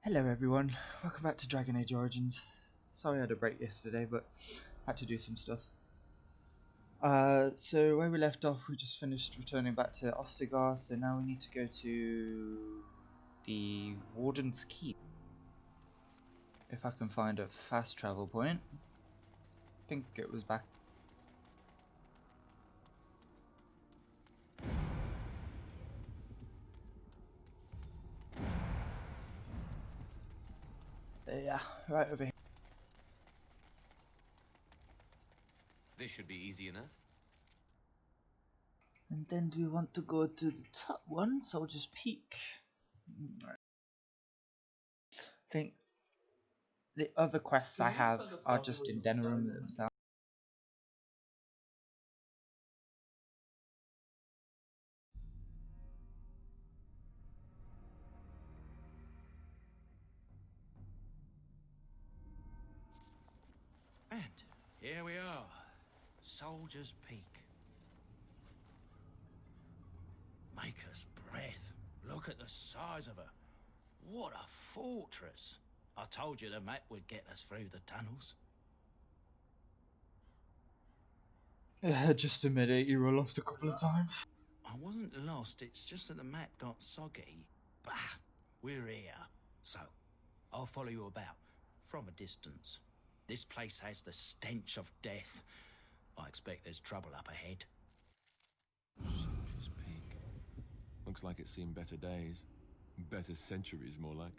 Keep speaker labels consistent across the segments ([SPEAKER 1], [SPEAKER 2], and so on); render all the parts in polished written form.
[SPEAKER 1] Hello everyone, welcome back to Dragon Age Origins. Sorry I had a break yesterday, but had to do some stuff. So where we left off, we just finished returning back to Ostagar, so now we need to go to the Warden's Keep. If I can find a fast travel point. I think it was back. Yeah, right over here.
[SPEAKER 2] This should be easy enough.
[SPEAKER 1] And then do we want to go to the top one, so I'll just peek. Right. I think the other quests I have are just in Denerim themselves.
[SPEAKER 2] And here we are, Soldier's Peak. Maker's breath. Look at the size of her. What a fortress. I told you the map would get us through the tunnels.
[SPEAKER 1] Yeah, just admit it, you were lost a couple of times.
[SPEAKER 2] I wasn't lost, it's just that the map got soggy. Bah, we're here. So, I'll follow you about, from a distance. This place has the stench of death. I expect there's trouble up ahead.
[SPEAKER 3] Soldier's Peak. Looks like it's seen better days. Better centuries, more like.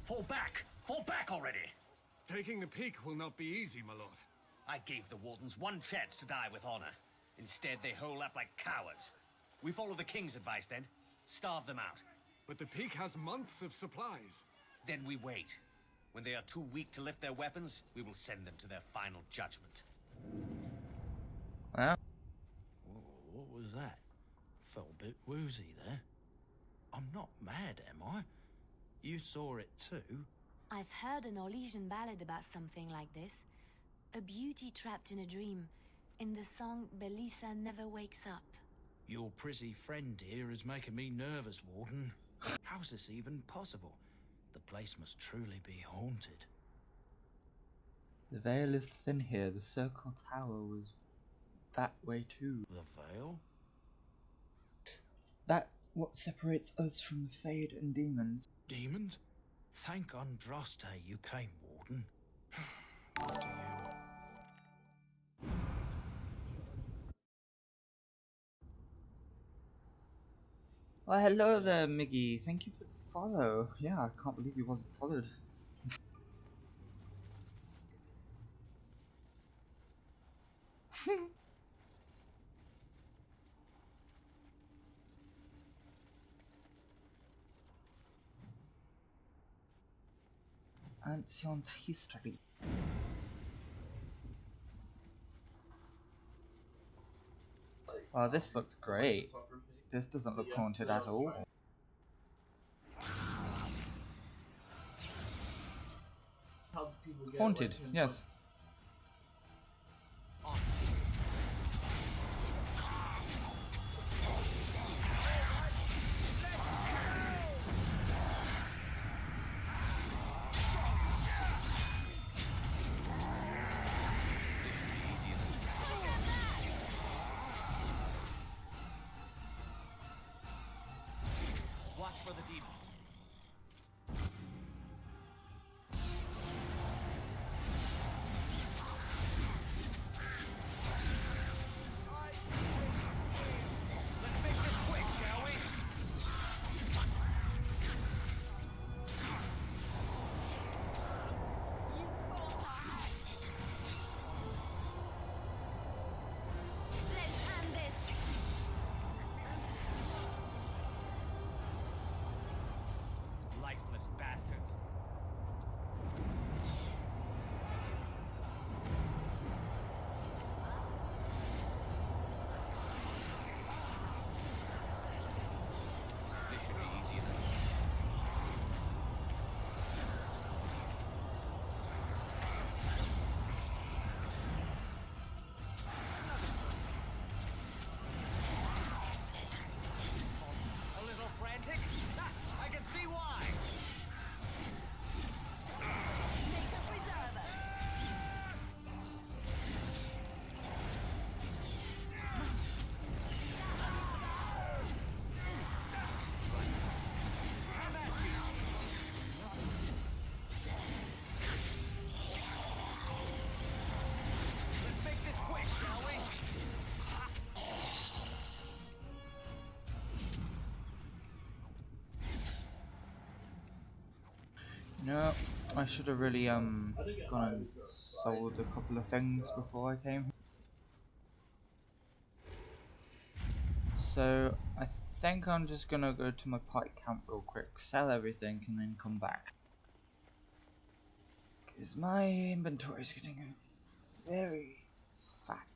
[SPEAKER 4] Fall back! Fall back already!
[SPEAKER 5] Taking the peak will not be easy, my lord.
[SPEAKER 4] I gave the wardens one chance to die with honor. Instead, they hole up like cowards. We follow the king's advice then. Starve them out.
[SPEAKER 5] But the peak has months of supplies.
[SPEAKER 4] Then we wait. When they are too weak to lift their weapons, we will send them to their final judgment.
[SPEAKER 1] Well,
[SPEAKER 2] Whoa, what was that? Felt a bit woozy there. I'm not mad, am I? You saw it too?
[SPEAKER 6] I've heard an Orlesian ballad about something like this. A beauty trapped in a dream. In the song, Belisa never wakes up.
[SPEAKER 2] Your prissy friend here is making me nervous, Warden. How's this even possible? The place must truly be haunted.
[SPEAKER 1] the veil is thin here. The circle tower was that way too.
[SPEAKER 2] The veil?
[SPEAKER 1] That what separates us from the Fade and demons.
[SPEAKER 2] Demons? Thank Andraste you came, Warden.
[SPEAKER 1] Well, hello there, Miggy. Thank you for the follow. Yeah, I can't believe he wasn't followed. Ancient history. Oh, this looks great. This doesn't look haunted at all. Haunted, yes.
[SPEAKER 4] Watch for the demons. Let's make this quick, shall we?
[SPEAKER 6] Let's hand this.
[SPEAKER 1] You know, I should have really gone and sold a couple of things before I came here. So I think I'm just gonna go to my pike camp real quick, sell everything, and then come back. Because my inventory is getting very fat.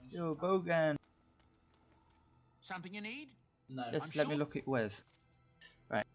[SPEAKER 1] Yo, Bogan!
[SPEAKER 2] Something you need?
[SPEAKER 1] Yes,
[SPEAKER 2] I'm
[SPEAKER 1] let me
[SPEAKER 2] sure-
[SPEAKER 1] look at Wes. Right.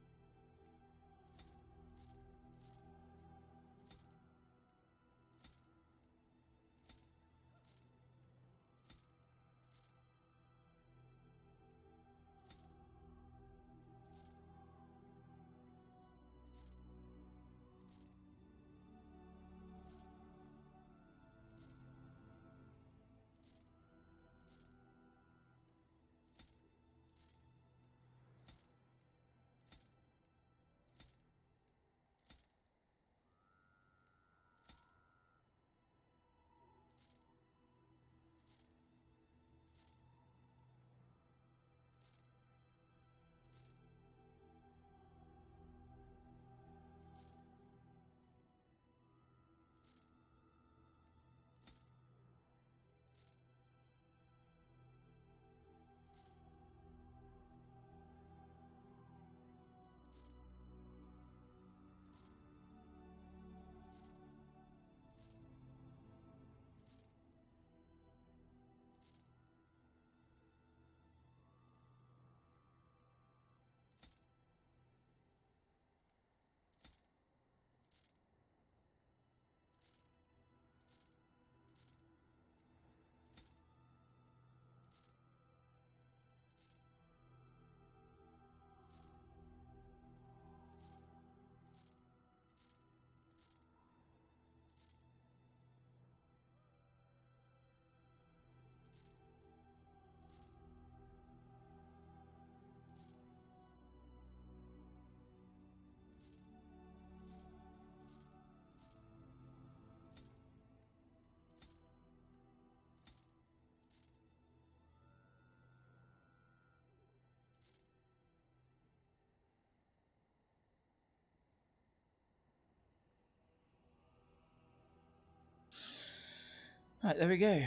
[SPEAKER 1] Right, there we go.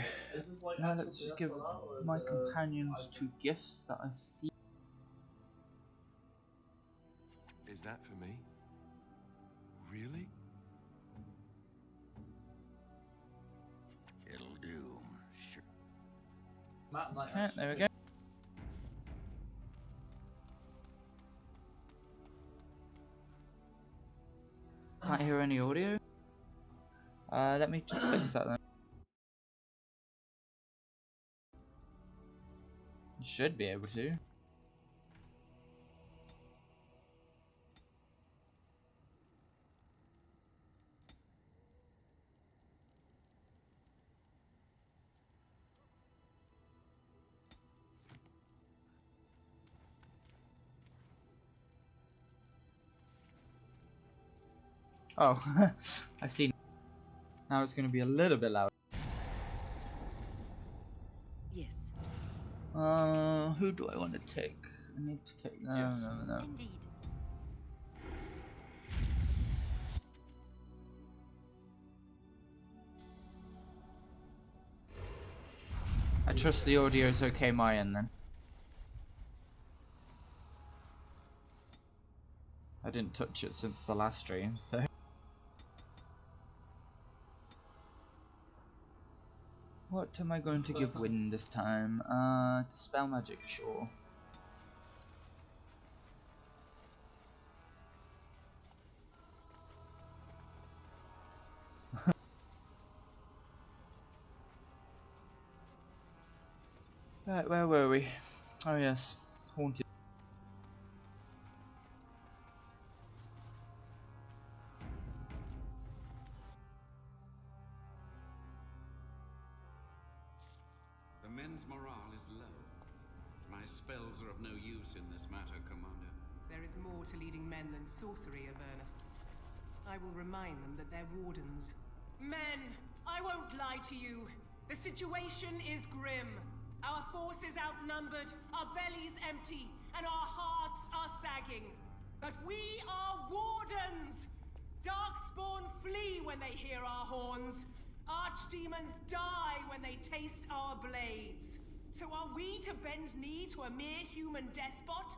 [SPEAKER 1] Now let's just give my companions 2 gifts that I see.
[SPEAKER 3] Is that for me? Really?
[SPEAKER 2] It'll do. Sure.
[SPEAKER 1] Okay, there we go. Can't hear any audio. Let me just fix that then. You should be able to. Oh, I see. Now it's going to be a little bit loud.
[SPEAKER 6] Yes.
[SPEAKER 1] Who do I want to take? I need to take. No,
[SPEAKER 3] Yes.
[SPEAKER 1] no.
[SPEAKER 6] Indeed.
[SPEAKER 1] I trust the audio is okay my end then. I didn't touch it since the last stream, so. What am I going to give Wind this time? Dispel Magic, sure. Right, where were we? Oh yes, Haunted.
[SPEAKER 7] The men's morale is low. My spells are of no use in this matter, Commander. There is more to leading men than sorcery, Avernus. I will remind them that they're wardens. Men, I won't lie to you. The situation is grim. Our forces outnumbered, our bellies empty, and our hearts are sagging. But we are wardens! Darkspawn flee when they hear our horns. Archdemons die when they taste our blades. So are we to bend knee to a mere human despot?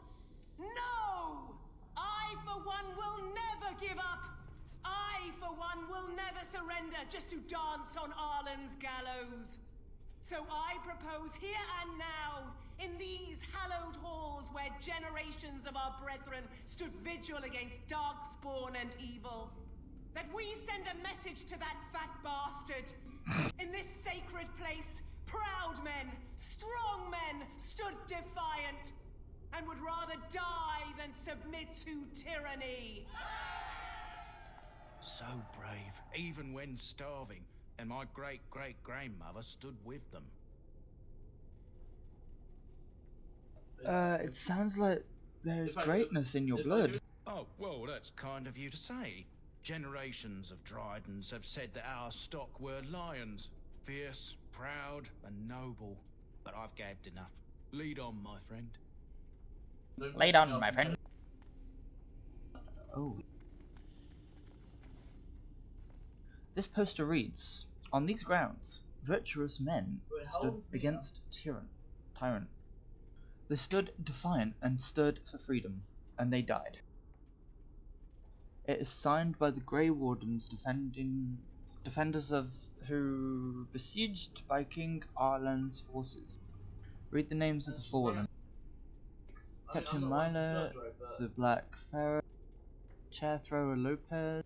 [SPEAKER 7] No! I, for one, will never give up! I, for one, will never surrender just to dance on Arlen's gallows. So I propose here and now, in these hallowed halls where generations of our brethren stood vigil against darkspawn and evil, that we send a message to that fat bastard. In this sacred place, proud men, strong men stood defiant, and would rather die than submit to tyranny.
[SPEAKER 2] So brave, even when starving, and my great-great-grandmother stood with them.
[SPEAKER 1] It sounds like there's greatness in your blood.
[SPEAKER 2] Oh, well, that's kind of you to say. Generations of Dryadens have said that our stock were lions. Fierce, proud, and noble. But I've gabbed enough. Lead on, my friend.
[SPEAKER 1] Lead on, my friend. Oh. This poster reads, "On these grounds, virtuous men stood against tyrant. They stood defiant and stood for freedom, and they died. It is signed by the Grey Wardens, defenders of who besieged by King Arlan's forces. Read the names of the fallen: Captain Myler, the Black Pharaoh, Chair Thrower Lopez,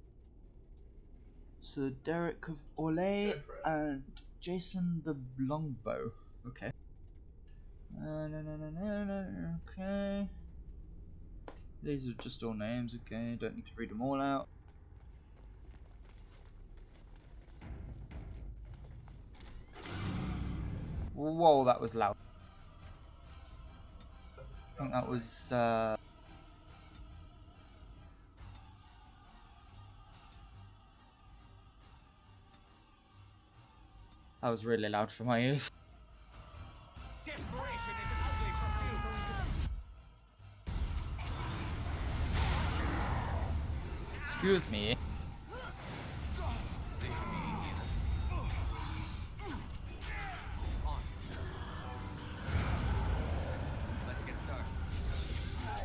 [SPEAKER 1] Sir Derek of Orlais, and Jason the Longbow." Okay. Okay. These are just all names, okay, don't need to read them all out. Whoa, that was loud. I think that was, that was really loud for my ears.
[SPEAKER 4] Desperation is as ugly perfume.
[SPEAKER 1] Excuse me.
[SPEAKER 4] This should be easy enough. On. Let's get started.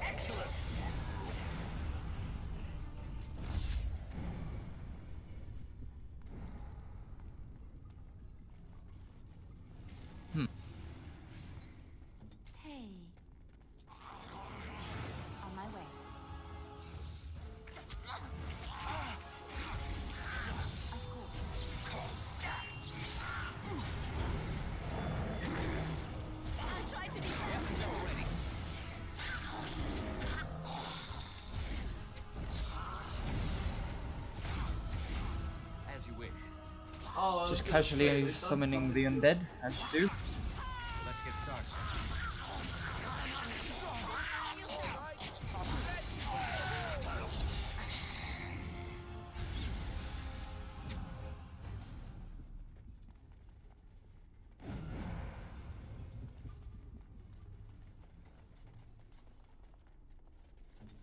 [SPEAKER 4] Excellent!
[SPEAKER 6] Hey. On my way. Of course. I'll try to be
[SPEAKER 4] As you wish.
[SPEAKER 1] Just casually summoning the undead, as you do.
[SPEAKER 4] Let's get started.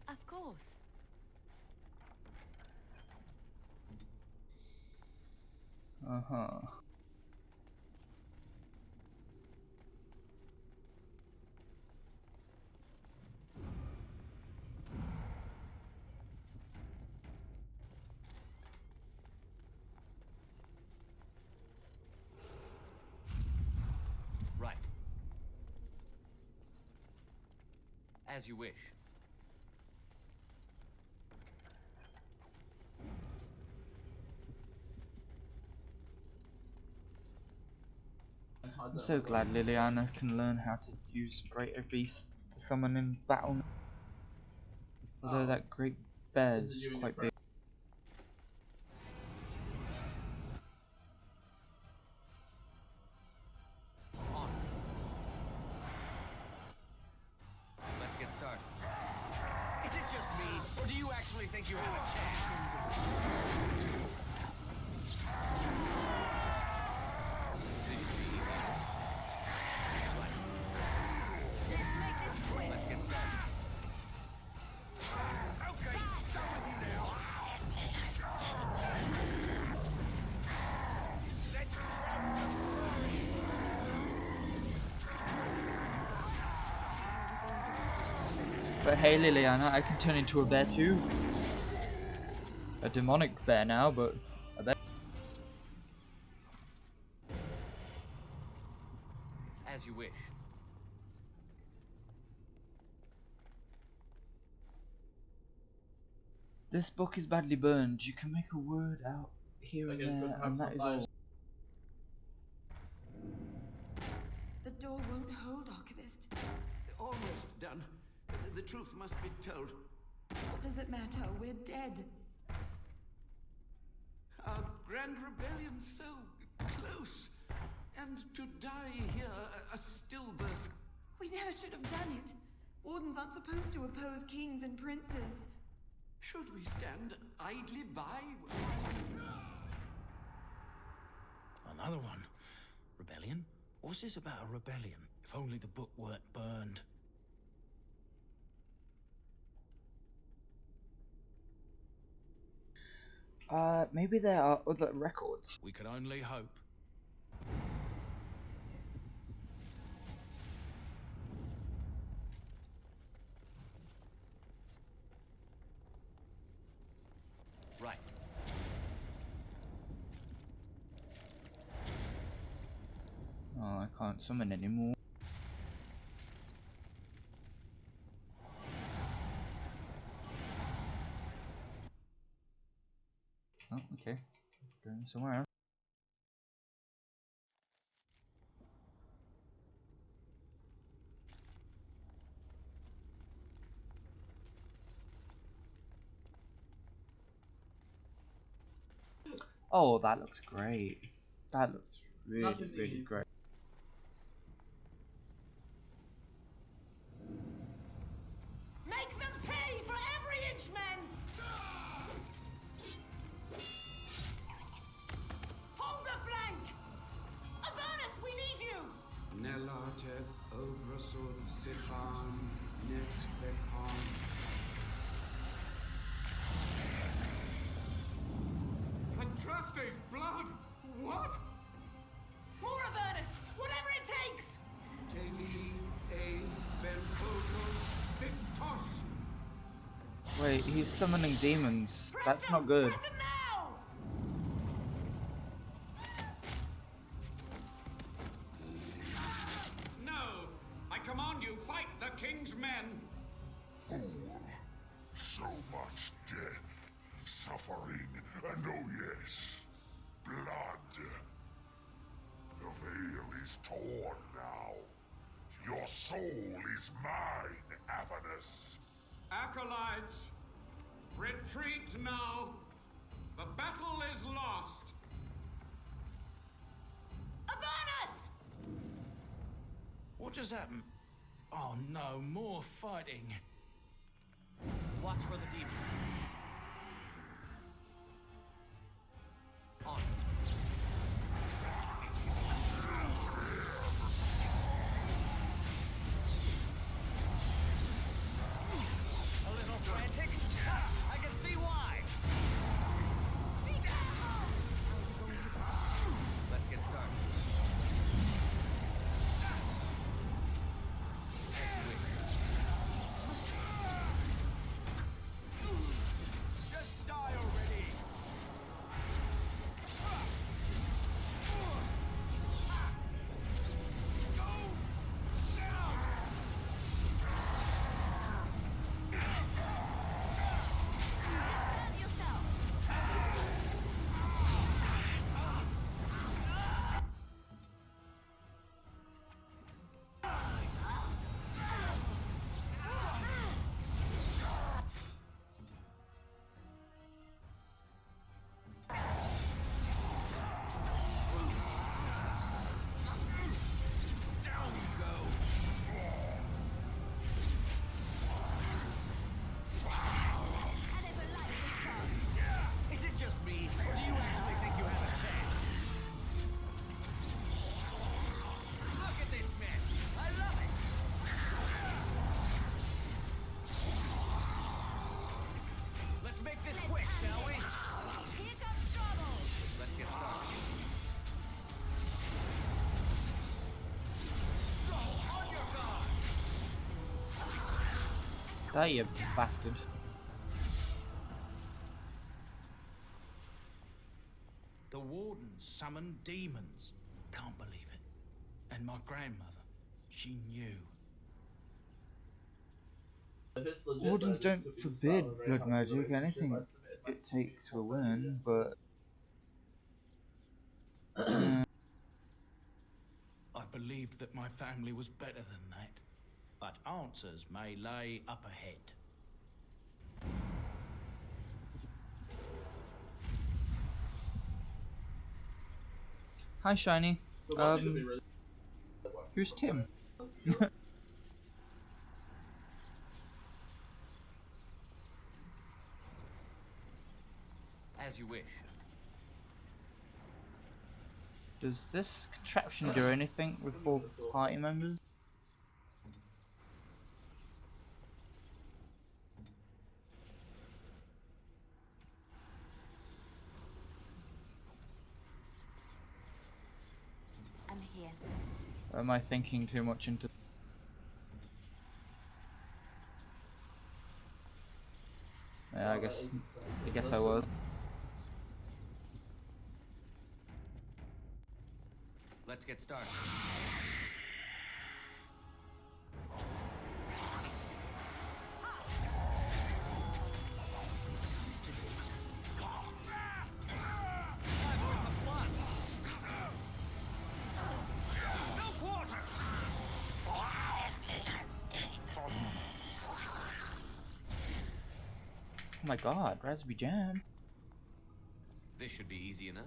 [SPEAKER 6] Of course.
[SPEAKER 1] Uh-huh.
[SPEAKER 4] Right. As you wish.
[SPEAKER 1] I'm so glad Liliana can learn how to use greater beasts to summon in battle. Although that great bear is quite big.
[SPEAKER 4] On. Let's get started.
[SPEAKER 1] But hey, Liliana, I can turn into a bear too. A demonic bear now, but a bear.
[SPEAKER 4] As you wish.
[SPEAKER 1] This book is badly burned. You can make a word out here and there, and that is all.
[SPEAKER 8] The door won't hold, Archivist.
[SPEAKER 9] Almost done. The truth must be told.
[SPEAKER 8] What does it matter? We're dead.
[SPEAKER 9] Our grand rebellion so close. And to die here, a stillbirth.
[SPEAKER 8] We never should have done it. Wardens aren't supposed to oppose kings and princes.
[SPEAKER 9] Should we stand idly by?
[SPEAKER 2] Another one. Rebellion? What's this about a rebellion? If only the book weren't burned.
[SPEAKER 1] Maybe there are other records.
[SPEAKER 2] We can only hope.
[SPEAKER 4] Right.
[SPEAKER 1] Oh, I can't summon anymore. Oh, okay. Going somewhere else. Oh, that looks great. That looks really, really great.
[SPEAKER 7] Make them pay for every inch, men! Hold the flank! Avernus, we need you!
[SPEAKER 9] Nelate, Obrasoth, Sifan, Net, Bekon.
[SPEAKER 5] Andraste's blood! What?
[SPEAKER 7] More Avernus! Whatever it takes!
[SPEAKER 9] Teli, A, Benfotos, Victos.
[SPEAKER 1] Wait, he's summoning demons.
[SPEAKER 7] Press
[SPEAKER 1] That's
[SPEAKER 7] them!
[SPEAKER 1] not good.
[SPEAKER 7] Press them now!
[SPEAKER 9] No! I command you, fight the king's men!
[SPEAKER 10] So much death, suffering, and oh yes, blood. The veil is torn now. Your soul is mine, Avernus.
[SPEAKER 9] Acolytes, retreat now. The battle is lost.
[SPEAKER 7] Avernus!
[SPEAKER 2] What just happened? Oh no, more fighting.
[SPEAKER 4] Watch for the demon. On. A little frantic? I can see why.
[SPEAKER 7] Be careful!
[SPEAKER 4] Let's get started.
[SPEAKER 1] Die, you bastard.
[SPEAKER 2] The wardens summoned demons. Can't believe it. And my grandmother, she knew.
[SPEAKER 1] Wardens don't forbid blood magic. Anything it takes will win, but
[SPEAKER 2] I believed that my family was better than that. But answers may lay up ahead.
[SPEAKER 1] hi, Shiny. Who's Tim?
[SPEAKER 4] As you wish.
[SPEAKER 1] Does this contraption do anything with 4 party members?
[SPEAKER 6] I'm here.
[SPEAKER 1] Or am I thinking too much into? Yeah, I guess I was.
[SPEAKER 4] Let's get started.
[SPEAKER 1] Oh my god, raspberry jam.
[SPEAKER 4] This should be easy enough.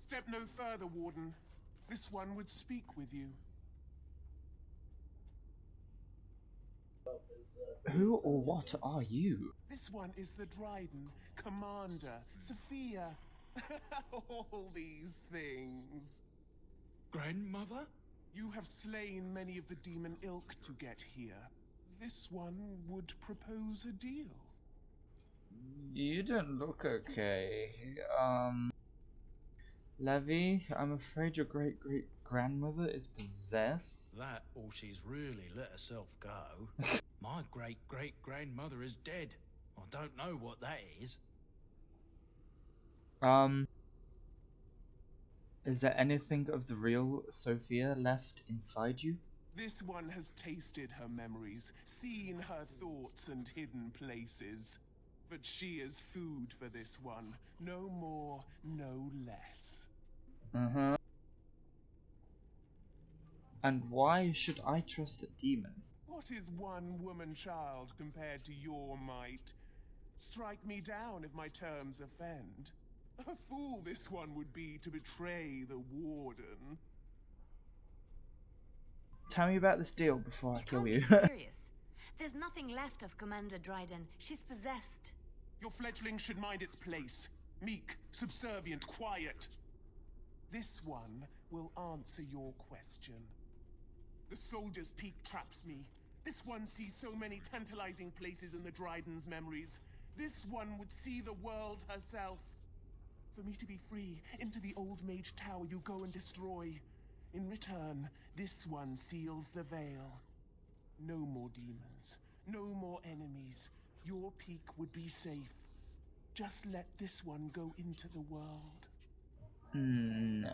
[SPEAKER 5] Step no further, Warden. This one would speak with you.
[SPEAKER 1] Who or what are you?
[SPEAKER 5] This one is the Dryden, Commander, Sophia. All these things.
[SPEAKER 2] Grandmother?
[SPEAKER 5] You have slain many of the demon ilk to get here. This one would propose a deal.
[SPEAKER 1] You don't look okay. Levy, I'm afraid your great-great-grandmother is possessed.
[SPEAKER 2] That or she's really let herself go. My great-great-grandmother is dead. I don't know what that is.
[SPEAKER 1] Is there anything of the real Sophia left inside you?
[SPEAKER 5] This one has tasted her memories, seen her thoughts and hidden places. But she is food for this one. No more, no less.
[SPEAKER 1] And why should I trust a demon?
[SPEAKER 5] What is one woman child compared to your might? Strike me down if my terms offend. A fool this one would be to betray the Warden.
[SPEAKER 1] Tell me about this deal before I kill you.
[SPEAKER 6] Can't be serious. There's nothing left of Commander Dryden. She's possessed.
[SPEAKER 5] Your fledgling should mind its place. Meek, subservient, quiet. This one will answer your question. The Soldier's Peak traps me. This one sees so many tantalizing places in the Dryden's memories. This one would see the world herself. For me to be free, into the Old Mage Tower you go and destroy. In return, this one seals the veil. No more demons, no more enemies. Your peak would be safe. Just let this one go into the world.
[SPEAKER 1] No.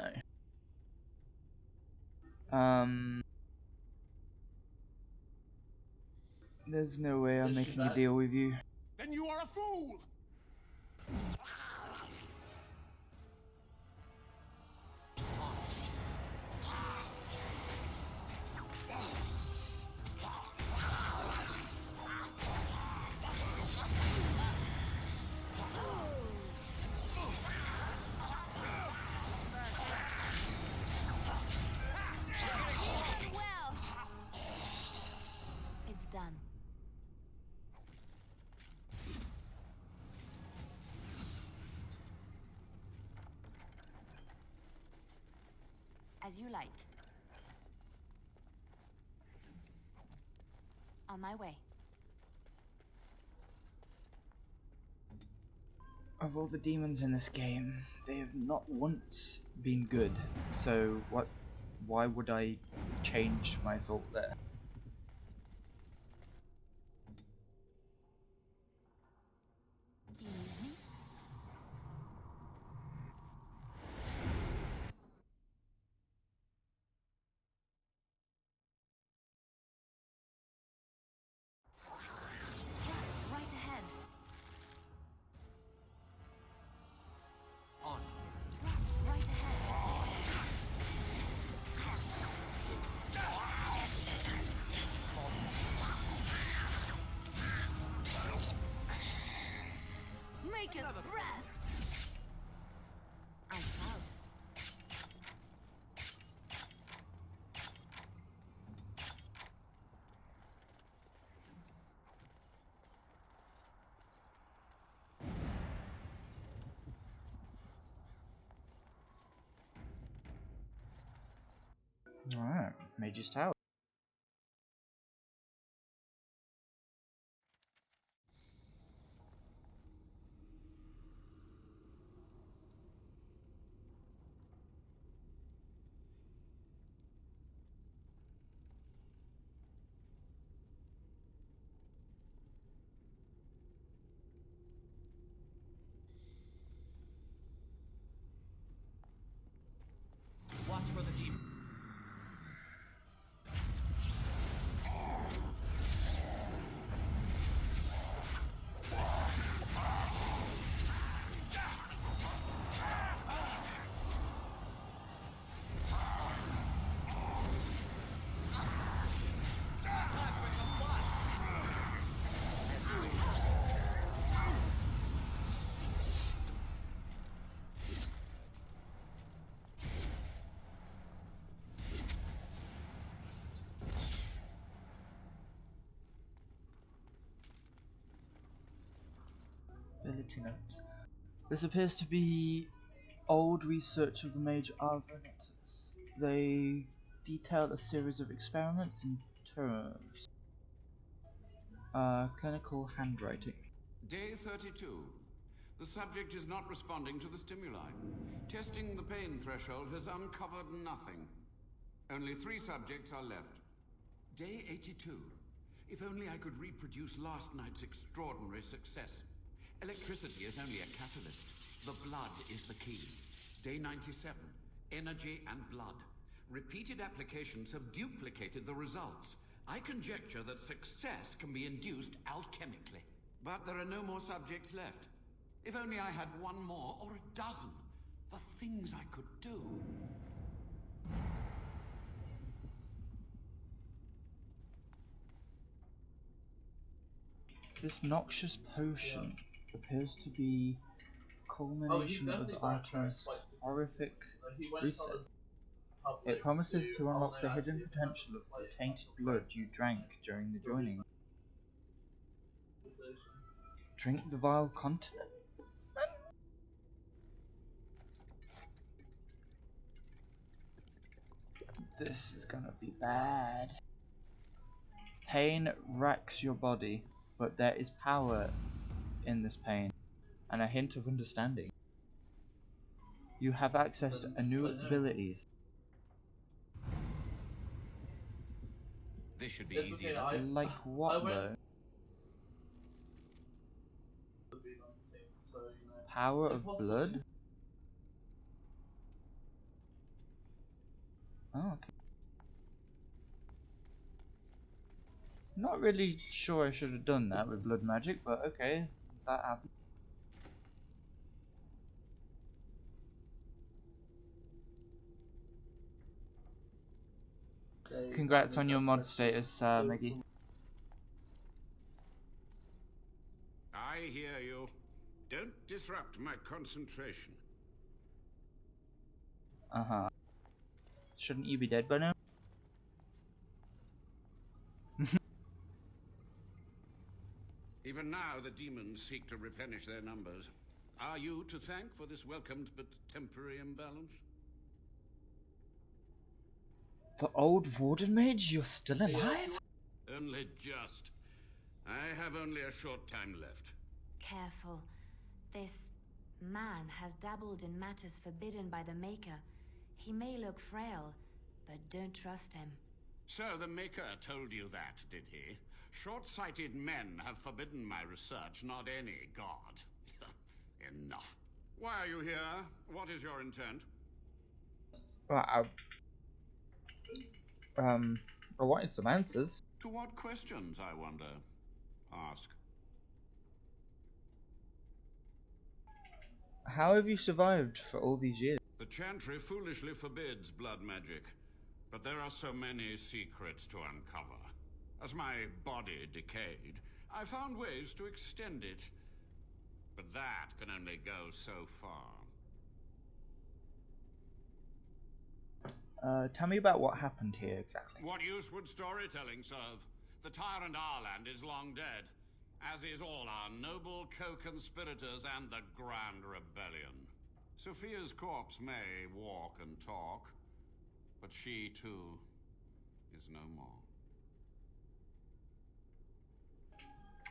[SPEAKER 1] There's no way I'm making a deal with you.
[SPEAKER 5] Then you are a fool!
[SPEAKER 6] Well, it's done. As you like. On my way.
[SPEAKER 1] Of all the demons in this game, they have not once been good. So why would I change my thought there?
[SPEAKER 6] Right ahead.
[SPEAKER 4] On.
[SPEAKER 6] Right ahead. Make it breath. I shall.
[SPEAKER 1] Alright, Mage's Tower.
[SPEAKER 4] Watch for the demon.
[SPEAKER 1] Village notes. This appears to be old research of the Mage Arvanites. They detail a series of experiments in terms. Clinical handwriting.
[SPEAKER 9] Day 32. The subject is not responding to the stimuli. Testing the pain threshold has uncovered nothing. Only 3 subjects are left. Day 82. If only I could reproduce last night's extraordinary success. Electricity is only a catalyst. The blood is the key. Day 97. Energy and blood. Repeated applications have duplicated the results. I conjecture that success can be induced alchemically. But there are no more subjects left. If only I had 1 more or a dozen. The things I could do.
[SPEAKER 1] This noxious potion appears to be a culmination of Artem's horrific research. It promises to unlock the hidden potential of the tainted blood you drank during the joining. Drink the vile continent. This is gonna be bad. Pain racks your body, but there is power in this pain, and a hint of understanding. You have access to new abilities.
[SPEAKER 4] This should be easy enough.
[SPEAKER 1] Like what though? Power of blood? Oh, okay. Not really sure I should have done that with blood magic, but okay, that happened. Congrats on your mod status, Maggie.
[SPEAKER 9] I hear you. Don't disrupt my concentration.
[SPEAKER 1] Uh-huh. Shouldn't you be dead by now?
[SPEAKER 9] Even now, the demons seek to replenish their numbers. Are you to thank for this welcomed but temporary imbalance?
[SPEAKER 1] The old warden mage, you're still alive?
[SPEAKER 9] Only just. I have only a short time left.
[SPEAKER 6] Careful. This Man has dabbled in matters forbidden by the Maker. He may look frail, but don't trust him.
[SPEAKER 9] So the Maker told you that, did he? Short-sighted men have forbidden my research, not any god. Enough. Why are you here? What is your intent?
[SPEAKER 1] Well, I wanted some answers.
[SPEAKER 9] To what questions, I wonder? Ask.
[SPEAKER 1] How have you survived for all these years?
[SPEAKER 9] The Chantry foolishly forbids blood magic, but there are so many secrets to uncover. As my body decayed, I found ways to extend it. But that can only go so far.
[SPEAKER 1] Tell me about what happened here exactly.
[SPEAKER 9] What use would storytelling serve? The tyrant Arland is long dead, as is all our noble co-conspirators and the Grand Rebellion. Sophia's corpse may walk and talk, but she, too, is no more.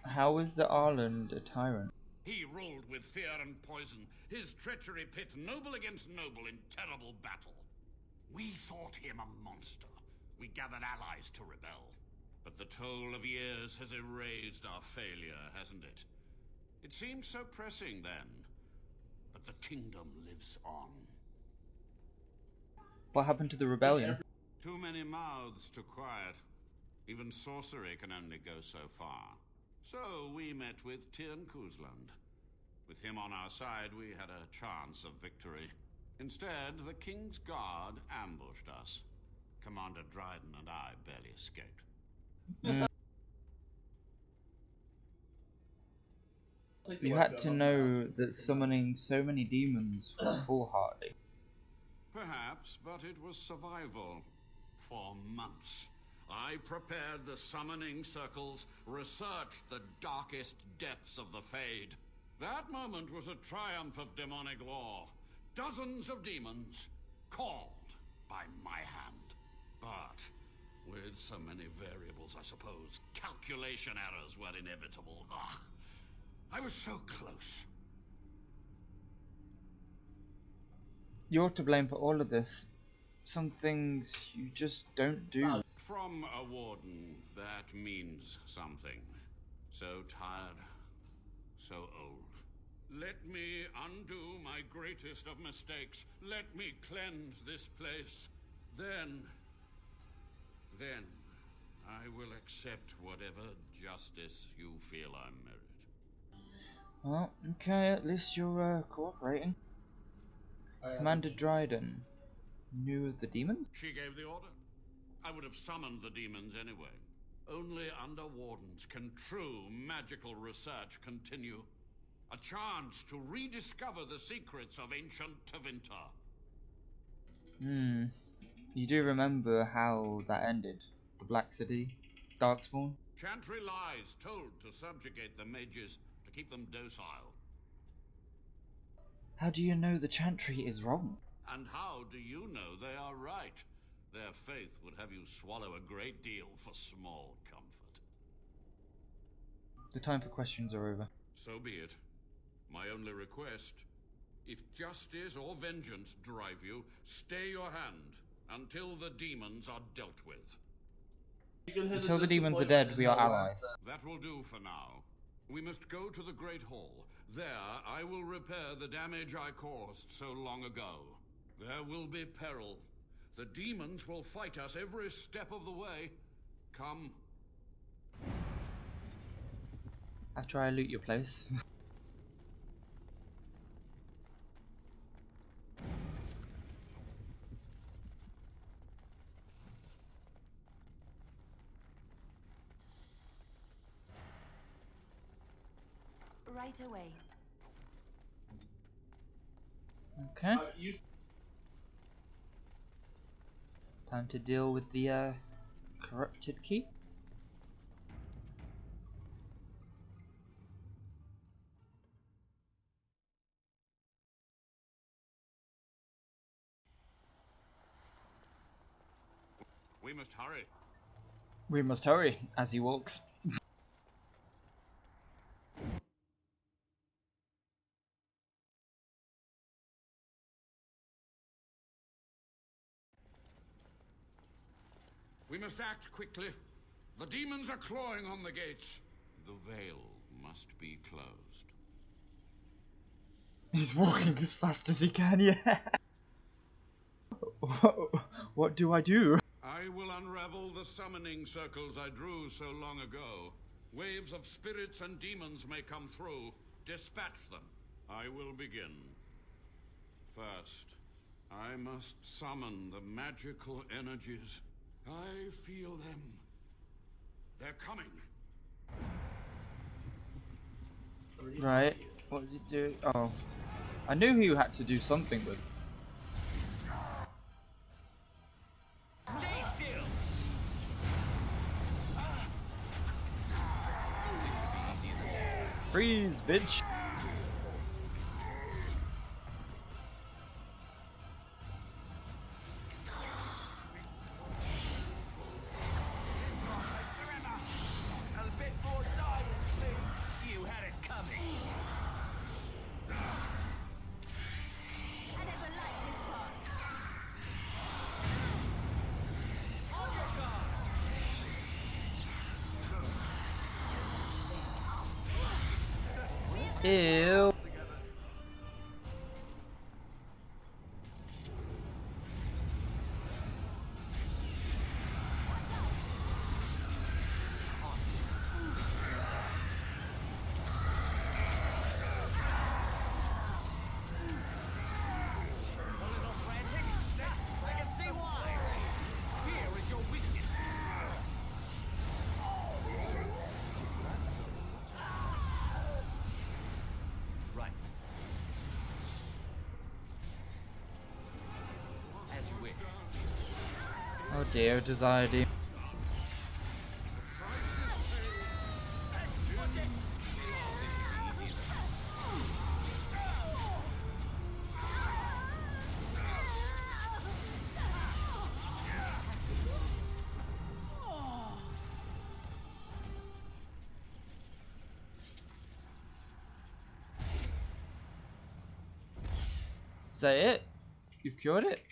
[SPEAKER 1] How is the Arland a tyrant?
[SPEAKER 9] He ruled with fear and poison, his treachery pit noble against noble in terrible battle. We thought him a monster. We gathered allies to rebel. But the toll of years has erased our failure, hasn't it? It seemed so pressing then. But the kingdom lives on.
[SPEAKER 1] What happened to the rebellion?
[SPEAKER 9] Too many mouths to quiet. Even sorcery can only go so far. So we met with Tirn Kuzland. With him on our side, we had a chance of victory. Instead, the King's Guard ambushed us. Commander Dryden and I barely escaped.
[SPEAKER 1] You had to know that summoning so many demons was foolhardy.
[SPEAKER 9] Perhaps, but it was survival. For months, I prepared the summoning circles, researched the darkest depths of the Fade. That moment was a triumph of demonic law. Dozens of demons, called by my hand. But with so many variables, I suppose, calculation errors were inevitable. Ugh. I was so close.
[SPEAKER 1] You're to blame for all of this. Some things you just don't do.
[SPEAKER 9] From a warden, that means something. So tired, so old. Let me undo my greatest of mistakes. Let me cleanse this place. Then I will accept whatever justice you feel I merit.
[SPEAKER 1] Well, okay, at least you're cooperating. Commander Dryden knew of the demons?
[SPEAKER 9] She gave the order. I would have summoned the demons anyway. Only under wardens can true magical research continue. A chance to rediscover the secrets of ancient Tevinter.
[SPEAKER 1] You do remember how that ended? The Black City? Darkspawn?
[SPEAKER 9] Chantry lies told to subjugate the mages, to keep them docile.
[SPEAKER 1] How do you know the Chantry is wrong?
[SPEAKER 9] And how do you know they are right? Their faith would have you swallow a great deal for small comfort.
[SPEAKER 1] The time for questions are over.
[SPEAKER 9] So be it. My only request, if justice or vengeance drive you, stay your hand until the demons are dealt with.
[SPEAKER 1] Until the demons are dead, we are allies.
[SPEAKER 9] That will do for now. We must go to the Great Hall. There, I will repair the damage I caused so long ago. There will be peril. The demons will fight us every step of the way. Come.
[SPEAKER 1] After I loot your place.
[SPEAKER 6] Right away.
[SPEAKER 1] Okay. Time to deal with the corrupted key.
[SPEAKER 9] We must hurry.
[SPEAKER 1] We must hurry as he walks.
[SPEAKER 9] must act quickly. The demons are clawing on the gates. The veil must be closed.
[SPEAKER 1] He's walking as fast as he can, yeah. What do I do?
[SPEAKER 9] I will unravel the summoning circles I drew so long ago. Waves of spirits and demons may come through. Dispatch them. I will begin. First, I must summon the magical energies. I feel them. They're coming.
[SPEAKER 1] Right, what does he do? Oh, I knew he had to do something with.
[SPEAKER 4] Stay still!
[SPEAKER 1] Freeze, bitch!
[SPEAKER 4] A bit more time, please. You had it coming.
[SPEAKER 6] I never liked this part.
[SPEAKER 4] On your guard!
[SPEAKER 1] Ew.
[SPEAKER 4] A little frantic? I can see why. Fear is your weakness. Right. As you wish.
[SPEAKER 1] Oh dear, desire demon.
[SPEAKER 4] Watch it!
[SPEAKER 1] Is that it? You've cured it?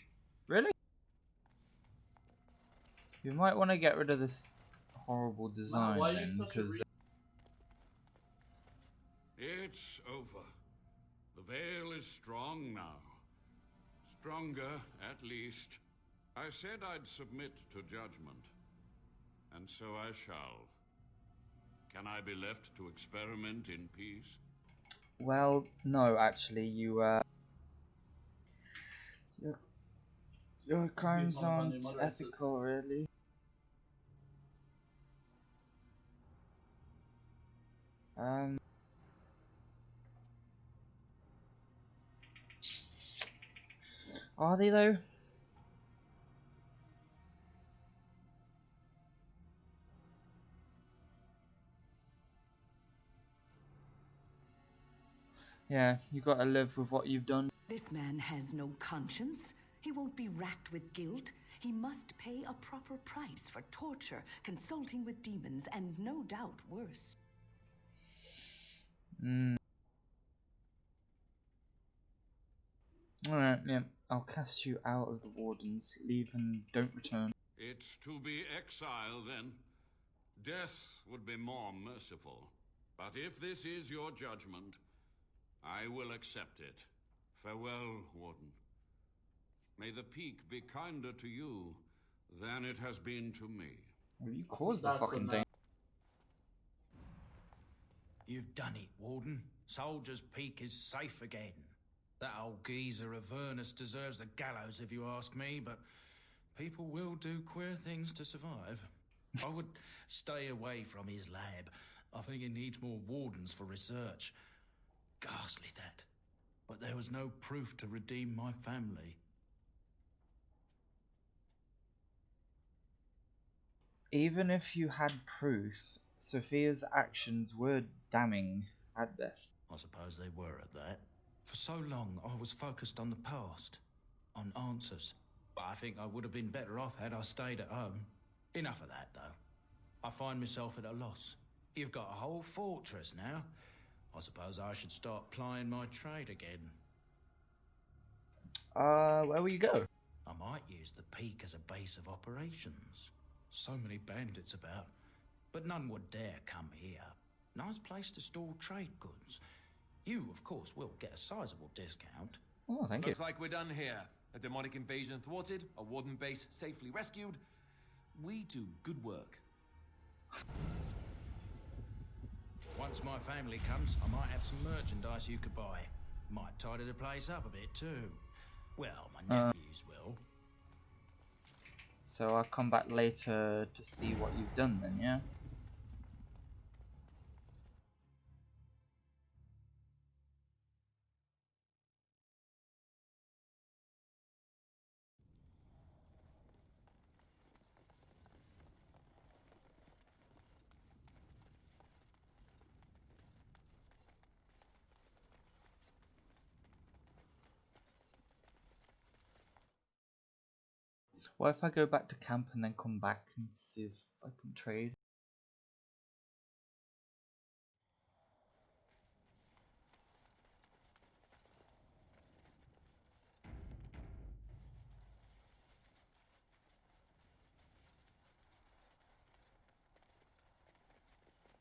[SPEAKER 1] Really? You might want to get rid of this horrible design then, because
[SPEAKER 9] It's over. The veil is strong now. Stronger, at least. I said I'd submit to judgment. And so I shall. Can I be left to experiment in peace?
[SPEAKER 1] well, no, actually, your crimes aren't ethical, really. Are they though? Yeah, you gotta live with what you've done.
[SPEAKER 11] This man has no conscience. He won't be racked with guilt. He must pay a proper price for torture, consulting with demons, and no doubt worse.
[SPEAKER 1] Alright, yeah. I'll cast you out of the wardens. Leave and don't return.
[SPEAKER 9] It's to be exile, then. Death would be more merciful. But if this is your judgment, I will accept it. Farewell, Warden. May the peak be kinder to you than it has been to me.
[SPEAKER 1] Well, you caused the fucking thing.
[SPEAKER 2] You've done it, Warden. Soldier's Peak is safe again. That old geezer Avernus deserves the gallows if you ask me, but people will do queer things to survive. I would stay away from his lab. I think it needs more wardens for research. Ghastly, that. But there was no proof to redeem my family.
[SPEAKER 1] Even if you had proof, Sophia's actions were damning at best.
[SPEAKER 2] I suppose they were at that. For so long, I was focused on the past, on answers. But I think I would have been better off had I stayed at home. Enough of that, though. I find myself at a loss. You've got a whole fortress now. I suppose I should start plying my trade again.
[SPEAKER 1] Where will you go?
[SPEAKER 2] I might use the peak as a base of operations. So many bandits about, but none would dare come here. Nice place to store trade goods. You, of course, will get a sizable discount.
[SPEAKER 1] Oh, thank you.
[SPEAKER 3] Looks like we're done here. A demonic invasion thwarted, a warden base safely rescued. We do good work.
[SPEAKER 2] Once my family comes, I might have some merchandise you could buy. Might tidy the place up a bit too. Well, my nephews will.
[SPEAKER 1] So I'll come back later to see what you've done then, yeah? What if I go back to camp and then come back and see if I can trade?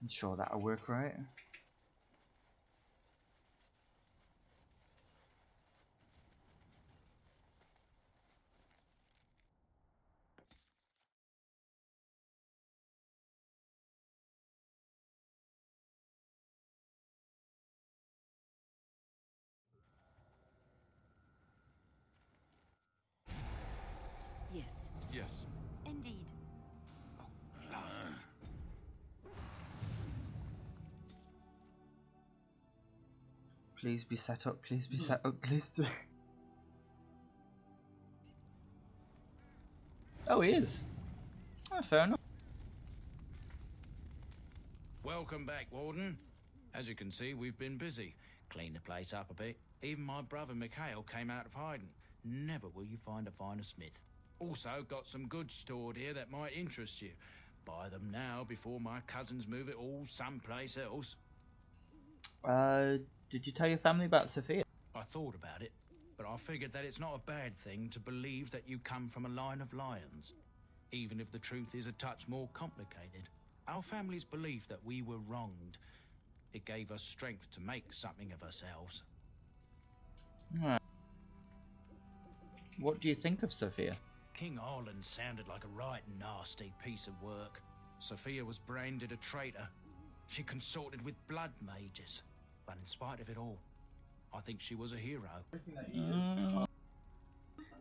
[SPEAKER 1] I'm sure that'll work, right?
[SPEAKER 11] Yes.
[SPEAKER 3] Yes.
[SPEAKER 6] Indeed.
[SPEAKER 1] Please be set up, please be set up, please. Oh, he is. Oh, fair enough.
[SPEAKER 2] Welcome back, Warden. As you can see, we've been busy. Cleaned the place up a bit. Even my brother Mikhail came out of hiding. Never will you find a finer smith. Also, got some goods stored here that might interest you. Buy them now before my cousins move it all someplace else.
[SPEAKER 1] Did you tell your family about Sophia?
[SPEAKER 2] I thought about it, but I figured that it's not a bad thing to believe that you come from a line of lions. Even if the truth is a touch more complicated. Our families believed that we were wronged. It gave us strength to make something of ourselves.
[SPEAKER 1] What do you think of Sophia?
[SPEAKER 2] King Arlen sounded like a right nasty piece of work. Sophia was branded a traitor. She consorted with blood mages. But in spite of it all, I think she was a hero.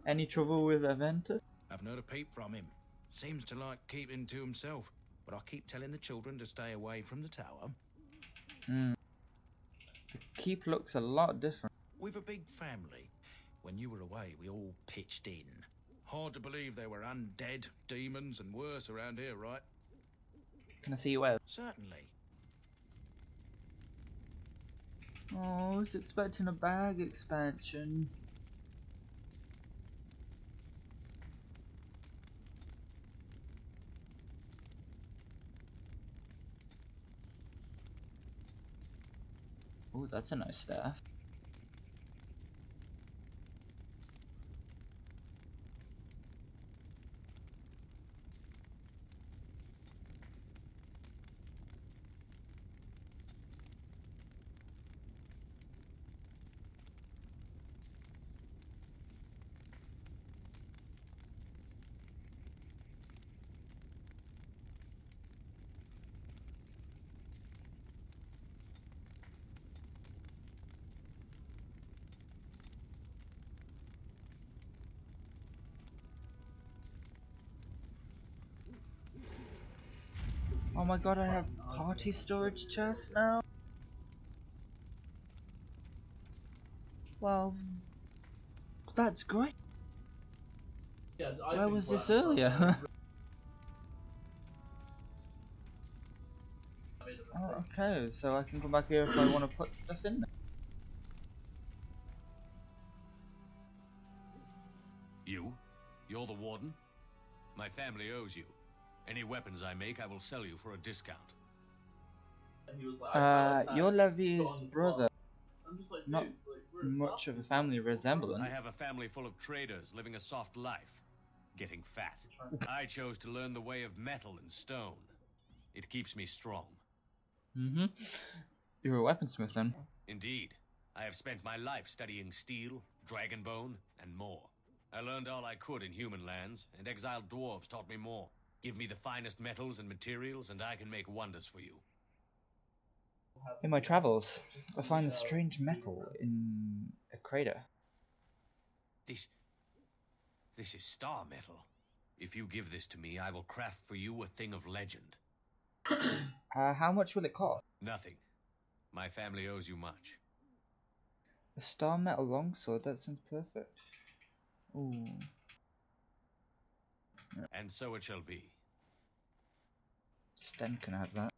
[SPEAKER 1] Any trouble with Aventus?
[SPEAKER 2] I've not a peep from him. Seems to like keeping to himself. But I keep telling the children to stay away from the tower.
[SPEAKER 1] The keep looks a lot different.
[SPEAKER 2] We've a big family. When you were away, we all pitched in. Hard to believe there were undead, demons, and worse around here, right?
[SPEAKER 1] Can I see you well?
[SPEAKER 2] Certainly.
[SPEAKER 1] Oh, I was expecting a bag expansion. Oh, that's a nice staff. Oh my god, I have party storage chests now? Well, that's great.
[SPEAKER 12] Yeah,
[SPEAKER 1] Where was this earlier? Oh, okay, so I can come back here if I want to put stuff in there.
[SPEAKER 4] You? You're the warden? My family owes you. Any weapons I make, I will sell you for a discount.
[SPEAKER 12] And he was like,
[SPEAKER 1] You're Levy's brother.
[SPEAKER 12] I'm just like,
[SPEAKER 1] Not
[SPEAKER 12] dude, like, we're
[SPEAKER 1] much of a family resemblance.
[SPEAKER 4] I have a family full of traders living a soft life. getting fat. I chose to learn the way of metal and stone. It keeps me strong.
[SPEAKER 1] Mm-hmm. You're a weaponsmith then?
[SPEAKER 4] Indeed. I have spent my life studying steel, dragonbone, and more. I learned all I could in human lands, and exiled dwarves taught me more. Give me the finest metals and materials, and I can make wonders for you.
[SPEAKER 1] In my travels, I find a strange metal in a crater.
[SPEAKER 4] This is star metal. If you give this to me, I will craft for you a thing of legend.
[SPEAKER 1] How much will it cost?
[SPEAKER 4] Nothing. My family owes you much.
[SPEAKER 1] A star metal longsword? That sounds perfect. Ooh.
[SPEAKER 4] And so it shall be.
[SPEAKER 1] Sten can have that.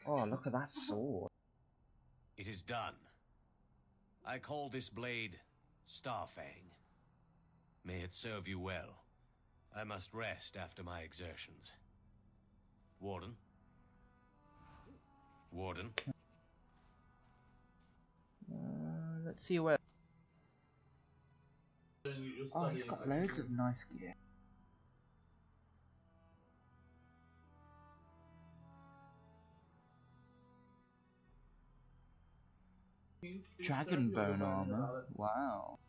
[SPEAKER 1] Oh, look at that sword.
[SPEAKER 4] It is done. I call this blade Starfang. May it serve you well. I must rest after my exertions. Warden? Warden?
[SPEAKER 1] Let's see where... Oh, he's got loads of nice gear. Dragon bone armor. Wow.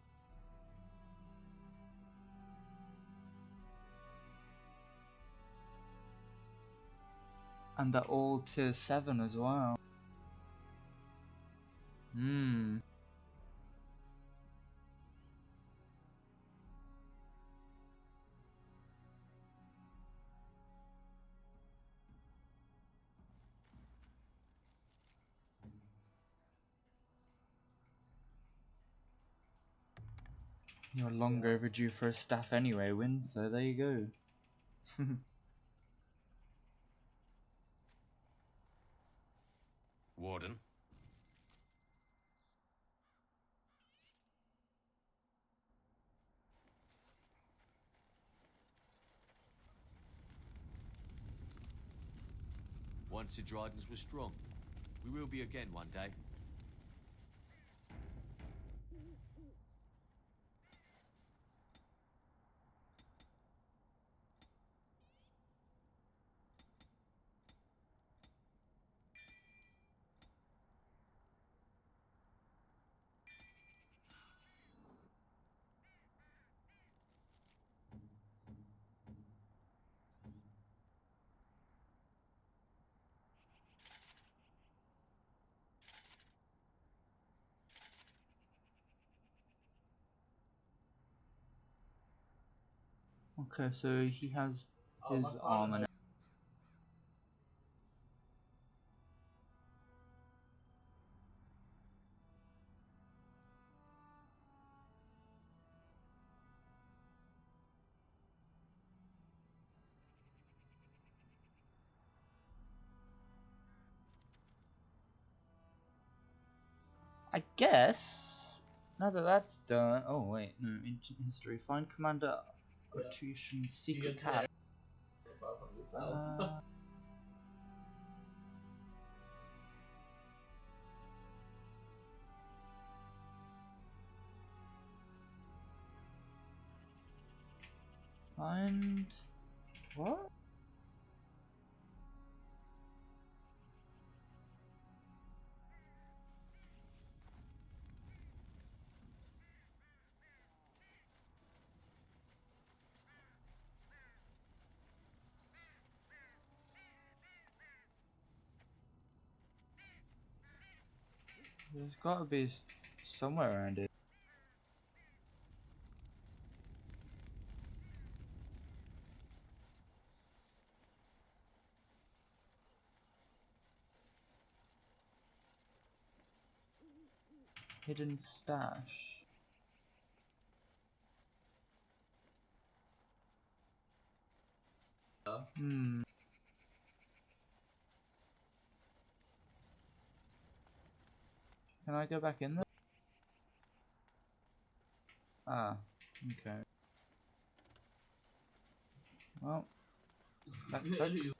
[SPEAKER 1] And they're all tier 7 as well. Hmm. You're long overdue for a staff anyway, Win, so there you go.
[SPEAKER 4] Warden?
[SPEAKER 13] Once the Dryden's were strong. We will be again one day.
[SPEAKER 1] Okay, so he has his armor now. I guess, now that that's done... Oh wait, no, ancient history. Find Commander Attrition's secret tab. Find... What? There's gotta be somewhere around it. Hidden stash. Hmm. Can I go back in there? Ah, okay. Well, that sucks.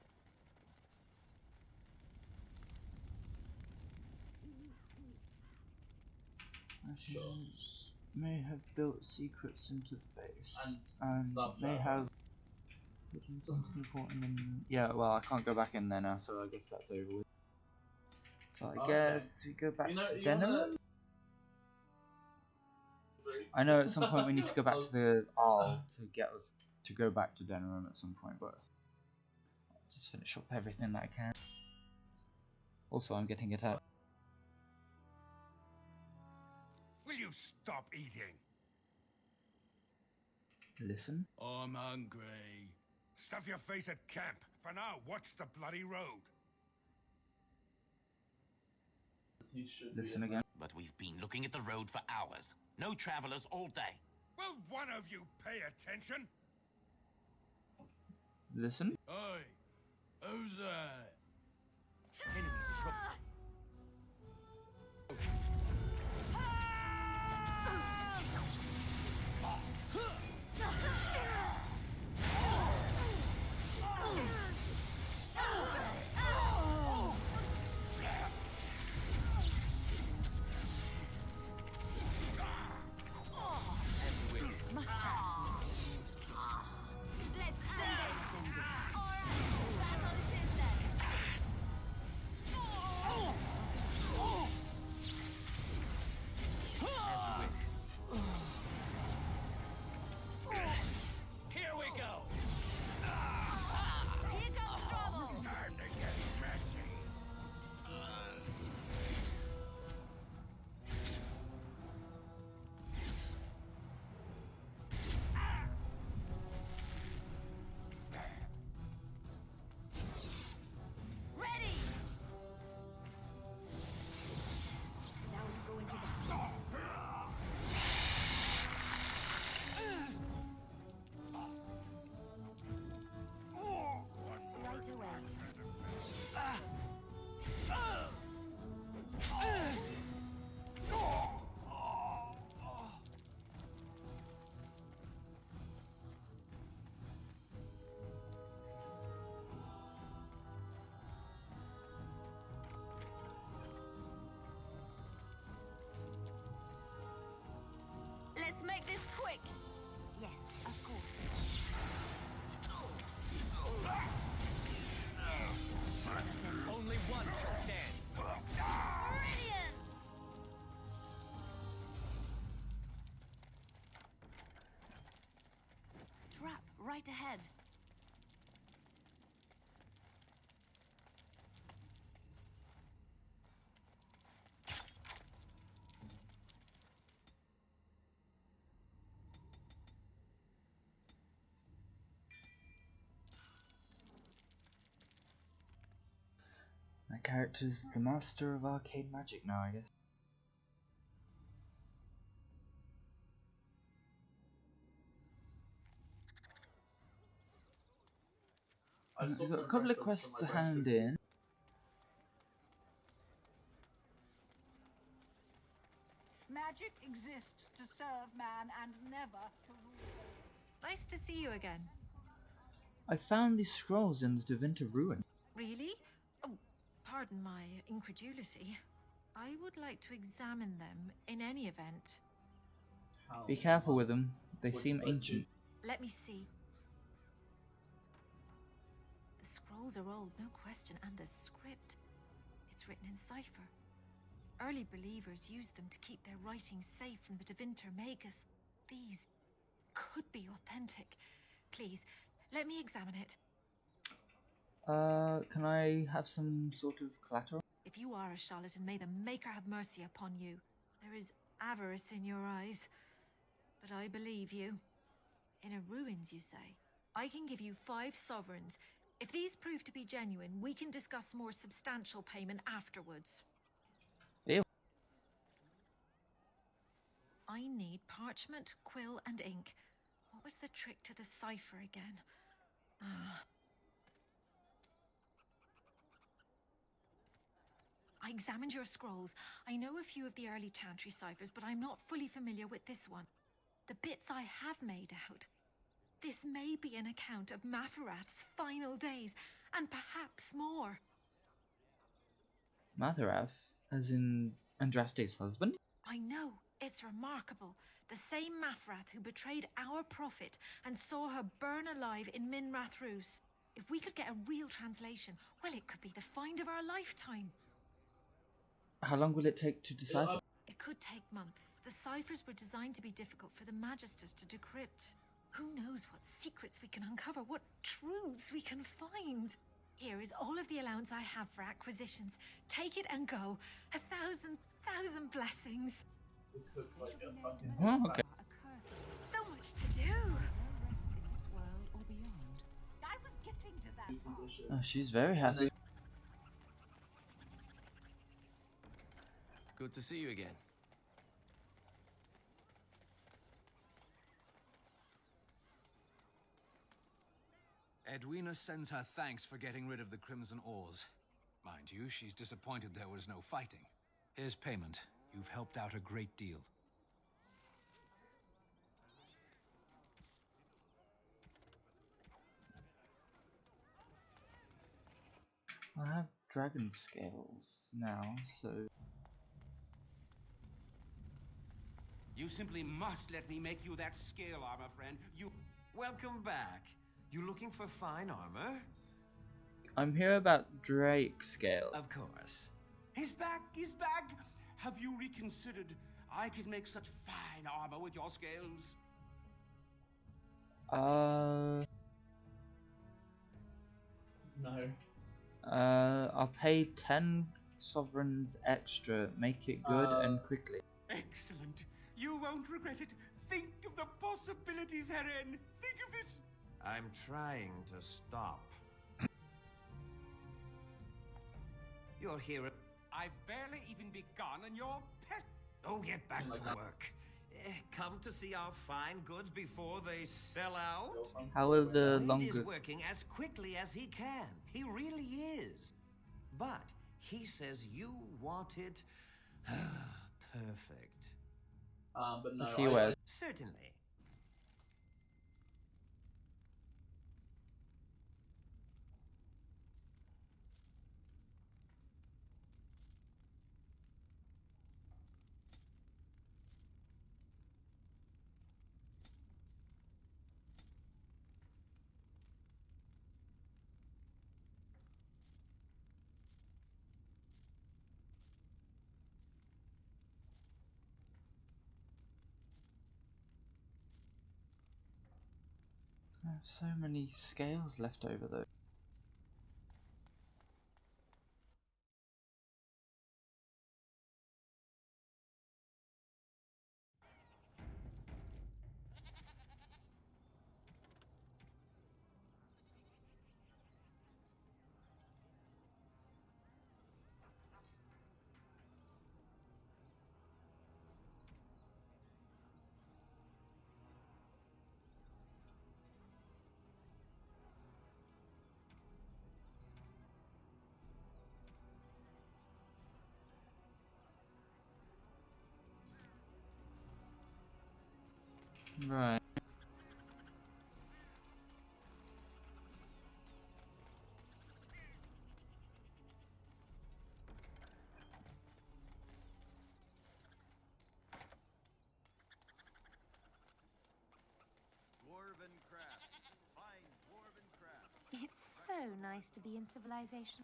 [SPEAKER 1] Ashes. may have built secrets into the base,
[SPEAKER 12] And
[SPEAKER 1] and
[SPEAKER 12] stuff
[SPEAKER 1] may
[SPEAKER 12] like
[SPEAKER 1] have hidden something important in. Yeah, well, I can't go back in there now, so I guess that's over with. So I guess we go back to Denerim. I know at some point we need to go back to the Isle to get us to go back to Denerim at some point, but I'll just finish up everything that I can. Also, I'm getting attacked.
[SPEAKER 10] Will you stop eating?
[SPEAKER 1] Listen.
[SPEAKER 2] I'm hungry.
[SPEAKER 10] Stuff your face at camp. For now, watch the bloody road.
[SPEAKER 1] Listen again.
[SPEAKER 14] But we've been looking at the road for hours. No travelers all day.
[SPEAKER 10] Will one of you pay attention?
[SPEAKER 1] Listen.
[SPEAKER 2] Oi, who's that?
[SPEAKER 6] Let's make this quick. Yes, of course.
[SPEAKER 4] Only one shall stand.
[SPEAKER 6] Brilliant! Trap right ahead.
[SPEAKER 1] My character's the master of arcade magic now, I guess. We've got a couple of quests to hand in.
[SPEAKER 15] Magic exists to serve man and never to rule.
[SPEAKER 16] Nice to see you again.
[SPEAKER 1] I found these scrolls in the Devinter ruin.
[SPEAKER 16] Really? Oh, pardon my incredulity. I would like to examine them in any event.
[SPEAKER 1] Be careful with them. They seem ancient.
[SPEAKER 16] Let me see. The scrolls are old, no question, and the script. It's written in cipher. Early believers used them to keep their writings safe from the Devinter Magus. These could be authentic. Please, let me examine it.
[SPEAKER 1] Can I have some sort of collateral?
[SPEAKER 16] If you are a charlatan, may the Maker have mercy upon you. There is avarice in your eyes, but I believe you. Inner ruins, you say? I can give you 5 sovereigns. If these prove to be genuine, we can discuss more substantial payment afterwards.
[SPEAKER 1] Deal.
[SPEAKER 16] I need parchment, quill, and ink. What was the trick to the cipher again? I examined your scrolls. I know a few of the early Chantry ciphers, but I'm not fully familiar with this one. The bits I have made out. This may be an account of Matherath's final days, and perhaps more.
[SPEAKER 1] Matherath, as in Andraste's husband?
[SPEAKER 16] I know. It's remarkable. The same Mafrath who betrayed our prophet and saw her burn alive in Minrath Rus. If we could get a real translation, well, it could be the find of our lifetime.
[SPEAKER 1] How long will it take to decipher?
[SPEAKER 16] It could take months. The ciphers were designed to be difficult for the Magisters to decrypt. Who knows what secrets we can uncover, what truths we can find. Here is all of the allowance I have for acquisitions. Take it and go. 1,000 blessings.
[SPEAKER 1] Oh, okay.
[SPEAKER 16] So much to do.
[SPEAKER 15] I was getting to that part.
[SPEAKER 1] Oh, she's very happy.
[SPEAKER 3] Good to see you again.
[SPEAKER 17] Edwina sends her thanks for getting rid of the Crimson Oars. Mind you, she's disappointed there was no fighting. Here's payment. You've helped out a great deal.
[SPEAKER 1] I have dragon scales now, so...
[SPEAKER 18] You simply must let me make you that scale armor, friend. You... Welcome back. You looking for fine armor?
[SPEAKER 1] I'm here about Drake scale.
[SPEAKER 18] Of course. He's back, he's back! Have you reconsidered? I could make such fine armor with your scales.
[SPEAKER 12] No.
[SPEAKER 1] I'll pay 10 sovereigns extra, make it good and quickly.
[SPEAKER 18] Excellent. You won't regret it. Think of the possibilities, Heren. Think of it. I'm trying to stop. You're here. I've barely even begun and you're pest. Oh, get back to work. Come to see our fine goods before they sell out?
[SPEAKER 1] How will the
[SPEAKER 18] Wade
[SPEAKER 1] longer...
[SPEAKER 18] is working as quickly as he can. He really is. But he says you want it perfect.
[SPEAKER 12] But no,
[SPEAKER 1] Let's see where...
[SPEAKER 18] Certainly.
[SPEAKER 1] I have so many scales left over though. Right.
[SPEAKER 19] Dwarven craft. Fine dwarven craft.
[SPEAKER 6] It's so nice to be in civilization.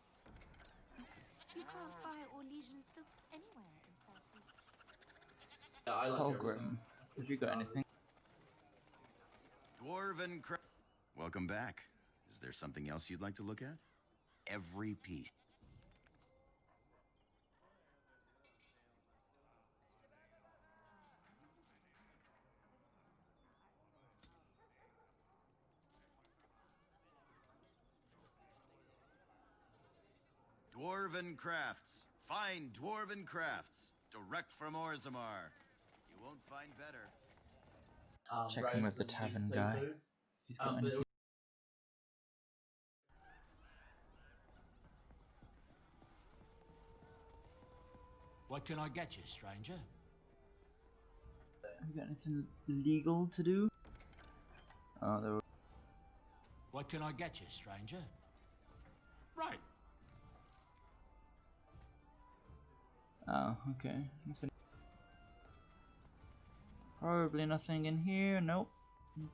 [SPEAKER 6] You can't buy Orlesian silks anywhere in Southeast.
[SPEAKER 12] Yeah, I like
[SPEAKER 1] Fulgrim, have you got anything?
[SPEAKER 19] Dwarven craft. Welcome back. Is there something else you'd like to look at? Every piece. Dwarven crafts. Fine dwarven crafts. Direct from Orzammar. You won't find better.
[SPEAKER 1] Checking with the tavern guy. If he's got anything.
[SPEAKER 2] What can I get you, stranger?
[SPEAKER 1] Have you got anything legal to do? Oh, there were...
[SPEAKER 2] What can I get you, stranger?
[SPEAKER 18] Right.
[SPEAKER 1] Oh, okay. Nothing. Probably nothing in here. Nope.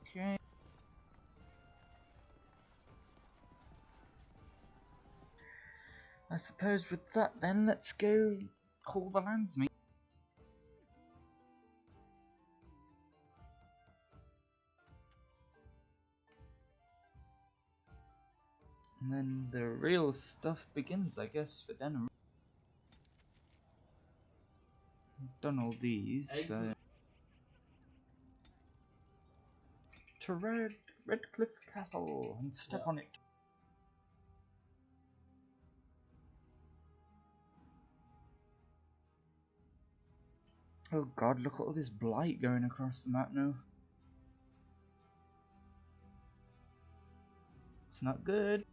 [SPEAKER 1] Okay. I suppose with that then, let's go call the landsmeet. And then the real stuff begins, I guess, for Denham. I've done all these, so... To Redcliffe Castle, and step on it. Oh god, look at all this blight going across the map now. It's not good.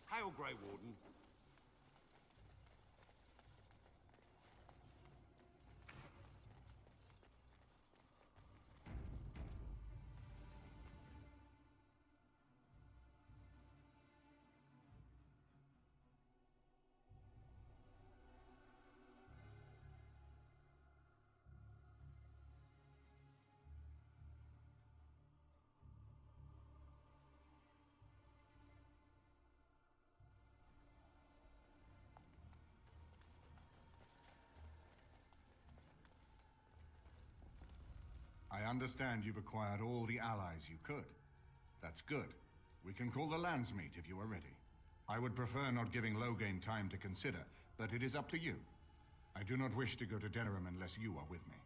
[SPEAKER 10] Hail, Grey Warden. I understand you've acquired all the allies you could. That's good. We can call the landsmeet if you are ready. I would prefer not giving Loghain time to consider, but it is up to you. I do not wish to go to Denerim unless you are with me.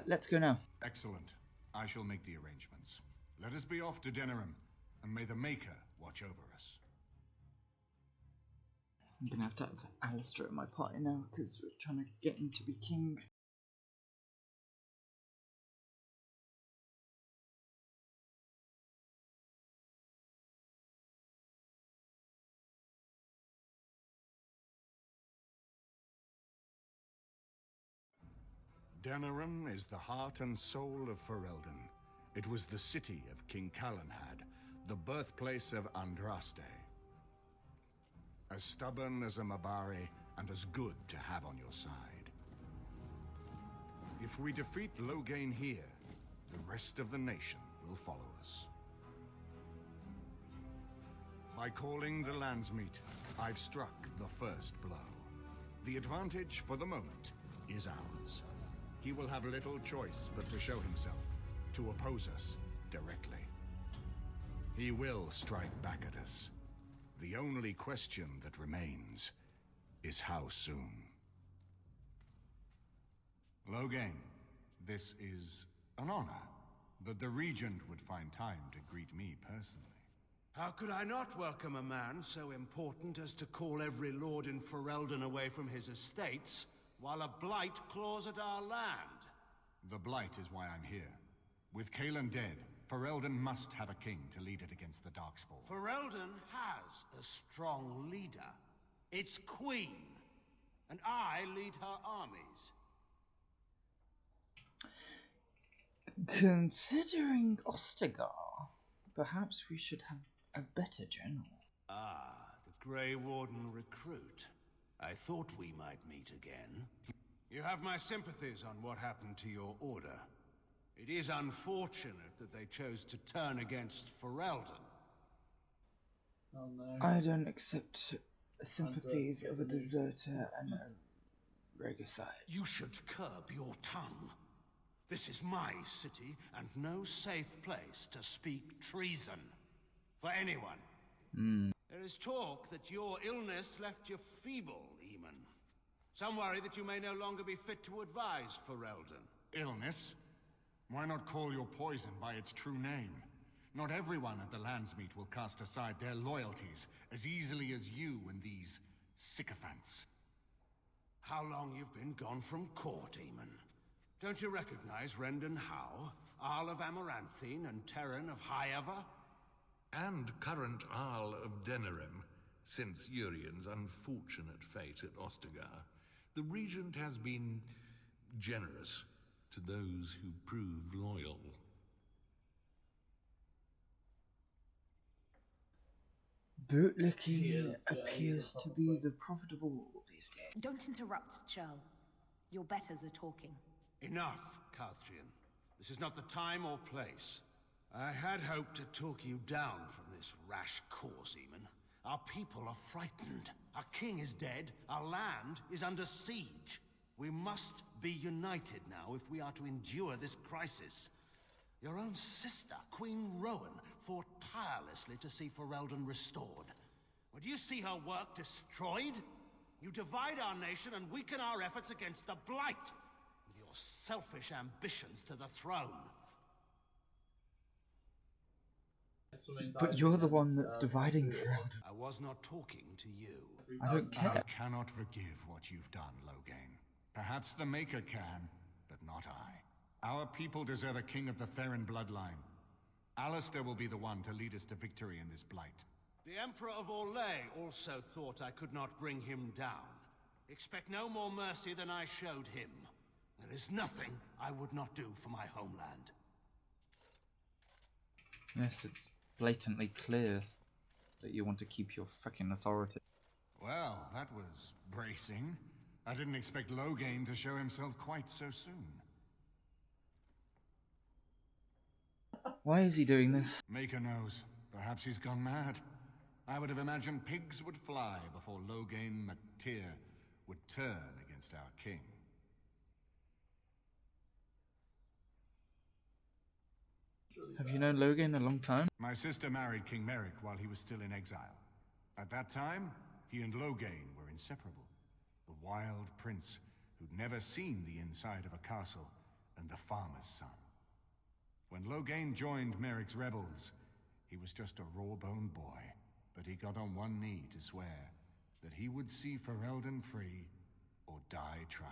[SPEAKER 1] Let's go now.
[SPEAKER 10] Excellent. I shall make the arrangements. Let us be off to Denerim, and may the Maker watch over us.
[SPEAKER 1] I'm gonna have to have Alistair in my party now, because we're trying to get him to be king.
[SPEAKER 10] Denerim is the heart and soul of Ferelden. It was the city of King Calenhad, the birthplace of Andraste. As stubborn as a Mabari, and as good to have on your side. If we defeat Loghain here, the rest of the nation will follow us. By calling the landsmeet, I've struck the first blow. The advantage, for the moment, is ours. He will have little choice but to show himself, to oppose us directly. He will strike back at us. The only question that remains is how soon. Loghain, this is an honor that the Regent would find time to greet me personally.
[SPEAKER 18] How could I not welcome a man so important as to call every lord in Ferelden away from his estates, while a blight claws at our land?
[SPEAKER 10] The blight is why I'm here. With Cailan dead, Ferelden must have a king to lead it against the Darkspawn.
[SPEAKER 18] Ferelden has a strong leader. Its queen. And I lead her armies.
[SPEAKER 1] Considering Ostagar, perhaps we should have a better general.
[SPEAKER 18] Ah, the Grey Warden recruit. I thought we might meet again. You have my sympathies on what happened to your order. It is unfortunate that they chose to turn against Ferelden.
[SPEAKER 12] Oh no.
[SPEAKER 1] I don't accept sympathies of a deserter and a regicide.
[SPEAKER 18] You should curb your tongue. This is my city, and no safe place to speak treason. For anyone. There is talk that your illness left you feeble, Eamon. Some worry that you may no longer be fit to advise Ferelden.
[SPEAKER 10] Illness? Why not call your poison by its true name? Not everyone at the landsmeet will cast aside their loyalties as easily as you and these sycophants.
[SPEAKER 18] How long you've been gone from court, Eamon? Don't you recognize Rendon Howe, Arl of Amaranthine, and Terran of Highever?
[SPEAKER 20] And current Arl of Denerim, since Urien's unfortunate fate at Ostagar. The Regent has been generous to those who prove loyal.
[SPEAKER 1] Bootlicking appears to be the profitable these days.
[SPEAKER 11] Don't interrupt, Churl. Your betters are talking.
[SPEAKER 18] Enough, Calthrian. This is not the time or place. I had hoped to talk you down from this rash course, Eamon. Our people are frightened. Our king is dead. Our land is under siege. We must be united now if we are to endure this crisis. Your own sister, Queen Rowan, fought tirelessly to see Ferelden restored. Would you see her work destroyed? You divide our nation and weaken our efforts against the Blight, with your selfish ambitions to the throne.
[SPEAKER 1] But you're the one that's dividing Ferelden.
[SPEAKER 18] I was not talking to you.
[SPEAKER 1] I don't care.
[SPEAKER 10] I cannot forgive what you've done, Loghain. Perhaps the Maker can, but not I. Our people deserve a king of the Theron bloodline. Alistair will be the one to lead us to victory in this Blight.
[SPEAKER 18] The Emperor of Orlais also thought I could not bring him down. Expect no more mercy than I showed him. There is nothing I would not do for my homeland.
[SPEAKER 1] Yes, it's blatantly clear that you want to keep your frickin' authority.
[SPEAKER 10] Well, that was bracing. I didn't expect Loghain to show himself quite so soon.
[SPEAKER 1] Why is he doing this?
[SPEAKER 10] Maker knows. Perhaps he's gone mad. I would have imagined pigs would fly before Loghain MacTyr would turn against our king.
[SPEAKER 1] Have you known Loghain a long time?
[SPEAKER 10] My sister married King Merrick while he was still in exile. At that time, he and Loghain were inseparable. The wild prince who'd never seen the inside of a castle and the farmer's son. When Loghain joined Merrick's rebels, he was just a raw-boned boy, but he got on one knee to swear that he would see Ferelden free or die trying.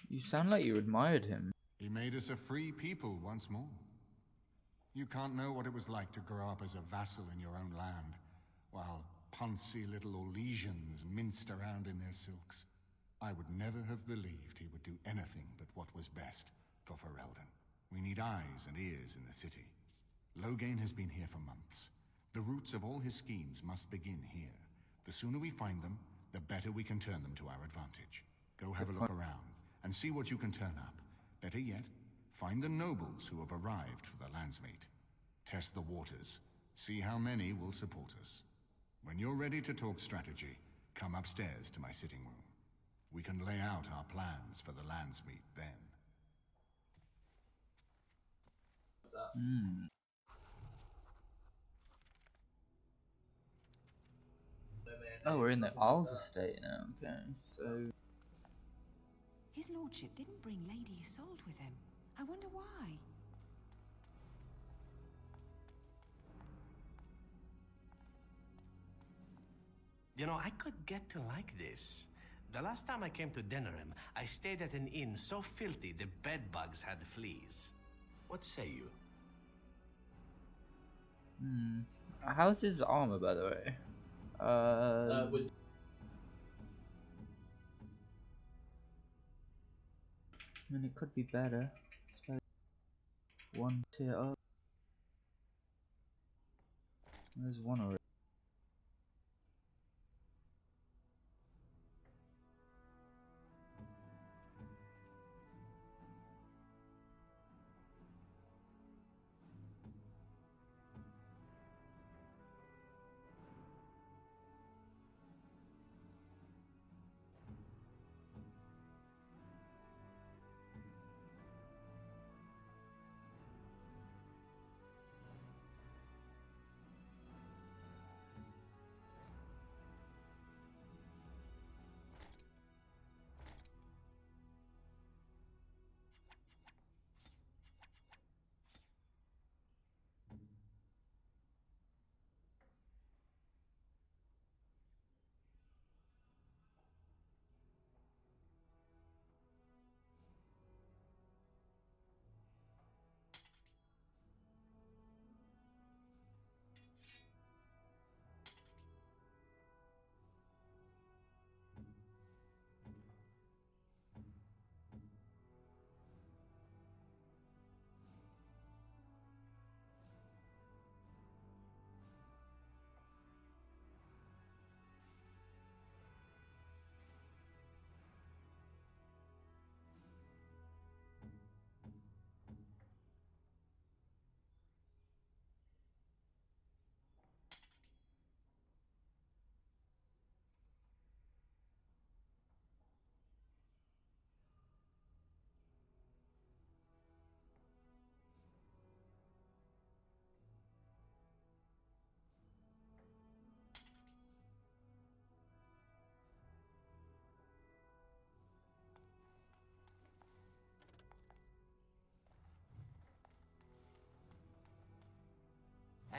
[SPEAKER 1] You sound like you admired him.
[SPEAKER 10] He made us a free people once more. You can't know what it was like to grow up as a vassal in your own land, while poncy little Orlesians minced around in their silks. I would never have believed he would do anything but what was best for Ferelden. We need eyes and ears in the city. Loghain has been here for months. The roots of all his schemes must begin here. The sooner we find them, the better we can turn them to our advantage. Go have a look around and see what you can turn up. Better yet, find the nobles who have arrived for the Landsmeet. Test the waters. See how many will support us. When you're ready to talk strategy, come upstairs to my sitting room. We can lay out our plans for the Landsmeet then.
[SPEAKER 1] Oh, we're in the Isles estate now, okay, so...
[SPEAKER 11] His lordship didn't bring Lady Isolde with him. I wonder why.
[SPEAKER 21] You know, I could get to like this. The last time I came to Denerim, I stayed at an inn so filthy the bedbugs had fleas. What say you?
[SPEAKER 1] How's his armor, by the way? I mean, it could be better. I suppose. One tier up. There's one already.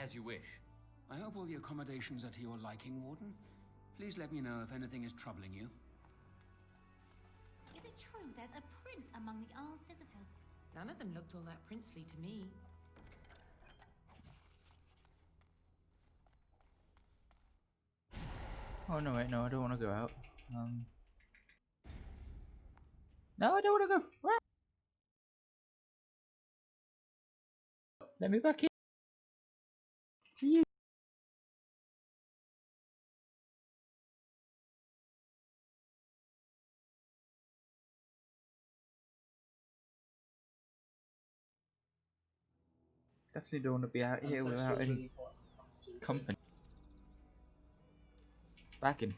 [SPEAKER 4] As you wish.
[SPEAKER 8] I hope all the accommodations are to your liking, Warden. Please let me know if anything is troubling you.
[SPEAKER 22] Is it true there's a prince among the Isle's visitors?
[SPEAKER 7] None of them looked all that princely to me.
[SPEAKER 1] Oh no, wait, no, I don't want to go out. No, I don't want to go. Ah! Let me back in. Jeez. Definitely don't want to be out here without any company. Back in.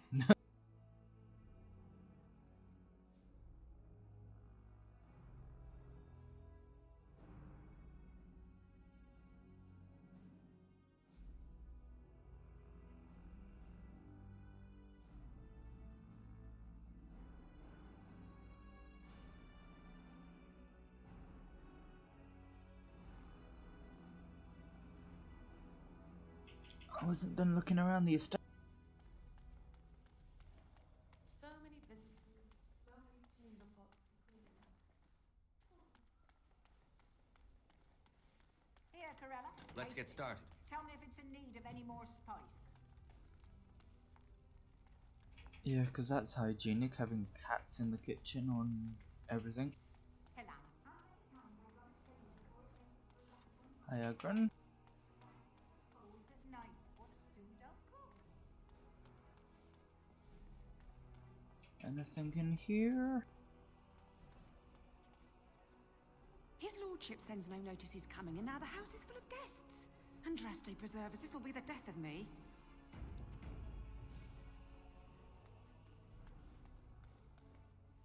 [SPEAKER 1] I wasn't done looking around the estate.
[SPEAKER 7] So many visitors, so many chamber pots to clean.
[SPEAKER 15] Here, Corella.
[SPEAKER 4] Let's get started.
[SPEAKER 15] Tell me if it's in need of any more spice.
[SPEAKER 1] Yeah, because that's hygienic, having cats in the kitchen on everything. Hiya, Grun. Anything in here?
[SPEAKER 11] His lordship sends no notice he's coming, and now the house is full of guests. And Andraste preserve us, this will be the death of me.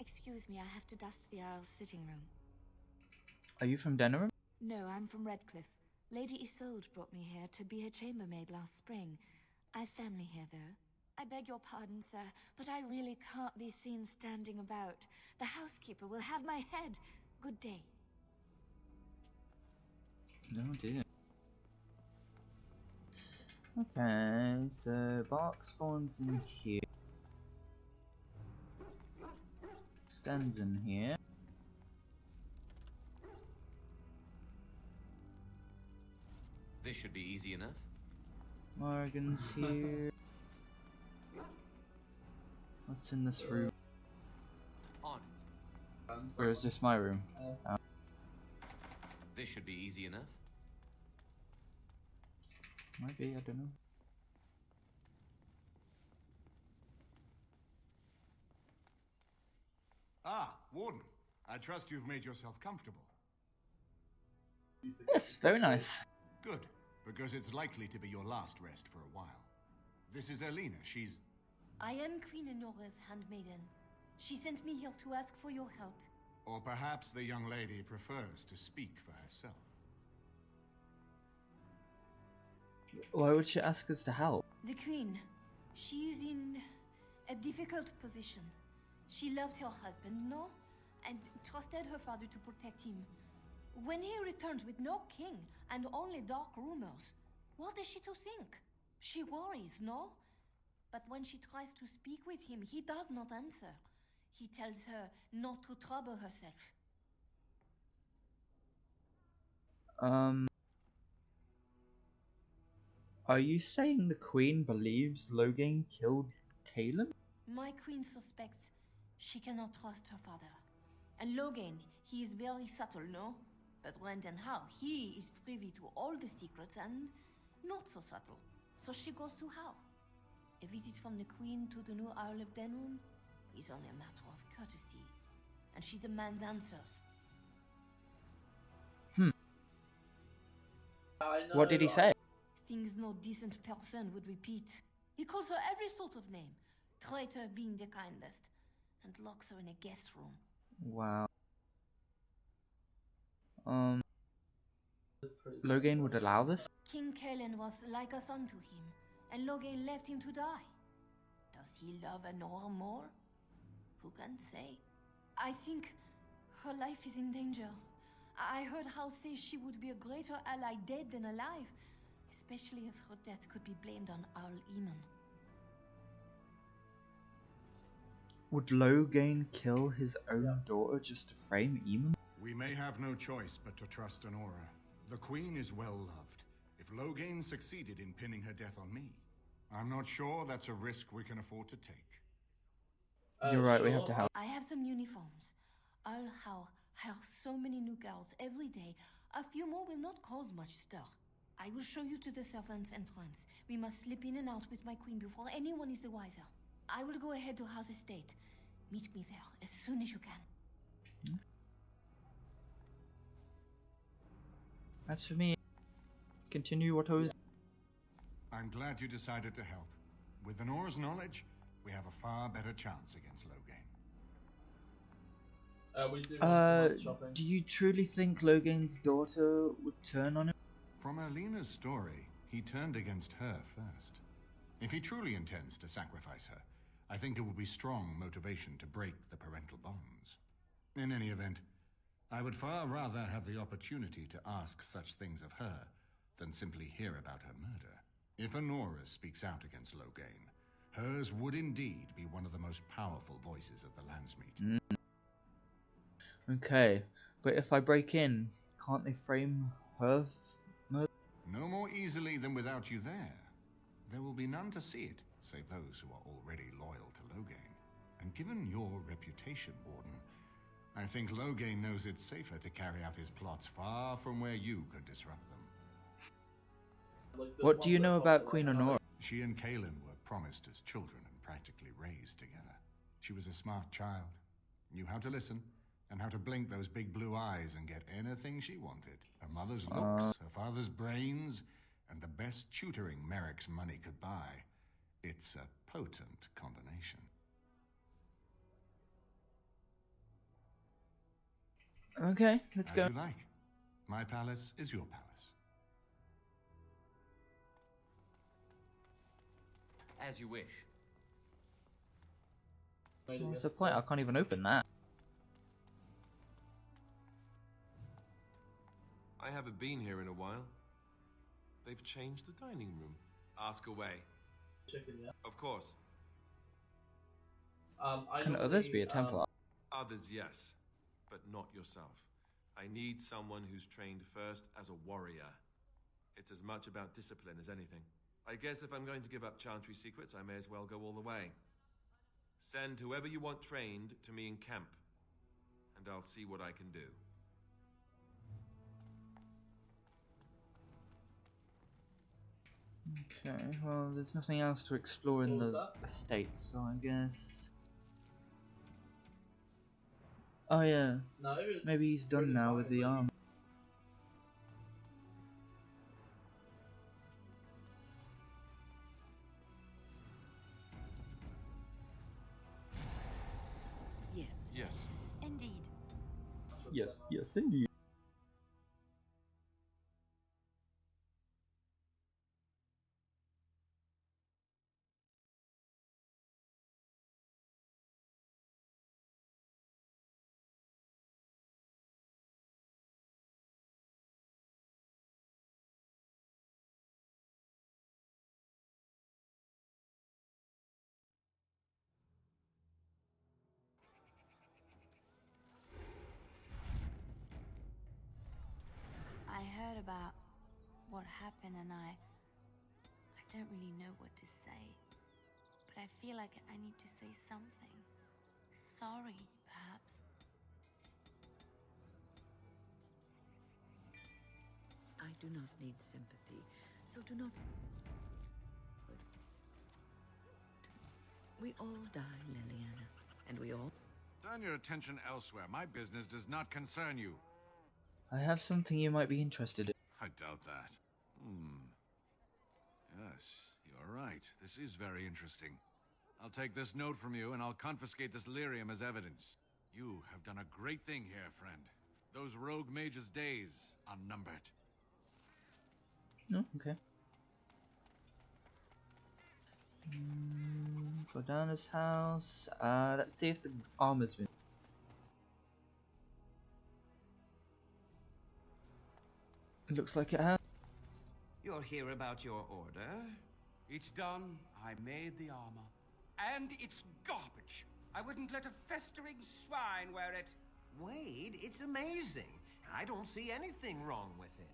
[SPEAKER 6] Excuse me, I have to dust the Isle's sitting room.
[SPEAKER 1] Are you from Denerim?
[SPEAKER 6] No, I'm from Redcliffe. Lady Isolde brought me here to be her chambermaid last spring. I've family here, though. I beg your pardon, sir, but I really can't be seen standing about. The housekeeper will have my head. Good day.
[SPEAKER 1] Oh dear. Okay, so bark spawns in here. Stands in here.
[SPEAKER 4] This should be easy enough.
[SPEAKER 1] Morgan's here. What's in this room?
[SPEAKER 4] On it.
[SPEAKER 1] Or is this my room?
[SPEAKER 4] This should be easy enough.
[SPEAKER 1] Might be, I don't know.
[SPEAKER 10] Ah, Warden. I trust you've made yourself comfortable.
[SPEAKER 1] Yes, very nice.
[SPEAKER 10] Good, because it's likely to be your last rest for a while. This is Elena. She's...
[SPEAKER 22] I am Queen Enora's handmaiden. She sent me here to ask for your help.
[SPEAKER 10] Or perhaps the young lady prefers to speak for herself.
[SPEAKER 1] Why would she ask us to help?
[SPEAKER 22] The Queen, she is in a difficult position. She loved her husband, no? And trusted her father to protect him. When he returns with no king and only dark rumors, what is she to think? She worries, no? But when she tries to speak with him, he does not answer. He tells her not to trouble herself.
[SPEAKER 1] Are you saying the Queen believes Loghain killed Caleb?
[SPEAKER 22] My queen suspects she cannot trust her father. And Loghain, he is very subtle, no? But when and how, he is privy to all the secrets and not so subtle. So she goes to how? A visit from the Queen to the new Isle of Denerim is only a matter of courtesy. And she demands answers.
[SPEAKER 1] What did he say?
[SPEAKER 22] Things no decent person would repeat. He calls her every sort of name, traitor being the kindest, and locks her in a guest room.
[SPEAKER 1] Wow. Loghain would allow this?
[SPEAKER 22] King Kalen was like a son to him, and Loghain left him to die. Does he love Enora more? Who can say? I think her life is in danger. I heard how say she would be a greater ally dead than alive, especially if her death could be blamed on Arl Eamon.
[SPEAKER 1] Would Logain kill his own daughter just to frame Eamon?
[SPEAKER 10] We may have no choice but to trust Honora. The Queen is well loved. If Logain succeeded in pinning her death on me, I'm not sure that's a risk we can afford to take.
[SPEAKER 1] You're right, we have to help.
[SPEAKER 22] I have some uniforms. I'll hire so many new girls every day. A few more will not cause much stir. I will show you to the servants' entrance. We must slip in and out with my queen before anyone is the wiser. I will go ahead to House Estate. Meet me there as soon as you can.
[SPEAKER 1] As for me, continue what I was.
[SPEAKER 10] I'm glad you decided to help. With Honora's knowledge, we have a far better chance against Logain.
[SPEAKER 12] We do want some shopping.
[SPEAKER 1] Do you truly think Logain's daughter would turn on him?
[SPEAKER 10] From Erlena's story, he turned against her first. If he truly intends to sacrifice her, I think it would be strong motivation to break the parental bonds. In any event, I would far rather have the opportunity to ask such things of her than simply hear about her murder. If Honora speaks out against Logain, hers would indeed be one of the most powerful voices of the Landsmeet.
[SPEAKER 1] Okay, but if I break in, can't they frame her murder?
[SPEAKER 10] No more easily than without you there. There will be none to see it, save those who are already loyal to Logain. And given your reputation, Warden, I think Logain knows it's safer to carry out his plots far from where you can disrupt them.
[SPEAKER 1] What do you know about Queen Honora?
[SPEAKER 10] She and Kaelin were promised as children and practically raised together. She was a smart child, knew how to listen, and how to blink those big blue eyes and get anything she wanted. Her mother's looks, her father's brains, and the best tutoring Merrick's money could buy. It's a potent combination.
[SPEAKER 1] Okay, let's go.
[SPEAKER 10] As you like. My palace is your palace.
[SPEAKER 13] As you wish.
[SPEAKER 1] What's the point? I can't even open that.
[SPEAKER 3] I haven't been here in a while. They've changed the dining room. Ask away.
[SPEAKER 12] Chicken, yeah.
[SPEAKER 3] Of course.
[SPEAKER 1] Can others be a Templar?
[SPEAKER 3] Others, yes, but not yourself. I need someone who's trained first as a warrior. It's as much about discipline as anything. I guess if I'm going to give up Chantry secrets, I may as well go all the way. Send whoever you want trained to me in camp, and I'll see what I can do.
[SPEAKER 1] Okay, well, there's nothing else to explore in the estate, so I guess... Oh yeah,
[SPEAKER 12] No,
[SPEAKER 1] maybe he's done now with the arm.
[SPEAKER 11] Yes.
[SPEAKER 3] Yes.
[SPEAKER 6] Indeed.
[SPEAKER 1] Yes, indeed.
[SPEAKER 6] I heard about what happened and I don't really know what to say. But I feel like I need to say something. Sorry, perhaps.
[SPEAKER 11] I do not need sympathy, so do not... We all die, Liliana, and we all...
[SPEAKER 10] Turn your attention elsewhere. My business does not concern you.
[SPEAKER 1] I have something you might be interested in.
[SPEAKER 10] I doubt that. Yes, you're right. This is very interesting. I'll take this note from you, and I'll confiscate this lyrium as evidence. You have done a great thing here, friend. Those rogue mages' days are numbered.
[SPEAKER 1] Oh, okay. Gordana's house. Let's see if the armor's been... It looks like it has.
[SPEAKER 5] You're here about your order?
[SPEAKER 17] It's done. I made the armor. And it's garbage. I wouldn't let a festering swine wear it.
[SPEAKER 5] Wade, it's amazing. I don't see anything wrong with it.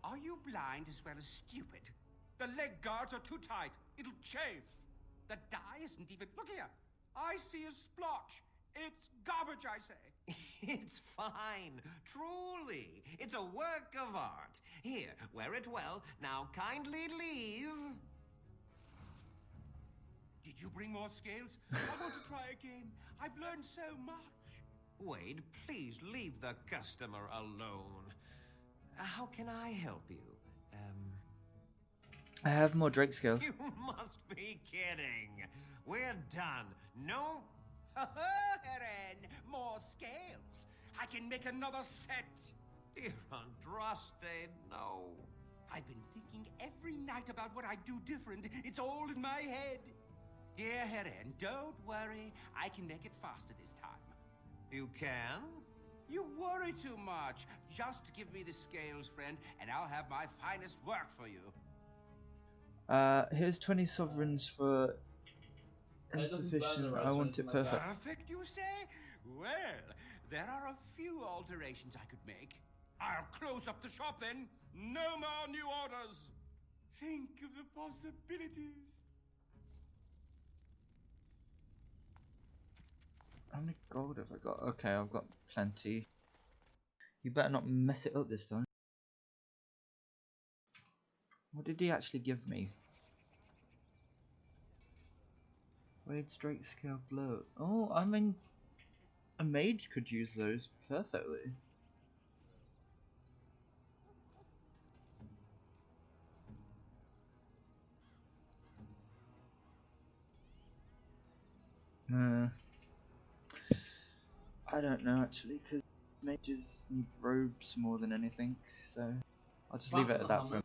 [SPEAKER 17] Are you blind as well as stupid? The leg guards are too tight. It'll chafe. The dye isn't even... Look here. I see a splotch. It's garbage, I say.
[SPEAKER 5] It's fine. Truly. It's a work of art. Here, wear it well. Now kindly leave.
[SPEAKER 17] Did you bring more scales? I want to try again. I've learned so much.
[SPEAKER 5] Wade, please leave the customer alone. How can I help you?
[SPEAKER 1] I have more Drake scales.
[SPEAKER 5] You must be kidding. We're done. No?
[SPEAKER 17] Eren, more scales. I can make another set.
[SPEAKER 5] Dear Andraste, no.
[SPEAKER 17] I've been thinking every night about what I'd do different. It's all in my head. Dear Eren, don't worry. I can make it faster this time.
[SPEAKER 5] You can?
[SPEAKER 17] You worry too much. Just give me the scales, friend, and I'll have my finest work for you.
[SPEAKER 1] Here's 20 sovereigns for insufficient. I want it perfect.
[SPEAKER 17] Perfect, you say? Well, there are a few alterations I could make. I'll close up the shop then. No more new orders. Think of the possibilities.
[SPEAKER 1] How many gold have I got? Okay, I've got plenty. You better not mess it up this time. What did he actually give me? Raid strike scale glow. Oh, I mean, a mage could use those perfectly. I don't know actually, because mages need robes more than anything, so I'll just leave it at that for him.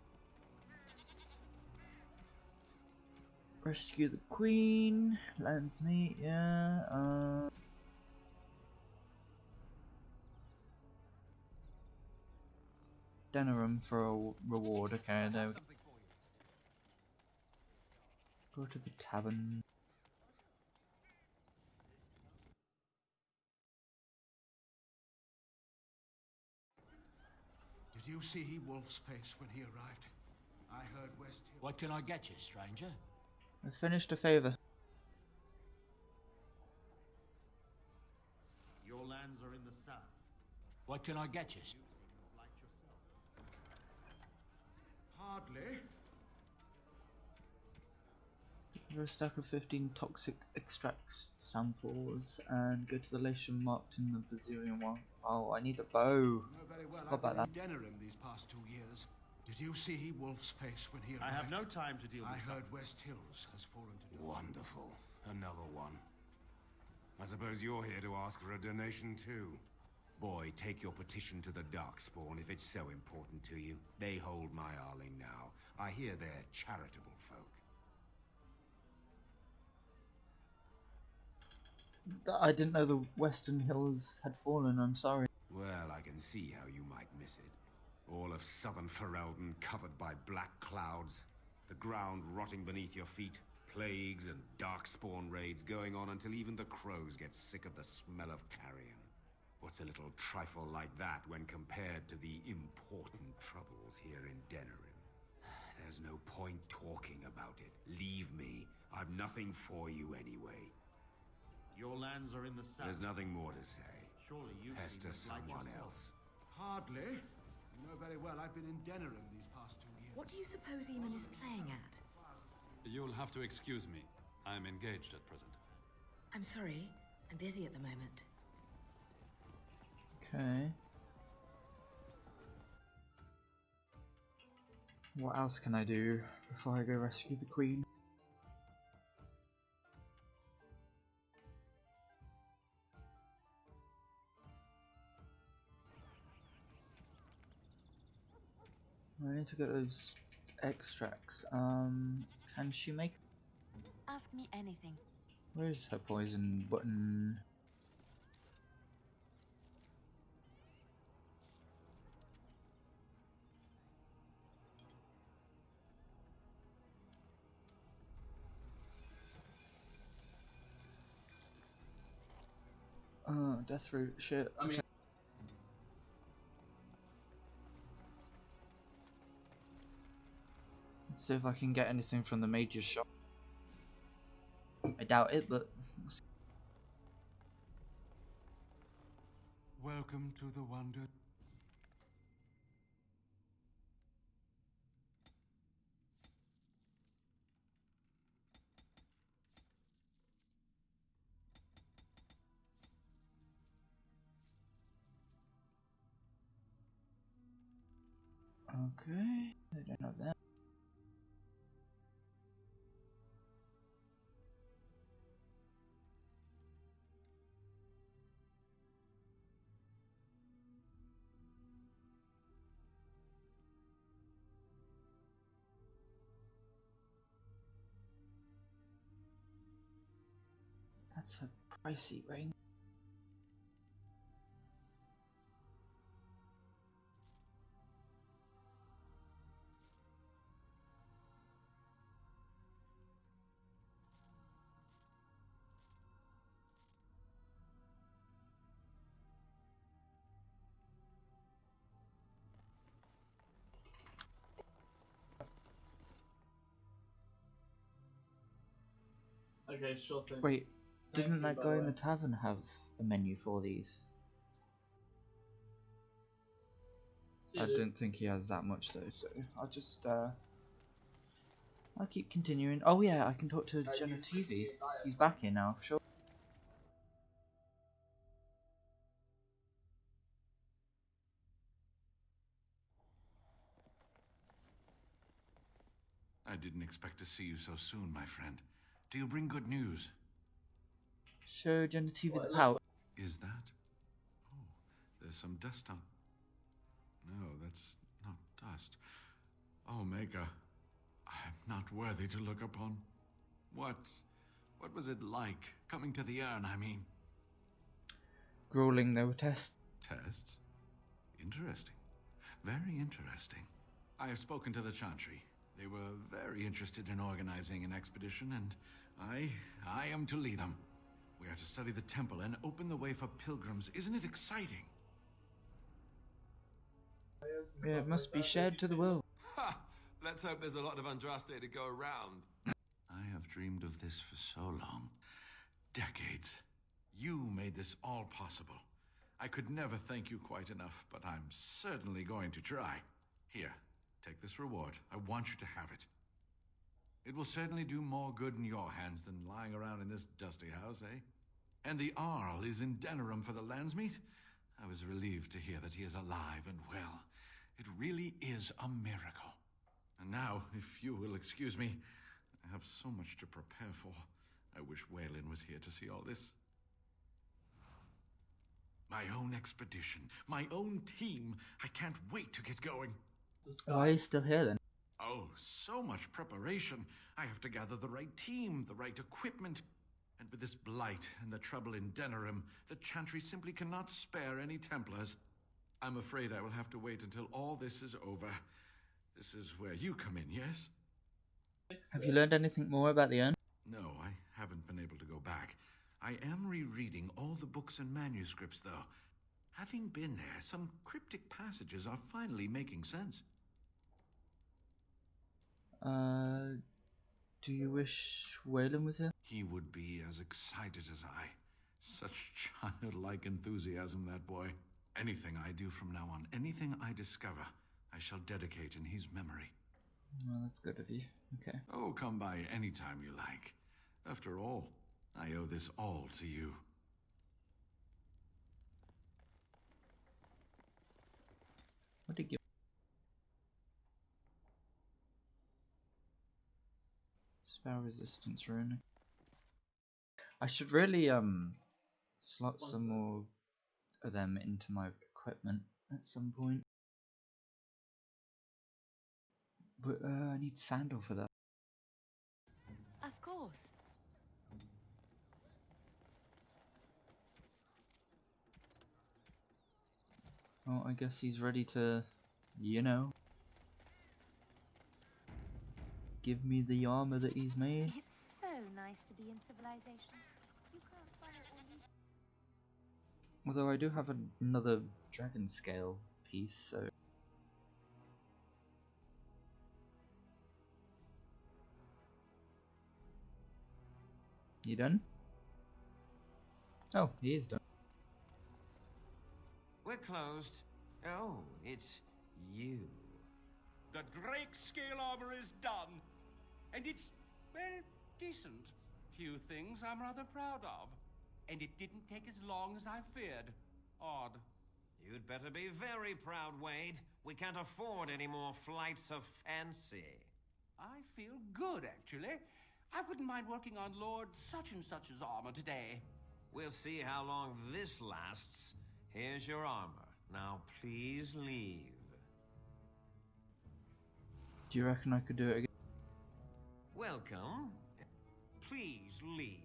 [SPEAKER 1] Rescue the queen, lands meat, yeah. Denerim for a reward, okay, there we go. Go to the tavern.
[SPEAKER 18] Did you see Wolf's face when he arrived? I heard West Hill.
[SPEAKER 2] What can I get you, stranger?
[SPEAKER 1] I finished a favor.
[SPEAKER 19] Your lands are in the south.
[SPEAKER 2] What can I get you?
[SPEAKER 18] Hardly.
[SPEAKER 1] A stack of 15 toxic extracts samples and go to the location marked in the Bazilian one. Oh, I need a bow.
[SPEAKER 18] You know very well
[SPEAKER 1] Forgot about that.
[SPEAKER 18] I've been in Denerim these past 2 years. Did you see Wolf's face when he arrived?
[SPEAKER 19] I have no time to deal with
[SPEAKER 18] I heard
[SPEAKER 19] that.
[SPEAKER 18] West Hills has fallen to darkness.
[SPEAKER 9] Wonderful. Another one. I suppose you're here to ask for a donation too. Boy, take your petition to the Darkspawn if it's so important to you. They hold my Arling now. I hear they're charitable folk.
[SPEAKER 1] I didn't know the Western Hills had fallen, I'm sorry.
[SPEAKER 9] Well, I can see how you might miss it. All of southern Ferelden covered by black clouds, the ground rotting beneath your feet, plagues and darkspawn raids going on until even the crows get sick of the smell of carrion. What's a little trifle like that when compared to the important troubles here in Denerim? There's no point talking about it. Leave me. I've nothing for you anyway.
[SPEAKER 19] Your lands are in the south.
[SPEAKER 9] There's nothing more to say.
[SPEAKER 19] Surely you
[SPEAKER 9] Pester someone else.
[SPEAKER 18] Hardly. You know very well I've been in Denerim these past 2 years.
[SPEAKER 6] What do you suppose Eamon is playing at?
[SPEAKER 23] You'll have to excuse me. I'm engaged at present.
[SPEAKER 6] I'm sorry. I'm busy at the moment.
[SPEAKER 1] Okay. What else can I do before I go rescue the queen? I need to get those extracts. Can she make?
[SPEAKER 6] Ask me anything.
[SPEAKER 1] Where's her poison button? death route. Shit.
[SPEAKER 12] I mean,
[SPEAKER 1] Okay. Let's see if I can get anything from the major shop. I doubt it, but we'll see.
[SPEAKER 10] Welcome to the Wonder.
[SPEAKER 1] Okay, I don't know that. That's a pricey ring.
[SPEAKER 12] okay, sure thing.
[SPEAKER 1] Wait,
[SPEAKER 12] Thank
[SPEAKER 1] didn't
[SPEAKER 12] you,
[SPEAKER 1] that
[SPEAKER 12] by
[SPEAKER 1] guy
[SPEAKER 12] the
[SPEAKER 1] in the
[SPEAKER 12] way.
[SPEAKER 1] tavern have a menu for these?
[SPEAKER 12] See
[SPEAKER 1] I
[SPEAKER 12] you, dude.
[SPEAKER 1] don't think he has that much though, so I'll just I'll keep continuing. Oh yeah, I can talk to Jenna TV. He's back here now, sure.
[SPEAKER 14] I didn't expect to see you so soon, my friend. Do you bring good news?
[SPEAKER 1] Show Jenna TV the pouch.
[SPEAKER 14] Is that? Oh, there's some dust on. No, that's not dust. Oh, Maker, I am not worthy to look upon. What was it like? Coming to the urn, I mean.
[SPEAKER 1] Grueling, there were tests.
[SPEAKER 14] Tests? Interesting. Very interesting. I have spoken to the Chantry. They were very interested in organizing an expedition, and I am to lead them. We are to study the temple and open the way for pilgrims. Isn't it exciting?
[SPEAKER 1] Yeah, it must be shared to the world.
[SPEAKER 3] Ha! Let's hope there's a lot of Andraste to go around.
[SPEAKER 14] I have dreamed of this for so long. Decades. You made this all possible. I could never thank you quite enough, but I'm certainly going to try. Here, take this reward. I want you to have it. It will certainly do more good in your hands than lying around in this dusty house, eh? And the Arl is in Denerim for the Landsmeet? I was relieved to hear that he is alive and well. It really is a miracle. And now, if you will excuse me, I have so much to prepare for. I wish Waylon was here to see all this. My own expedition, my own team. I can't wait to get going.
[SPEAKER 1] Why are you still here then?
[SPEAKER 14] Oh, so much preparation. I have to gather the right team, the right equipment. And with this blight and the trouble in Denerim, the Chantry simply cannot spare any Templars. I'm afraid I will have to wait until all this is over. This is where you come in, yes?
[SPEAKER 1] Have you learned anything more about the urn?
[SPEAKER 14] No, I haven't been able to go back. I am rereading all the books and manuscripts, though. Having been there, some cryptic passages are finally making sense.
[SPEAKER 1] Do you wish Waylon was here?
[SPEAKER 14] He would be as excited as I. Such childlike enthusiasm, that boy. Anything I do from now on, anything I discover, I shall dedicate in his memory.
[SPEAKER 1] Well, that's good of you. Okay.
[SPEAKER 14] Oh, come by any time you like. After all, I owe this all to you.
[SPEAKER 1] What did you... Spell resistance rune. I should really slot some more of them into my equipment at some point. But I need sandal for that.
[SPEAKER 6] Of course.
[SPEAKER 1] Well, I guess he's ready to, you know, give me the armor that he's made.
[SPEAKER 22] It's so nice to be in civilization. You can't find it all
[SPEAKER 1] Although I do have another dragon scale piece, so... You done? Oh, he is done.
[SPEAKER 5] We're closed. Oh, it's you.
[SPEAKER 17] The Drake scale armor is done. And it's, well, decent. Few things I'm rather proud of. And it didn't take as long as I feared. Odd.
[SPEAKER 5] You'd better be very proud, Wade. We can't afford any more flights of fancy.
[SPEAKER 17] I feel good, actually. I wouldn't mind working on Lord such and such's armor today.
[SPEAKER 5] We'll see how long this lasts. Here's your armor. Now please leave.
[SPEAKER 1] Do you reckon I could do it again?
[SPEAKER 5] Welcome. Please leave.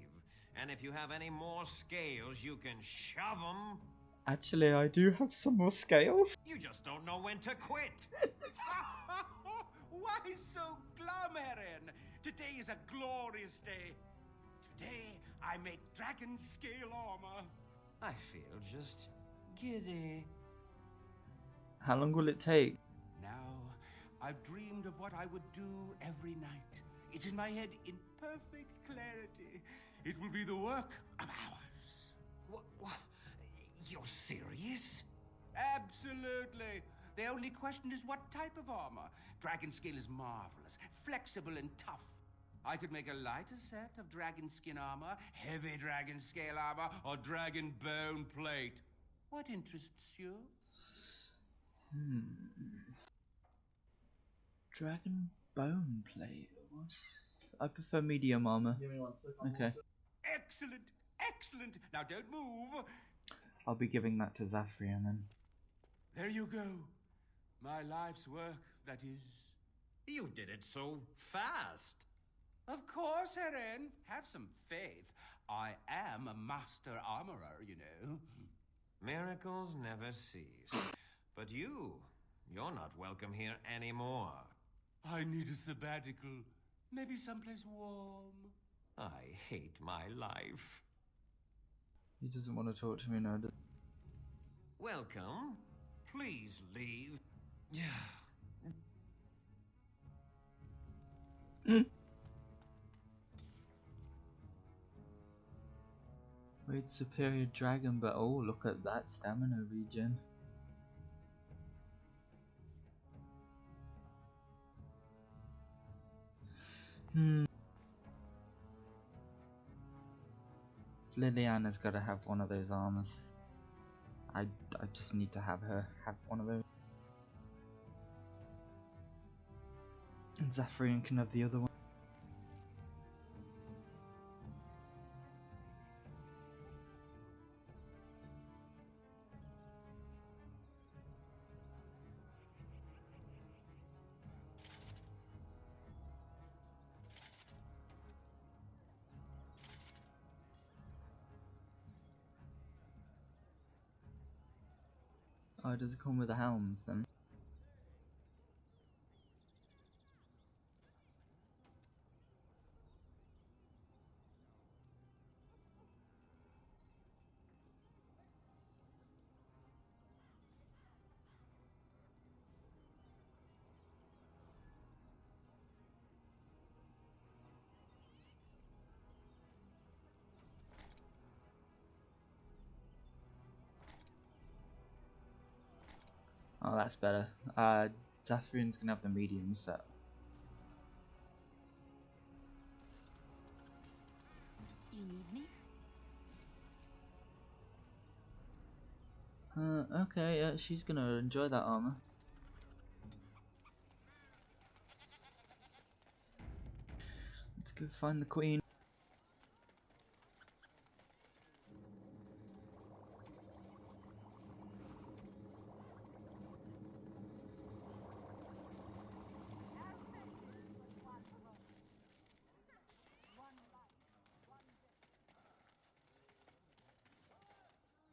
[SPEAKER 5] And if you have any more scales, you can shove them.
[SPEAKER 1] Actually, I do have some more scales.
[SPEAKER 5] You just don't know when to quit.
[SPEAKER 17] Why so glum, Erin? Today is a glorious day. Today, I make dragon scale armor.
[SPEAKER 5] I feel just giddy.
[SPEAKER 1] How long will it take?
[SPEAKER 17] Now, I've dreamed of what I would do every night. It's in my head in perfect clarity. It will be the work of hours.
[SPEAKER 5] What? You're serious?
[SPEAKER 17] Absolutely. The only question is what type of armor. Dragon scale is marvelous, flexible and tough. I could make a lighter set of dragon skin armor, heavy dragon scale armor, or dragon bone plate. What interests you?
[SPEAKER 1] Dragon bone plate. What? I prefer medium armor.
[SPEAKER 12] Give me 1 second.
[SPEAKER 1] Okay.
[SPEAKER 17] Excellent, excellent. Now don't move.
[SPEAKER 1] I'll be giving that to Zafrian then.
[SPEAKER 17] There you go. My life's work, that is.
[SPEAKER 5] You did it so fast.
[SPEAKER 17] Of course, Erin. Have some faith. I am a master armorer, you know.
[SPEAKER 5] Miracles never cease. But you're not welcome here anymore.
[SPEAKER 17] I need a sabbatical. Maybe someplace warm.
[SPEAKER 5] I hate my life.
[SPEAKER 1] He doesn't want to talk to me now.
[SPEAKER 5] Welcome. Please leave.
[SPEAKER 1] Wait, superior dragon, but oh, look at that stamina regen. Liliana's got to have one of those armors. I just need to have her have one of those. And Zafrian can have the other one. Oh, does it come with the helms then? Oh, that's better. Zafrian's gonna have the medium set.
[SPEAKER 22] You need me?
[SPEAKER 1] Okay, yeah, she's gonna enjoy that armor. Let's go find the queen.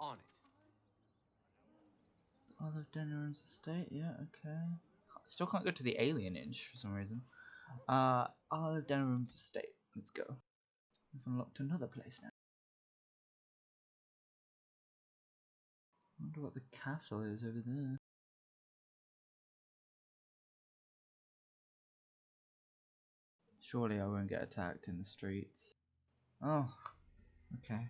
[SPEAKER 13] On it.
[SPEAKER 1] Olive Denerim's estate, yeah, okay. Still can't go to the alienage for some reason. Olive Denerim's estate. Let's go. We've unlocked another place now. wonder what the castle is over there. Surely I won't get attacked in the streets. Oh, okay.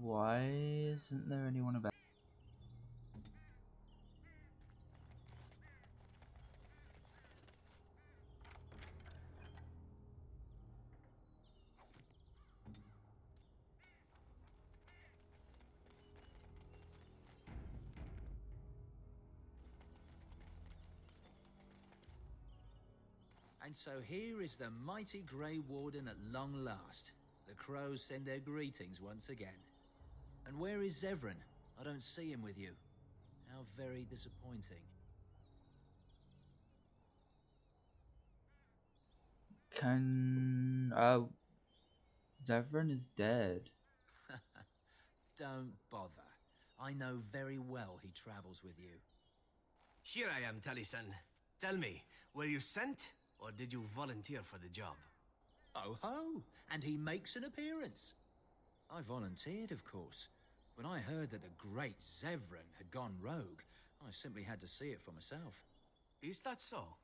[SPEAKER 1] Why isn't there anyone about?
[SPEAKER 16] And so here is the mighty Grey Warden at long last. The crows send their greetings once again. And where is Zevran? I don't see him with you. How very disappointing.
[SPEAKER 1] Zevran is dead.
[SPEAKER 16] Don't bother. I know very well he travels with you.
[SPEAKER 20] Here I am, Taliesin. Tell me, were you sent, or did you volunteer for the job?
[SPEAKER 16] Oh ho! And he makes an appearance. I volunteered, of course. When I heard that the great Zevran had gone rogue, I simply had to see it for myself.
[SPEAKER 20] Is that so?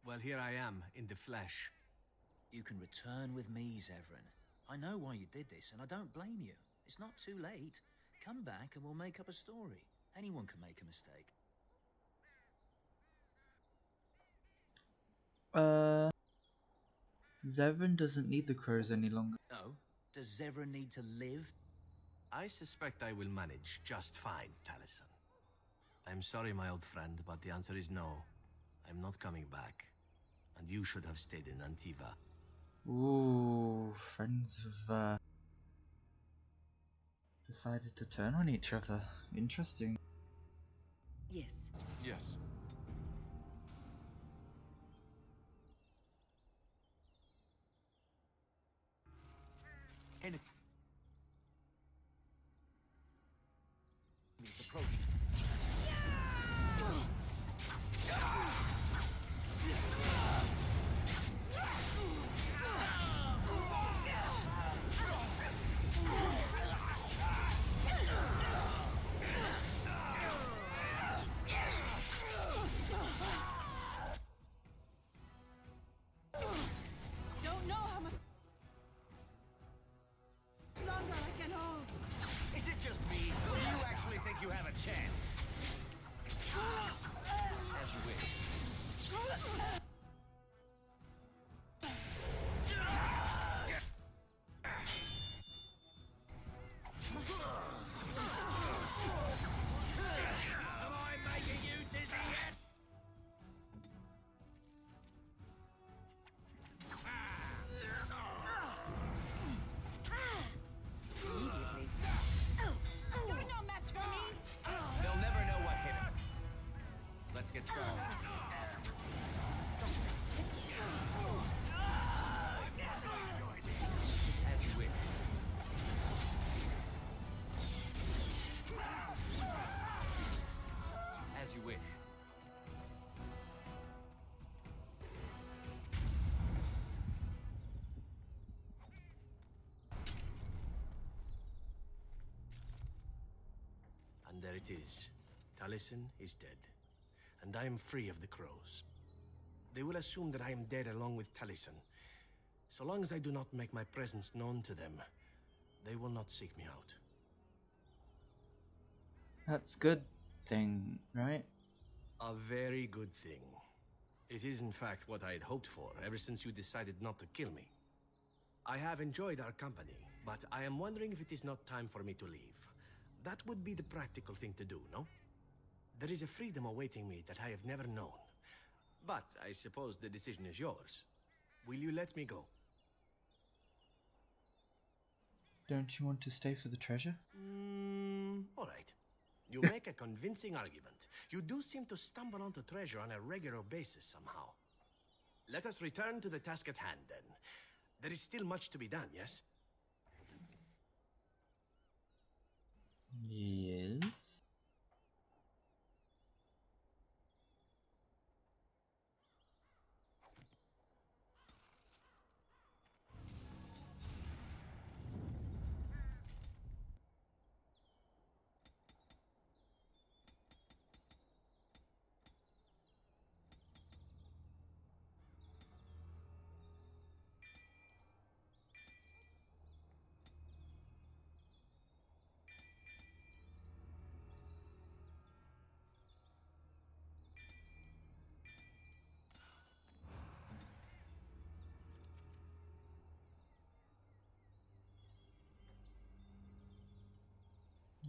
[SPEAKER 20] Well, here I am, in the flesh.
[SPEAKER 16] You can return with me, Zevran. I know why you did this, and I don't blame you. It's not too late. Come back and we'll make up a story. Anyone can make a mistake.
[SPEAKER 1] Zevran doesn't need the crows any longer.
[SPEAKER 16] No? Does Zevran need to live?
[SPEAKER 20] I suspect I will manage just fine, Taliesin. I'm sorry, my old friend, but the answer is no. I'm not coming back. And you should have stayed in Antiva.
[SPEAKER 1] Ooh, friends have decided to turn on each other. Interesting.
[SPEAKER 11] Yes.
[SPEAKER 3] Yes.
[SPEAKER 16] Enemies approaching.
[SPEAKER 15] Don't know how much longer I can hold.
[SPEAKER 16] Is it just me, or do you actually think you have a chance? As you wish.
[SPEAKER 2] Am I making you dizzy yet?
[SPEAKER 15] You're no match for me.
[SPEAKER 16] They'll never know what hit him. Let's get started. As you wish. As you wish.
[SPEAKER 20] And there it is. Taliesin is dead. And I am free of the crows. They will assume that I am dead along with Taliesin. So long as I do not make my presence known to them, they will not seek me out.
[SPEAKER 1] That's good thing, right?
[SPEAKER 20] A very good thing. It is in fact what I had hoped for ever since you decided not to kill me. I have enjoyed our company, but I am wondering if it is not time for me to leave. That would be the practical thing to do, no? There is a freedom awaiting me that I have never known. But I suppose the decision is yours. Will you let me go?
[SPEAKER 1] Don't you want to stay for the treasure?
[SPEAKER 20] All right. You make a convincing argument. You do seem to stumble onto treasure on a regular basis somehow. Let us return to the task at hand, then. There is still much to be done, yes?
[SPEAKER 1] Yes.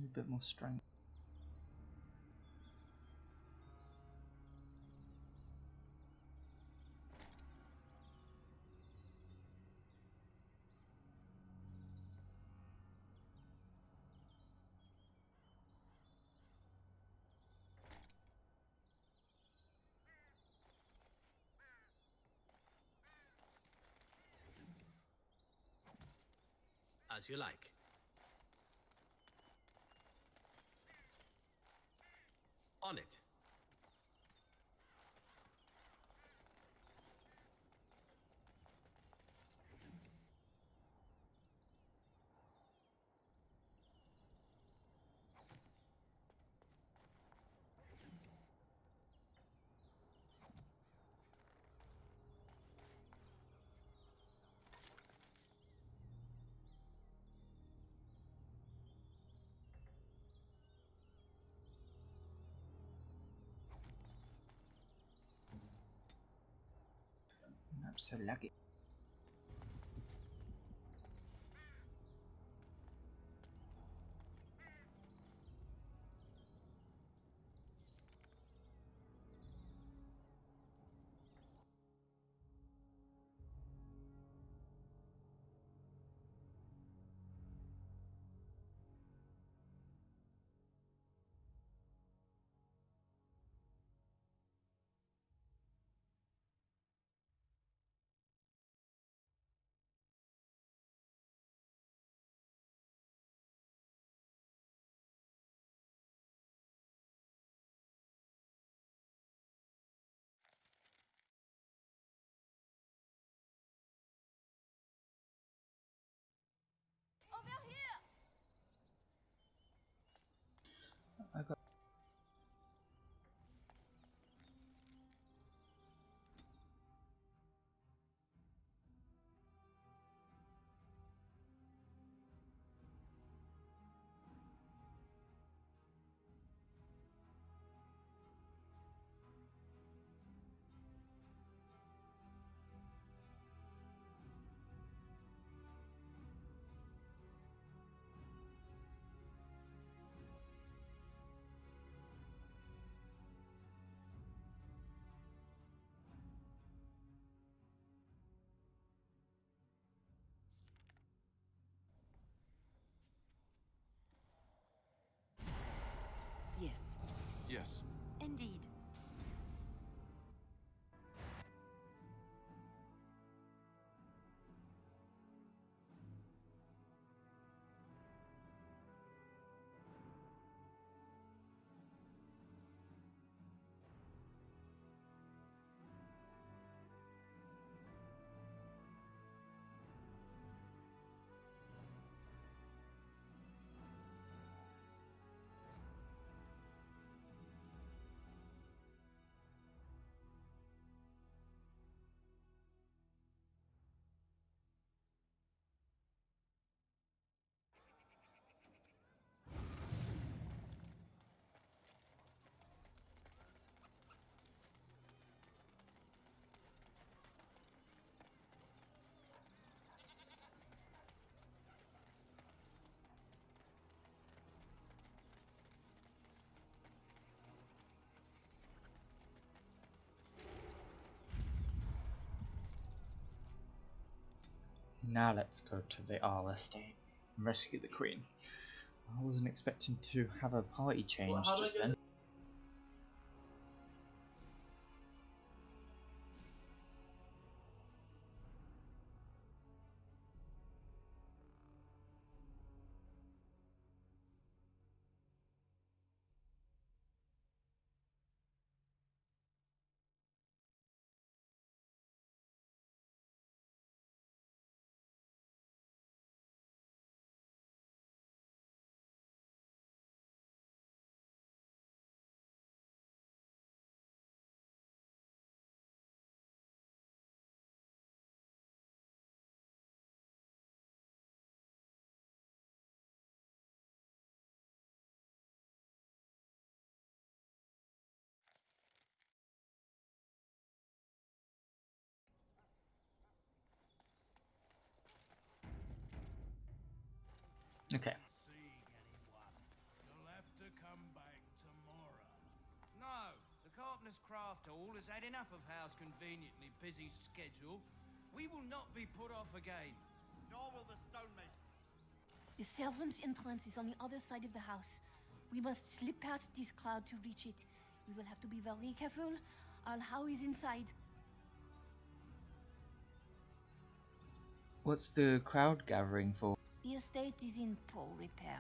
[SPEAKER 1] A bit more strength.
[SPEAKER 20] As you like. On it.
[SPEAKER 1] I'm so lucky.
[SPEAKER 15] Over here!
[SPEAKER 1] I got. Now let's go to the Isle estate and rescue the Queen. I wasn't expecting to have a party change just then. Okay.
[SPEAKER 17] You'll have to come back tomorrow. No, the Carpenter's Craft Hall has had enough of Hal's conveniently busy schedule. We will not be put off again.
[SPEAKER 19] Nor will the stonemasons.
[SPEAKER 22] The servants' entrance is on the other side of the house. We must slip past this crowd to reach it. We will have to be very careful. Our How is inside.
[SPEAKER 1] What's the crowd gathering for?
[SPEAKER 22] The estate is in poor repair.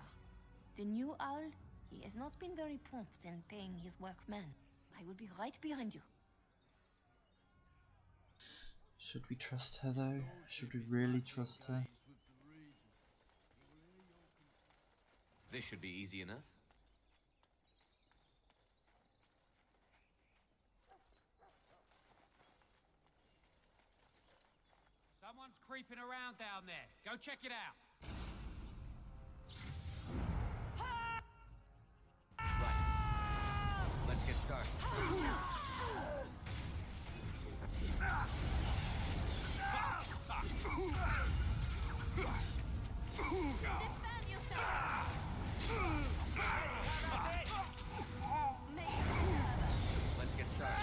[SPEAKER 22] The new owl, he has not been very prompt in paying his workmen. I will be right behind you.
[SPEAKER 1] Should we trust her though? Should we really trust her?
[SPEAKER 4] This should be easy enough.
[SPEAKER 7] Someone's creeping around down there. Go check it out.
[SPEAKER 4] Right. Let's get started. Let's get started.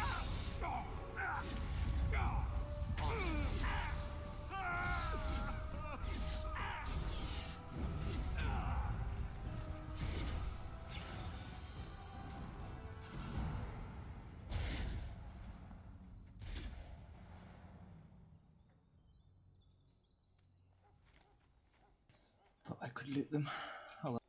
[SPEAKER 1] Thought I could loot them. Oh well.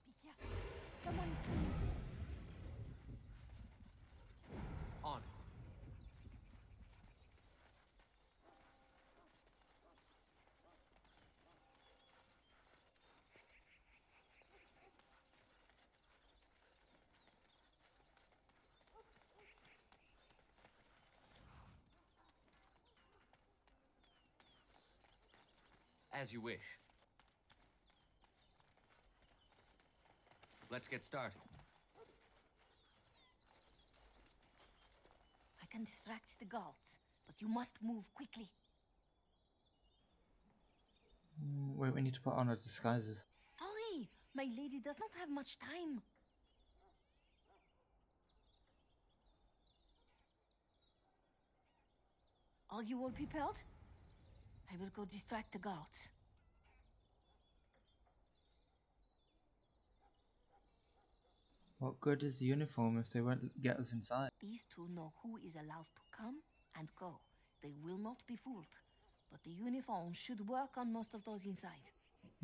[SPEAKER 22] Be careful. Someone is coming.
[SPEAKER 4] On it. As you wish. Let's get started.
[SPEAKER 22] I can distract the guards, but you must move quickly.
[SPEAKER 1] Wait, we need to put on our disguises.
[SPEAKER 22] Hurry! My lady does not have much time. Are you all prepared? I will go distract the guards.
[SPEAKER 1] What good is the uniform if they won't get us inside?
[SPEAKER 22] These two know who is allowed to come and go. They will not be fooled. But the uniform should work on most of those inside.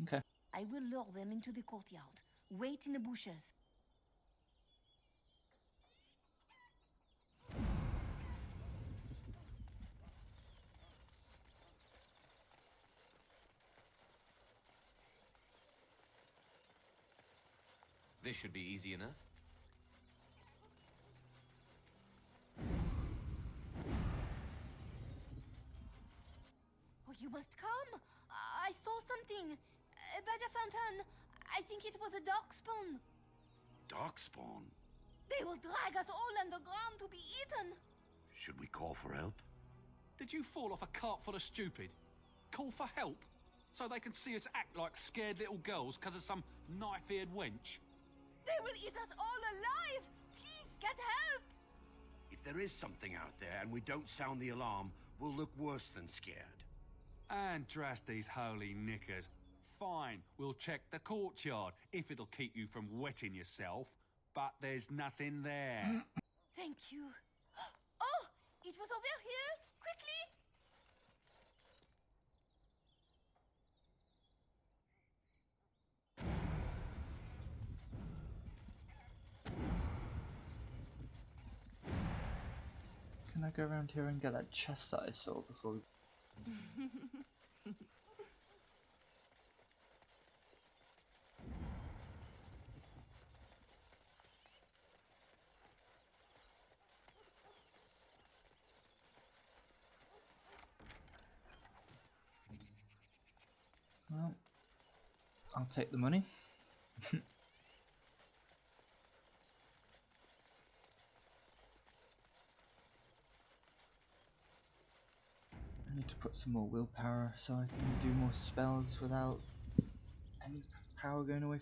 [SPEAKER 1] Okay.
[SPEAKER 22] I will lure them into the courtyard. Wait in the bushes.
[SPEAKER 4] This should be easy enough.
[SPEAKER 22] Oh, you must come! I saw something! By the fountain! I think it was a darkspawn!
[SPEAKER 9] Darkspawn?
[SPEAKER 22] They will drag us all underground to be eaten!
[SPEAKER 9] Should we call for help?
[SPEAKER 23] Did you fall off a cart full of stupid? Call for help? So they can see us act like scared little girls because of some knife-eared wench?
[SPEAKER 15] They will eat us all alive! Please, get help!
[SPEAKER 9] If there is something out there and we don't sound the alarm, we'll look worse than scared.
[SPEAKER 23] And drast these holy knickers. Fine, we'll check the courtyard, if it'll keep you from wetting yourself. But there's nothing there.
[SPEAKER 15] Thank you. Oh! It was over here! Quickly!
[SPEAKER 1] Can I go around here and get that chest that I saw before we... Well, I'll take the money. I need to put some more willpower so I can do more spells without any power going away.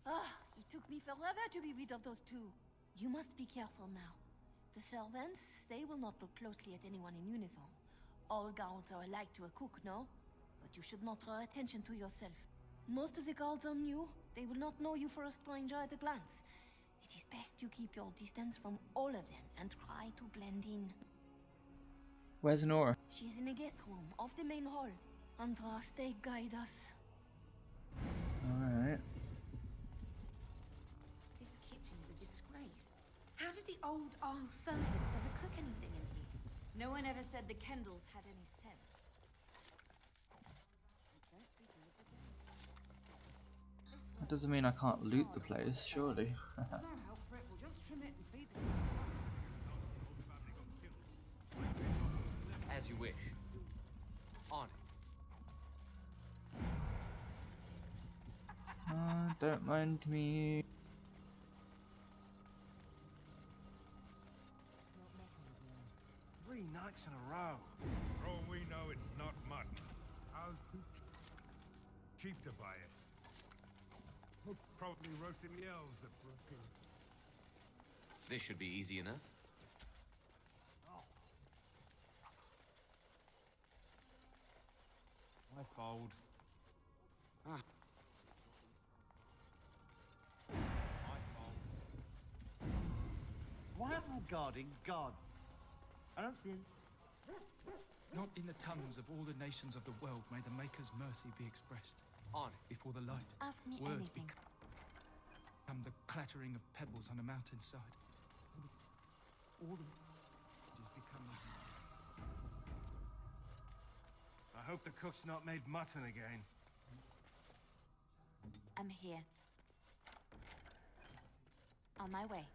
[SPEAKER 22] Ah, it took me forever to be rid of those two. You must be careful now. The servants, they will not look closely at anyone in uniform. All guards are alike to a cook, no? But you should not draw attention to yourself. Most of the guards are new. They will not know you for a stranger at a glance. It is best you keep your distance from all of them and try to blend in.
[SPEAKER 1] Where's Nora?
[SPEAKER 22] She's in a guest room off the main hall. Andraste, guide us.
[SPEAKER 1] Alright.
[SPEAKER 11] This kitchen is a disgrace. How did the old Arl servants ever cook anything in here?
[SPEAKER 6] No one ever said the Kendalls had any sense.
[SPEAKER 1] That doesn't mean I can't loot the place, surely.
[SPEAKER 11] No help for it, we'll just trim it and feed the...
[SPEAKER 13] As you wish. On it.
[SPEAKER 1] Don't mind me.
[SPEAKER 10] 3 nights in a row. For all we know, it's not mutton. How's too cheap to buy it? Probably roasting the elves at Brooklyn.
[SPEAKER 13] This should be easy enough.
[SPEAKER 10] I fold.
[SPEAKER 9] Ah.
[SPEAKER 5] Why am I guarding God? I don't see him.
[SPEAKER 8] Not in the tongues of all the nations of the world may the Maker's mercy be expressed.
[SPEAKER 13] On it.
[SPEAKER 8] Before the light.
[SPEAKER 22] Ask me
[SPEAKER 8] Words
[SPEAKER 22] anything.
[SPEAKER 8] become the clattering of pebbles on a mountainside. All the is become...
[SPEAKER 10] I hope the cook's not made mutton again.
[SPEAKER 22] I'm here. On my way.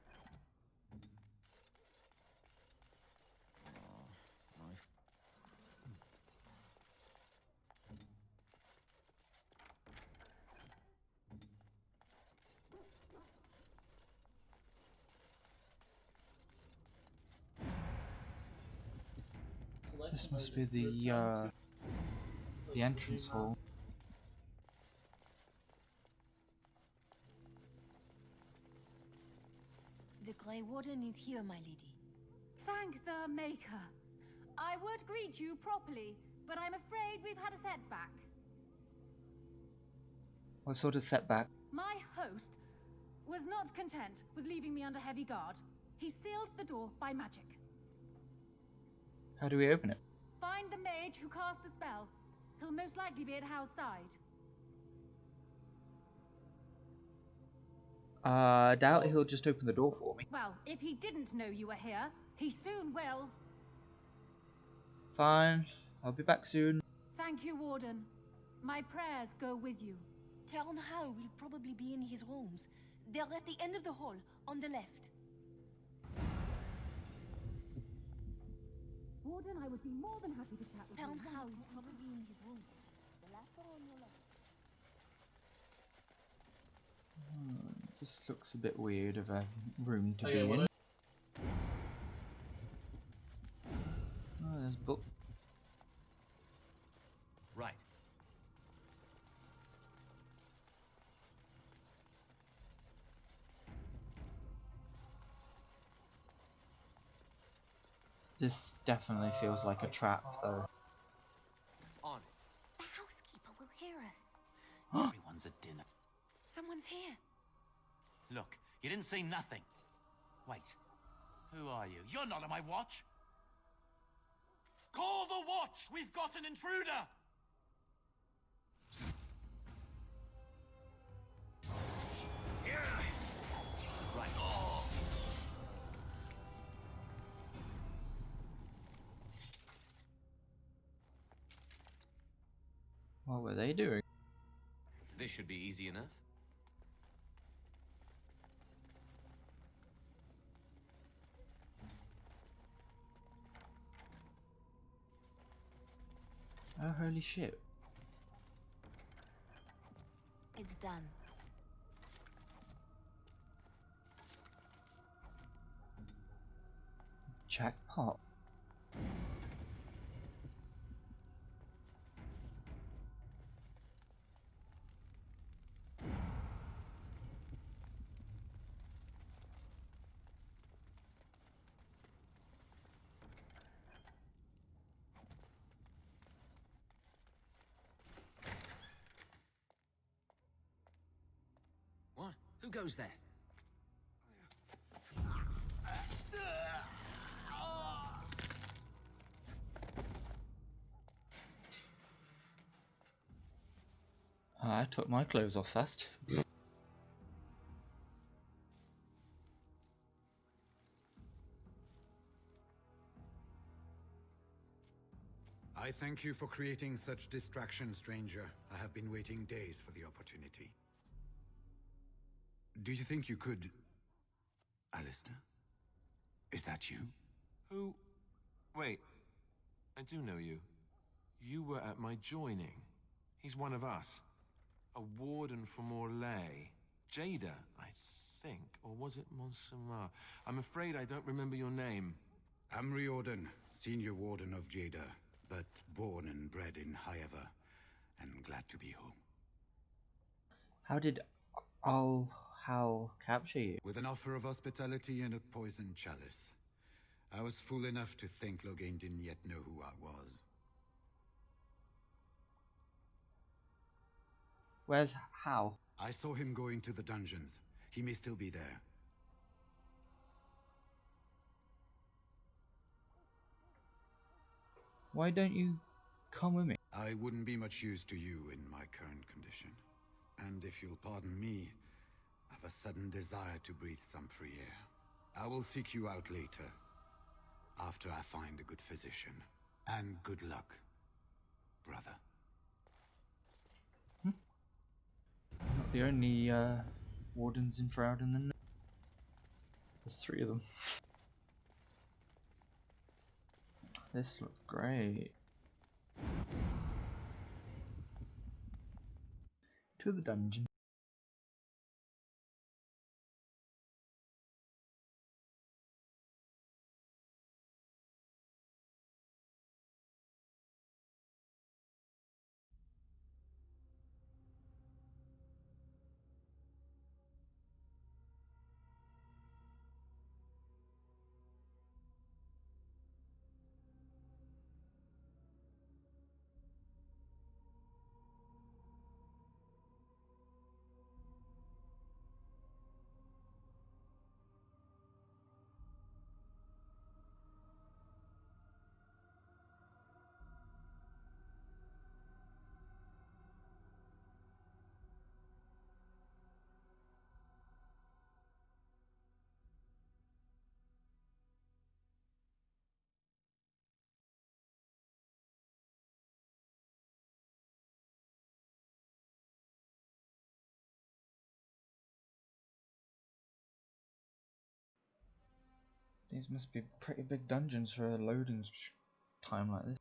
[SPEAKER 1] This must be the entrance hall.
[SPEAKER 22] The Grey Warden is here, my lady.
[SPEAKER 15] Thank the Maker. I would greet you properly, but I'm afraid we've had a setback.
[SPEAKER 1] What sort of setback?
[SPEAKER 15] My host was not content with leaving me under heavy guard. He sealed the door by magic.
[SPEAKER 1] How do we open it?
[SPEAKER 15] Find the mage who cast the spell. He'll most likely be at Hal's side.
[SPEAKER 1] I doubt he'll just open the door for me.
[SPEAKER 15] Well, if he didn't know you were here, he soon will.
[SPEAKER 1] Fine, I'll be back soon.
[SPEAKER 15] Thank you, Warden. My prayers go with you.
[SPEAKER 14] Count Hao will probably be in his rooms. They're at the end of the hall, on the left.
[SPEAKER 15] Warden, I would be more than happy to chat with you.
[SPEAKER 14] Count Hao is probably in his room. The last door on your left.
[SPEAKER 1] This looks a bit weird of a room to
[SPEAKER 12] Oh,
[SPEAKER 1] be
[SPEAKER 12] yeah,
[SPEAKER 1] in. Oh, there's book.
[SPEAKER 4] Right.
[SPEAKER 1] This definitely feels like a trap, though.
[SPEAKER 4] On
[SPEAKER 14] The housekeeper will hear us.
[SPEAKER 2] Everyone's at dinner.
[SPEAKER 14] Someone's here.
[SPEAKER 2] Look, you didn't say nothing. Wait. Who are you? You're not on my watch. Call the watch! We've got an intruder! Right.
[SPEAKER 1] What were they doing?
[SPEAKER 4] This should be easy enough.
[SPEAKER 1] Oh, holy shit.
[SPEAKER 14] It's done.
[SPEAKER 1] Jackpot.
[SPEAKER 16] What? Who goes there?
[SPEAKER 1] I took my clothes off first.
[SPEAKER 10] I thank you for creating such distraction, stranger. I have been waiting days for the opportunity. Do you think you could... Alistair? Is that you?
[SPEAKER 3] Who? Wait. I do know you. You were at my joining. He's one of us. A warden from Orlais. Jada, I think. Or was it Montserrat? I'm afraid I don't remember your name.
[SPEAKER 10] I'm Riordan, senior warden of Jada, but born and bred in Highever, and glad to be home.
[SPEAKER 1] How did Hal capture you?
[SPEAKER 10] With an offer of hospitality and a poisoned chalice. I was fool enough to think Loghain didn't yet know who I was.
[SPEAKER 1] Where's Hal?
[SPEAKER 10] I saw him going to the dungeons. He may still be there.
[SPEAKER 1] Why don't you come with me?
[SPEAKER 10] I wouldn't be much use to you in my current condition. And if you'll pardon me, I've a sudden desire to breathe some free air. I will seek you out later, after I find a good physician. And good luck, brother.
[SPEAKER 1] Not the only wardens in Frouden, then. There's 3 of them. This looks great. To the dungeon. These must be pretty big dungeons for a loading time like this.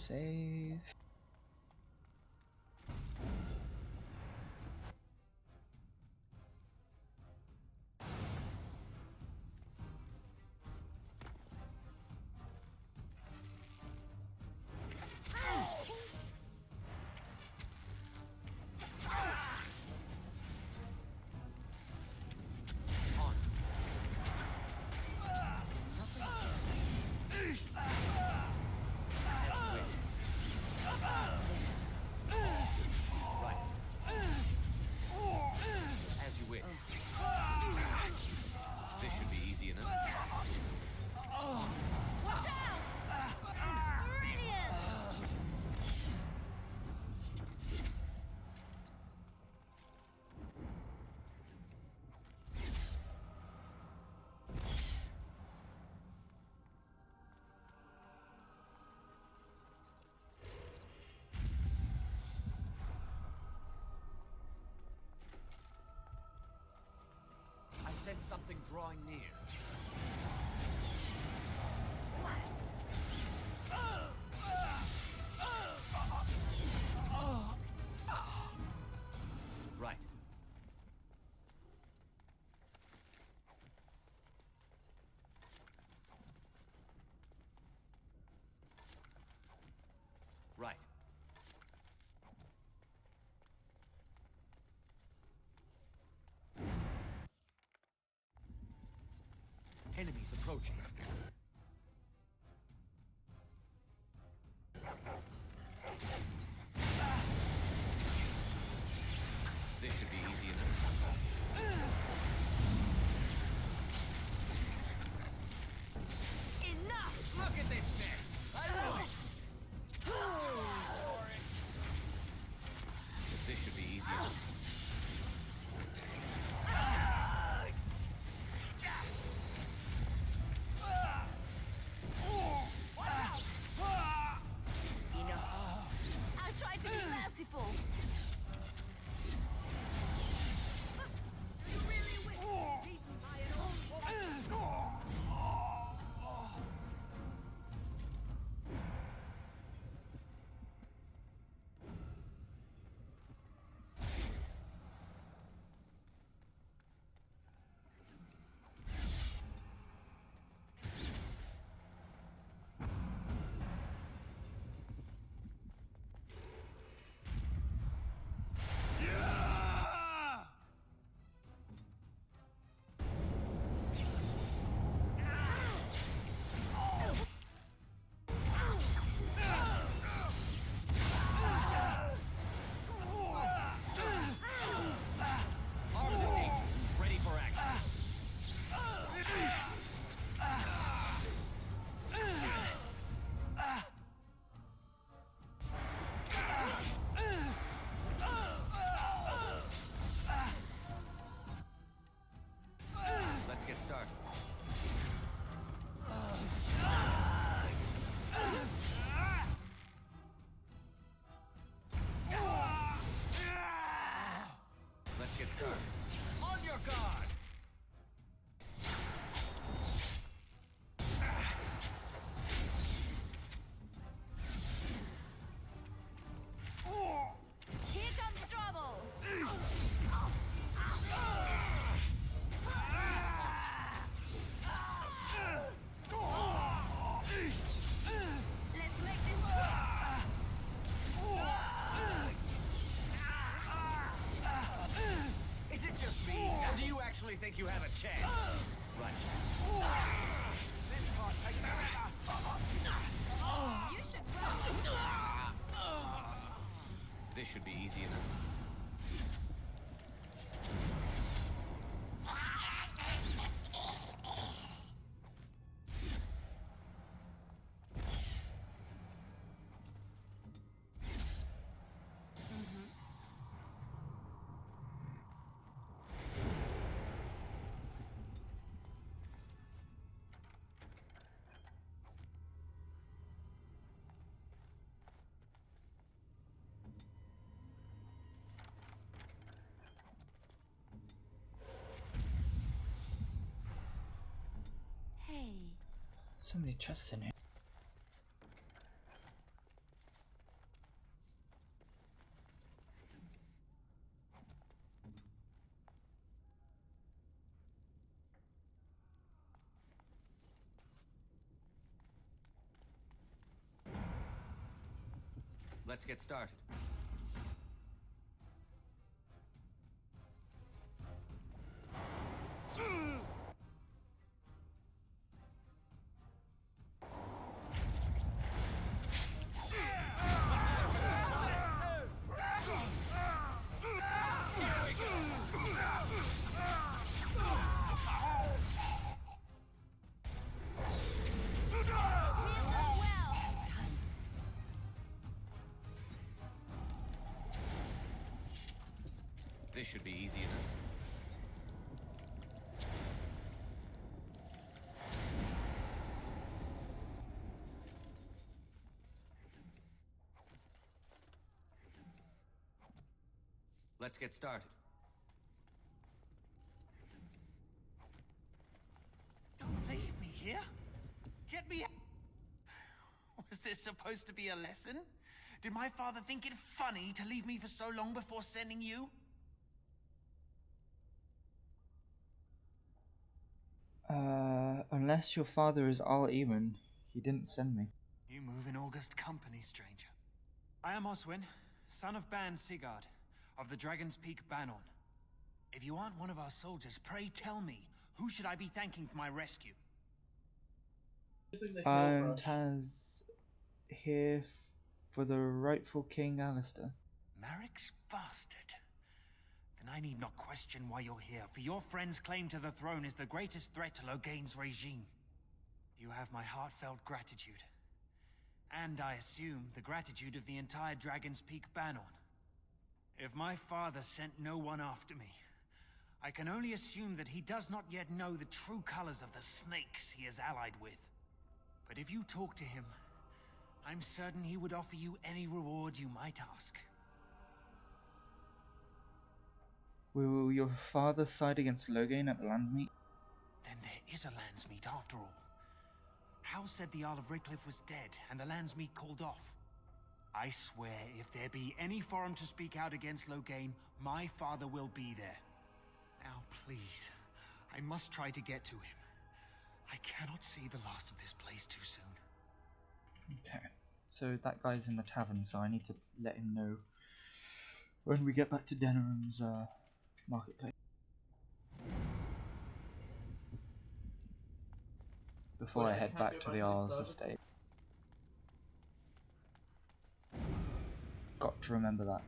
[SPEAKER 1] Save.
[SPEAKER 4] As you wish. This should be easy enough.
[SPEAKER 22] Watch out! Brilliant!
[SPEAKER 4] I sense something drawing near. Right. Right. Enemies approaching. This should be easy enough.
[SPEAKER 22] Enough!
[SPEAKER 4] Look at this mess! I really... This should be easy enough.
[SPEAKER 22] I tried to be merciful. You really wish to be beaten by an old woman?
[SPEAKER 4] Armed and dangerous. Ready for action. Let's get started. Let's get started. On your guard!
[SPEAKER 22] Here comes trouble! Let's make this work!
[SPEAKER 4] Is it just me, or do you actually think you have a chance? Right.
[SPEAKER 17] This part takes
[SPEAKER 22] You should run!
[SPEAKER 4] This should be easy enough.
[SPEAKER 1] So many chests in here.
[SPEAKER 16] Let's get started. This should be easy enough. Let's get started.
[SPEAKER 18] Don't leave me here. Get me out. Was this supposed to be a lesson? Did my father think it funny to leave me for so long before sending you?
[SPEAKER 1] Unless your father is Al-Eamon, he didn't send me.
[SPEAKER 18] You move in august company, stranger. I am Oswin, son of Ban Sigurd, of the Dragon's Peak Banon. If you aren't one of our soldiers, pray tell me, who should I be thanking for my rescue?
[SPEAKER 1] I'm Taz, here for the rightful King Alistair.
[SPEAKER 18] Merrick's bastard. Then I need not question why you're here, for your friend's claim to the throne is the greatest threat to Loghain's regime. You have my heartfelt gratitude. And I assume the gratitude of the entire Dragon's Peak Banon. If my father sent no one after me, I can only assume that he does not yet know the true colors of the snakes he is allied with. But if you talk to him, I'm certain he would offer you any reward you might ask.
[SPEAKER 1] Will your father side against Loghain at the Landsmeet?
[SPEAKER 18] Then there is a Landsmeet after all. Howe said the Earl of Redcliffe was dead, and the Landsmeet called off. I swear, if there be any forum to speak out against Loghain, my father will be there. Now, please, I must try to get to him. I cannot see the last of this place too soon.
[SPEAKER 1] Okay, so that guy's in the tavern, so I need to let him know when we get back to Denerim's marketplace. Before I head back to the Earl's estate. Got to remember that.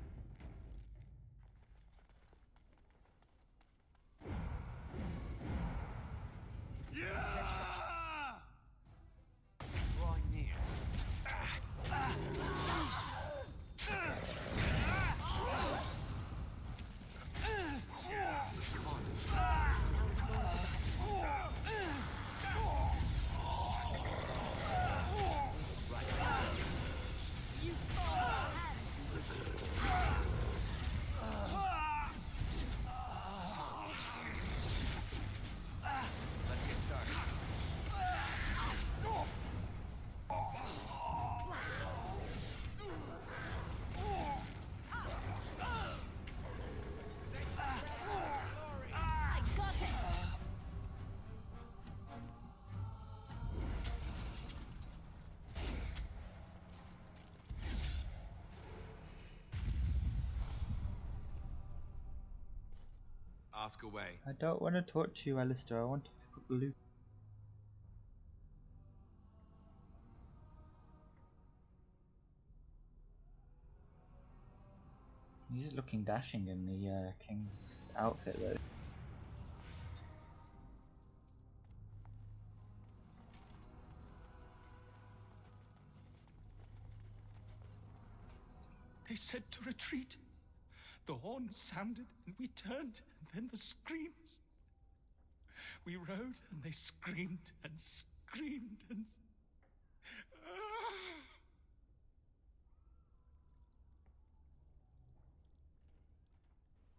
[SPEAKER 3] Ask away.
[SPEAKER 1] I don't want to talk to you, Alistair. I want to pick up the loot. He's looking dashing in the king's outfit, though.
[SPEAKER 8] They said to retreat. The horn sounded, and we turned, and then the screams. We rode, and they screamed and screamed and...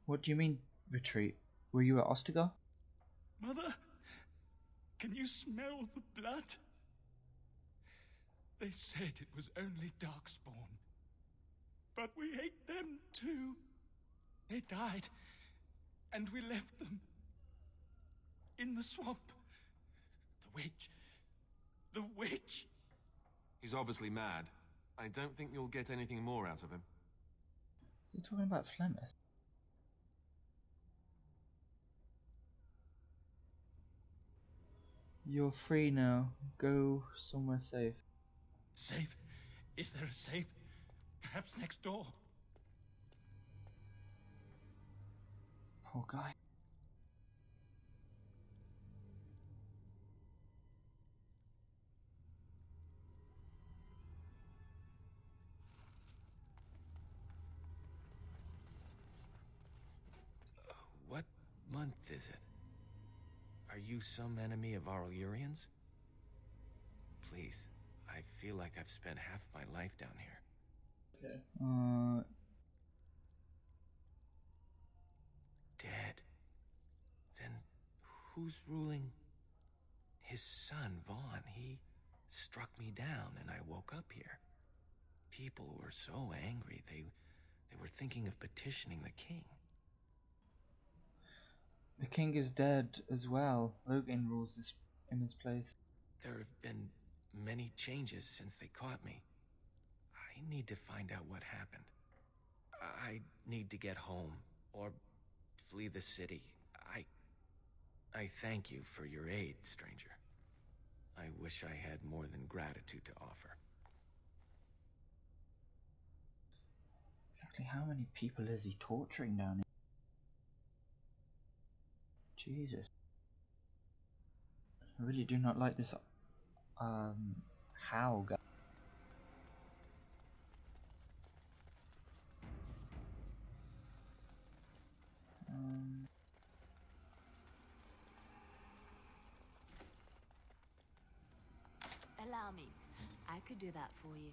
[SPEAKER 1] What do you mean, retreat? Were you at Ostagar?
[SPEAKER 8] Mother, can you smell the blood? They said it was only Darkspawn. But we ate them too. They died, and we left them in the swamp. The witch. The witch!
[SPEAKER 3] He's obviously mad. I don't think you'll get anything more out of him.
[SPEAKER 1] Is he talking about Flemeth? You're free now. Go somewhere safe.
[SPEAKER 8] Safe? Is there a safe? Perhaps next door?
[SPEAKER 1] Poor guy.
[SPEAKER 2] What month is it? Are you some enemy of our Illyrians? Please, I feel like I've spent half my life down here.
[SPEAKER 12] Okay.
[SPEAKER 2] Dead. Then who's ruling? His son, Vaughn. He struck me down and I woke up here. People were so angry, they were thinking of petitioning the king.
[SPEAKER 1] The king is dead as well. Logan rules this in his place.
[SPEAKER 2] There have been many changes since they caught me. I need to find out what happened. I need to get home, or flee the city. I thank you for your aid, stranger. I wish I had more than gratitude to offer.
[SPEAKER 1] Exactly how many people is he torturing down here? Jesus. I really do not like this, how guy.
[SPEAKER 6] Allow me. I could do that for you.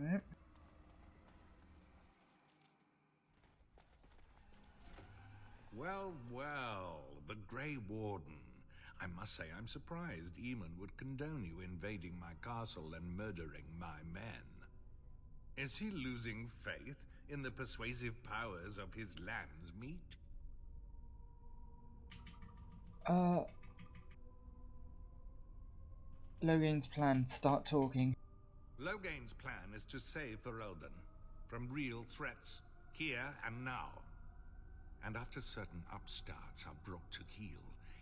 [SPEAKER 1] Alright.
[SPEAKER 10] Well, well, the Grey Warden. I must say I'm surprised Eamon would condone you invading my castle and murdering my men. Is he losing faith in the persuasive powers of his land's meat?
[SPEAKER 1] Logan's plan, start talking.
[SPEAKER 10] Logain's plan is to save Ferelden from real threats, here and now. And after certain upstarts are brought to heel,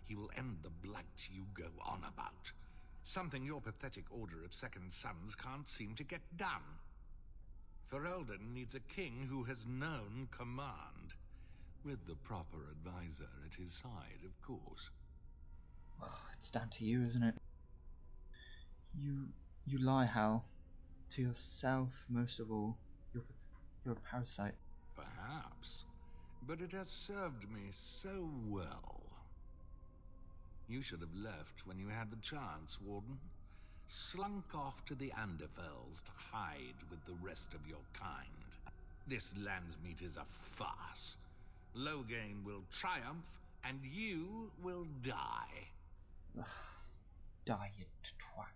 [SPEAKER 10] he will end the blight you go on about. Something your pathetic Order of Second Sons can't seem to get done. Ferelden needs a king who has known command, with the proper advisor at his side, of course.
[SPEAKER 1] It's down to you, isn't it? You lie, Hal. To yourself, most of all. You're a parasite.
[SPEAKER 10] Perhaps. But it has served me so well. You should have left when you had the chance, Warden. Slunk off to the Anderfells to hide with the rest of your kind. This Landsmeet is a farce. Logain will triumph, and you will die.
[SPEAKER 1] Ugh. Die, you twat.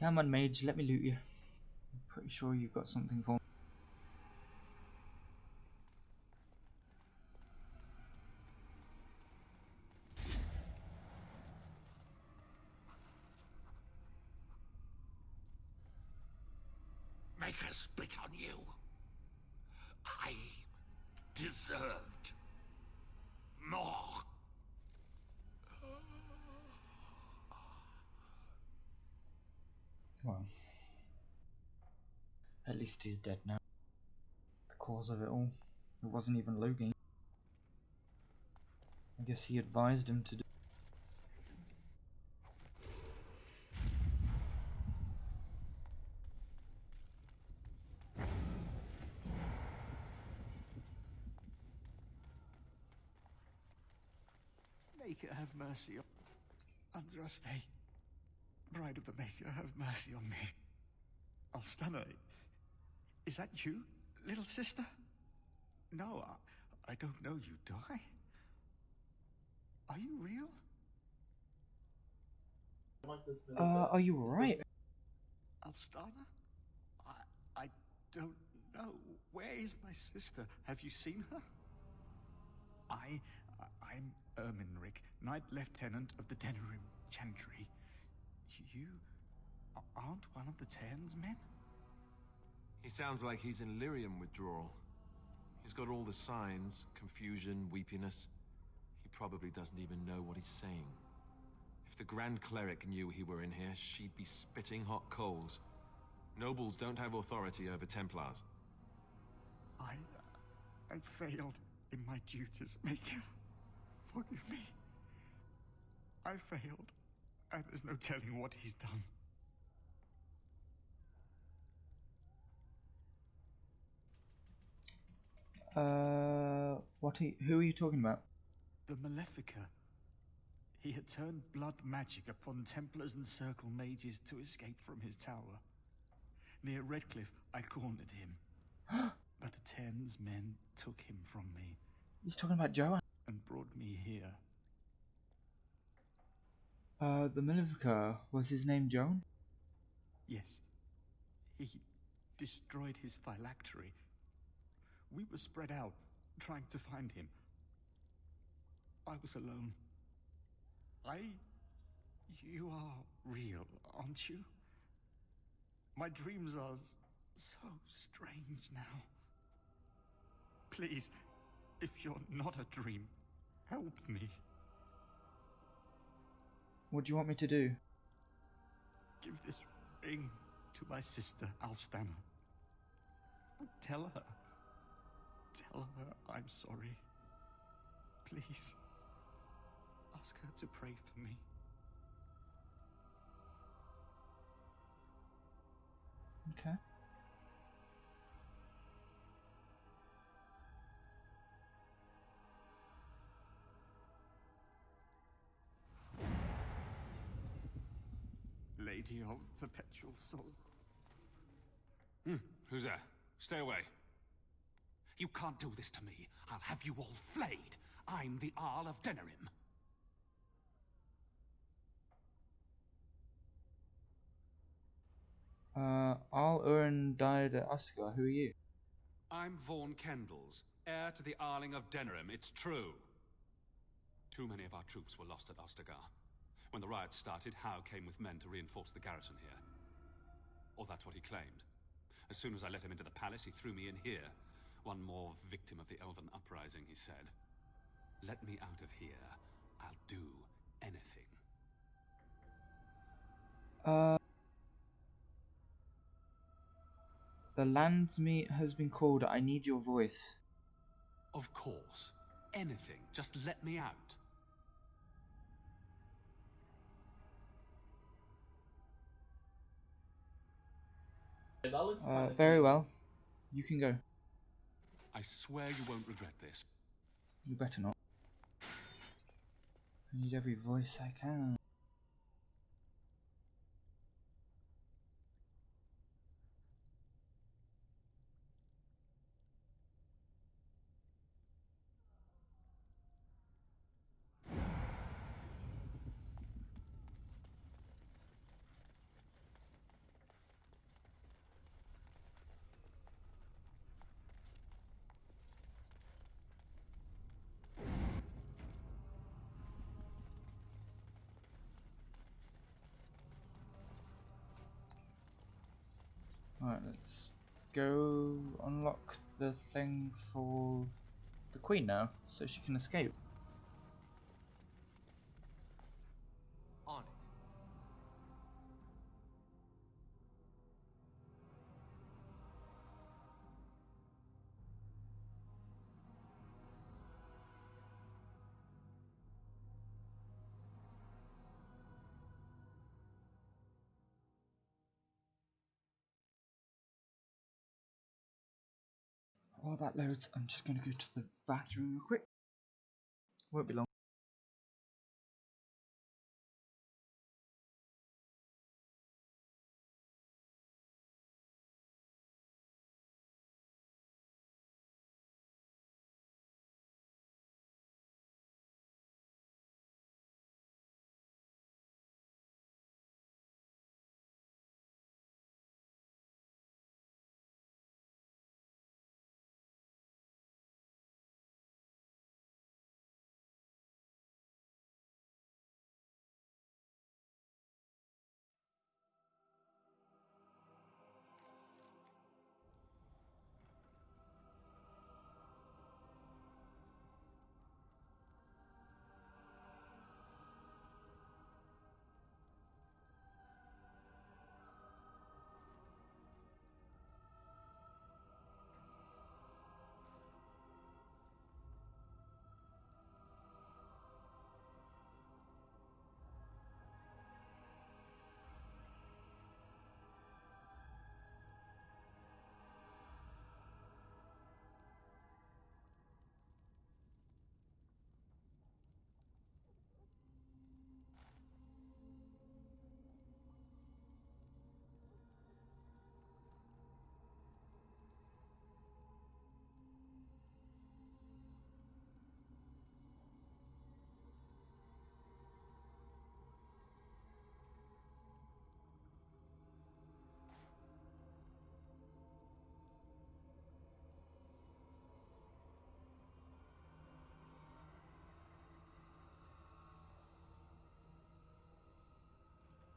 [SPEAKER 1] Come on, mage, let me loot you. I'm pretty sure you've got something for me.
[SPEAKER 19] Make her spit on you. I deserved more.
[SPEAKER 1] Well, at least he's dead now. The cause of it all. It wasn't even Logan. I guess he advised him to do.
[SPEAKER 10] Maker, have mercy on Andraste. Bride of the Maker, have mercy on me. Alstana, is that you, little sister? No, I don't know you, do I? Are you real?
[SPEAKER 1] Are you alright?
[SPEAKER 10] Alstana? I don't know. Where is my sister? Have you seen her? I'm Erminric, Knight Lieutenant of the Denerim Chantry. You aren't one of the Tern's men?
[SPEAKER 3] He sounds like he's in lyrium withdrawal. He's got all the signs, confusion, weepiness. He probably doesn't even know what he's saying. If the Grand Cleric knew he were in here, she'd be spitting hot coals. Nobles don't have authority over Templars.
[SPEAKER 10] I failed in my duties, Maker. Forgive me. I failed, and there's no telling what he's done.
[SPEAKER 1] Who are you talking about?
[SPEAKER 10] The Malefica. He had turned blood magic upon Templars and Circle Mages to escape from his tower. Near Redcliffe, I cornered him. But the Tern's men took him from me.
[SPEAKER 1] He's talking about Joanne.
[SPEAKER 10] And brought me here.
[SPEAKER 1] The Malefica, was his name Joan?
[SPEAKER 10] Yes. He destroyed his phylactery. We were spread out, trying to find him. I was alone. You are real, aren't you? My dreams are so strange now. Please, if you're not a dream, help me.
[SPEAKER 1] What do you want me to do?
[SPEAKER 10] Give this ring to my sister, Alstana. Tell her I'm sorry. Please. Ask her to pray for me.
[SPEAKER 1] Okay.
[SPEAKER 10] Lady of Perpetual Sorrow.
[SPEAKER 23] Who's there? Stay away.
[SPEAKER 18] You can't do this to me. I'll have you all flayed. I'm the Arl of Denerim.
[SPEAKER 1] Arl Urin died at Ostagar. Who are you?
[SPEAKER 23] I'm Vaughan Kendalls, heir to the Arling of Denerim, it's true. Too many of our troops were lost at Ostagar. When the riots started, Howe came with men to reinforce the garrison here. Or that's what he claimed. As soon as I let him into the palace, he threw me in here. One more victim of the Elven Uprising, he said. Let me out of here. I'll do anything.
[SPEAKER 1] The Landsmeet has been called. I need your voice.
[SPEAKER 23] Of course. Anything. Just let me out.
[SPEAKER 1] Very well. You can go.
[SPEAKER 23] I swear you won't regret this.
[SPEAKER 1] You better not. I need every voice I can. Alright, let's go unlock the thing for the Queen now, so she can escape.
[SPEAKER 5] On it.
[SPEAKER 1] While that loads, I'm just going to go to the bathroom real quick. Won't be long.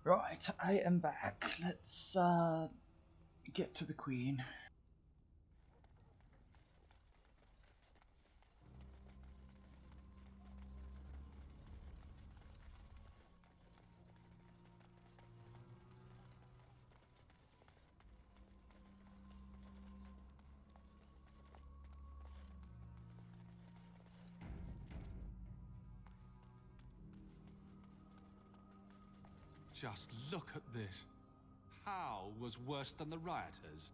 [SPEAKER 1] Right, I am back. Let's get to the Queen.
[SPEAKER 23] Just look at this. How was worse than the rioters?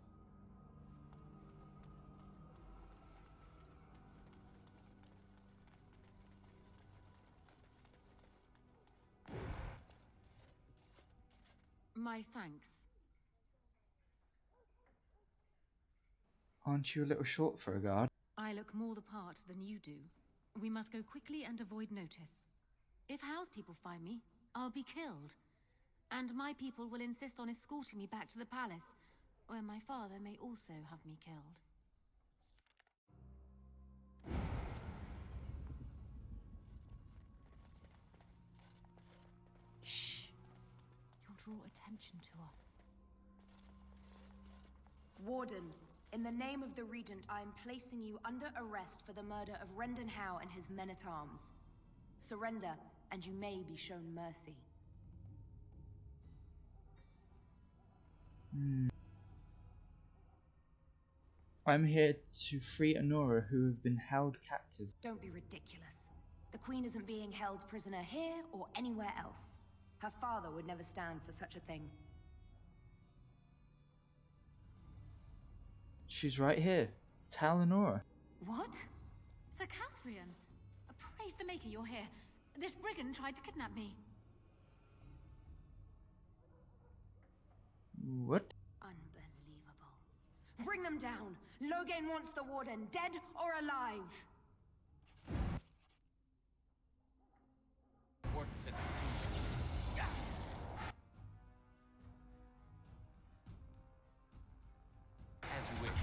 [SPEAKER 15] My thanks.
[SPEAKER 1] Aren't you a little short for a guard?
[SPEAKER 15] I look more the part than you do. We must go quickly and avoid notice. If House people find me, I'll be killed. And my people will insist on escorting me back to the palace, where my father may also have me killed.
[SPEAKER 22] Shh. You'll draw attention to us. Warden, in the name of the Regent, I am placing you under arrest for the murder of Rendon Howe and his men-at-arms. Surrender, and you may be shown mercy.
[SPEAKER 1] I'm here to free Honora, who have been held captive.
[SPEAKER 22] Don't be ridiculous. The Queen isn't being held prisoner here or anywhere else. Her father would never stand for such a thing.
[SPEAKER 1] She's right here. Tell Honora.
[SPEAKER 15] What? Sir Catherine! Praise the Maker you're here. This brigand tried to kidnap me.
[SPEAKER 1] What?
[SPEAKER 22] Unbelievable. Bring them down! Loghain wants the Warden, dead or alive!
[SPEAKER 4] Warden said this too. As you wish.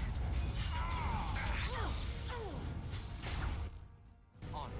[SPEAKER 4] On.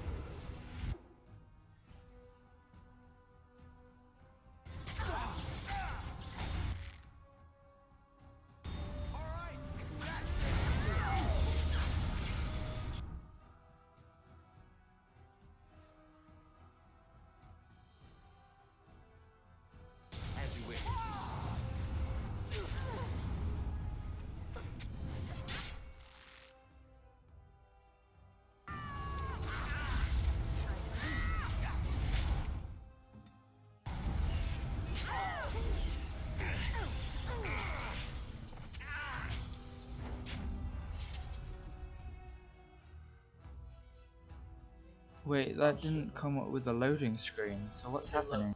[SPEAKER 1] Wait, that didn't come up with a loading screen, so what's happening?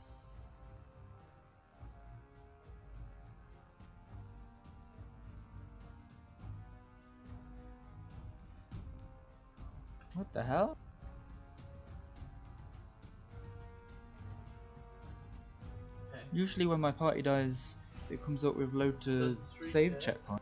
[SPEAKER 1] What the hell?
[SPEAKER 12] Okay.
[SPEAKER 1] Usually when my party dies, it comes up with load to save checkpoint.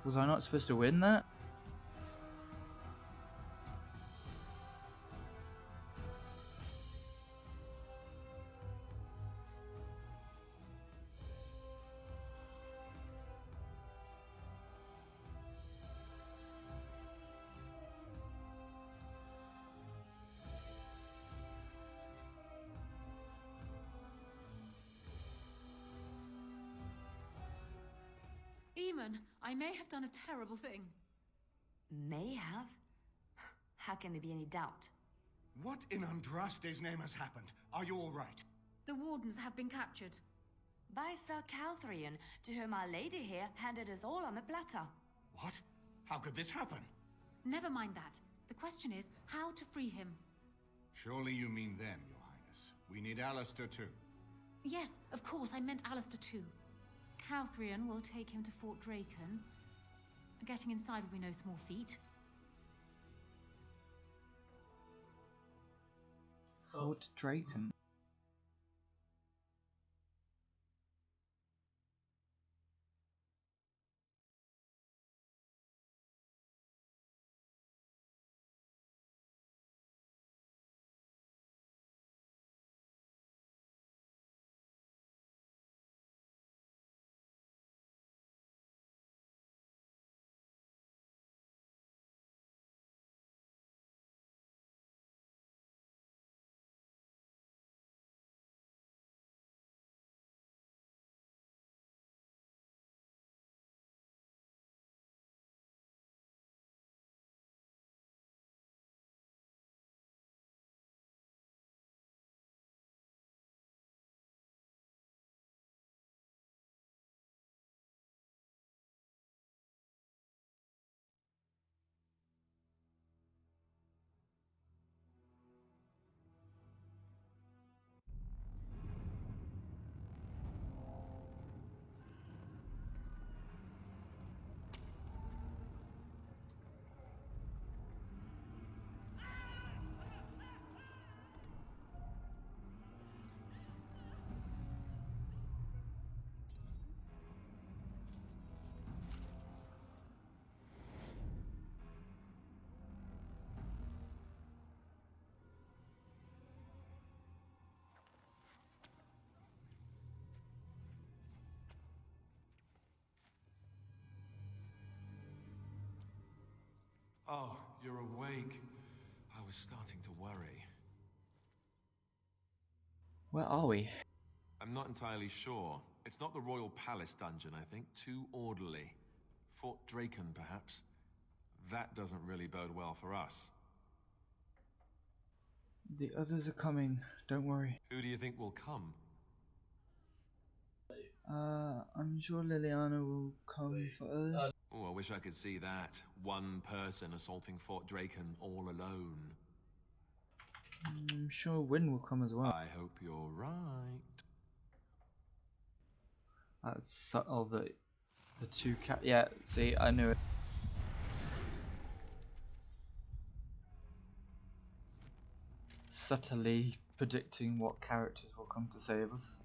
[SPEAKER 1] Was I not supposed to win that?
[SPEAKER 15] Eamon, I may have done a terrible thing.
[SPEAKER 11] May have? How can there be any doubt?
[SPEAKER 10] What in Andraste's name has happened? Are you all right?
[SPEAKER 15] The wardens have been captured.
[SPEAKER 11] By Sir Calthrian, to whom our lady here handed us all on a platter.
[SPEAKER 10] What? How could this happen?
[SPEAKER 15] Never mind that. The question is how to free him.
[SPEAKER 10] Surely you mean them, Your Highness. We need Alistair too.
[SPEAKER 15] Yes, of course, I meant Alistair too. Calthrian will take him to Fort Draken. Getting inside will be no small feat.
[SPEAKER 1] Fort Draken.
[SPEAKER 3] Oh, you're awake. I was starting to worry.
[SPEAKER 1] Where are we?
[SPEAKER 3] I'm not entirely sure. It's not the Royal Palace dungeon, I think. Too orderly. Fort Draken, perhaps. That doesn't really bode well for us.
[SPEAKER 1] The others are coming, don't worry.
[SPEAKER 3] Who do you think will come?
[SPEAKER 1] I'm sure Liliana will come for us.
[SPEAKER 3] Oh, I wish I could see that. One person assaulting Fort Draken all alone.
[SPEAKER 1] I'm sure Wynn will come as well.
[SPEAKER 3] I hope you're right.
[SPEAKER 1] That's subtle, the two cat. Yeah, see, I knew it. Subtly predicting what characters will come to save us.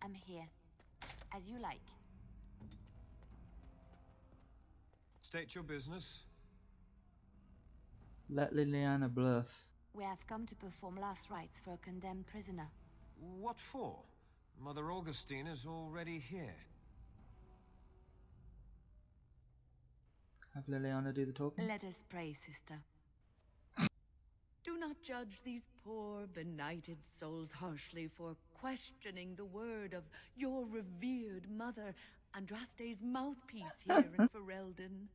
[SPEAKER 11] I'm here. As you like.
[SPEAKER 5] State your business.
[SPEAKER 1] Let Liliana bluff.
[SPEAKER 11] We have come to perform last rites for a condemned prisoner.
[SPEAKER 5] What for? Mother Augustine is already here.
[SPEAKER 1] Have Liliana do the talking.
[SPEAKER 11] Let us pray, sister. Do not judge these poor, benighted souls harshly for questioning the word of your revered mother, Andraste's mouthpiece here in Ferelden.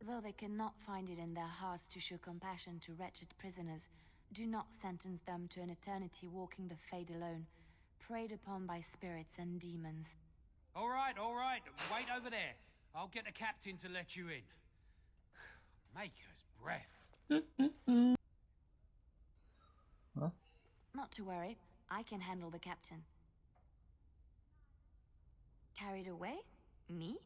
[SPEAKER 11] Though they cannot find it in their hearts to show compassion to wretched prisoners,
[SPEAKER 6] Do not sentence them to an eternity walking the fade alone, preyed upon by spirits and demons.
[SPEAKER 18] All right. Wait over there. I'll get the captain to let you in. Maker's breath.
[SPEAKER 1] Well,
[SPEAKER 6] Not to worry, I can handle the captain. Carried away? Me?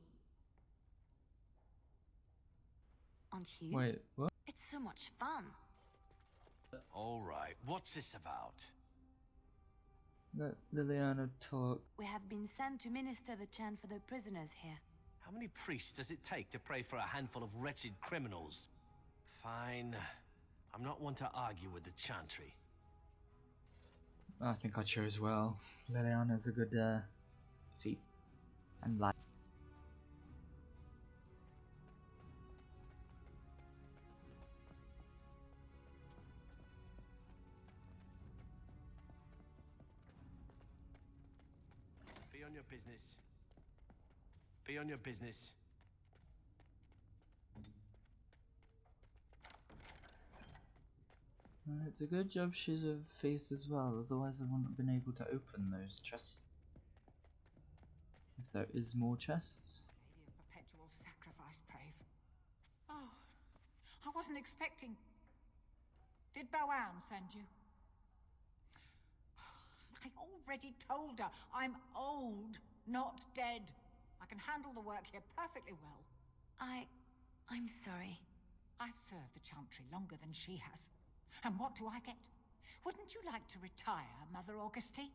[SPEAKER 6] Aren't you?
[SPEAKER 1] wait, what?
[SPEAKER 6] It's so much fun.
[SPEAKER 4] All right, what's this about?
[SPEAKER 1] Let Liliana talk.
[SPEAKER 6] We have been sent to minister the chant for the prisoners here.
[SPEAKER 4] How many priests does it take to pray for a handful of wretched criminals? Fine. I'm not one to argue with the chantry.
[SPEAKER 1] I think I chose well. Liliana's a good thief and light.
[SPEAKER 4] Be on your business. Be on your business.
[SPEAKER 1] It's a good job she's of faith as well, otherwise I wouldn't have been able to open those chests. If there is more chests.
[SPEAKER 7] Lady of Perpetual Sacrifice, Brave. Oh, I wasn't expecting... Did Bowan send you? I already told her I'm old, not dead. I can handle the work here perfectly well.
[SPEAKER 6] I'm sorry.
[SPEAKER 7] I've served the Chantry longer than she has. And what do I get? Wouldn't you like to retire, Mother Augustine?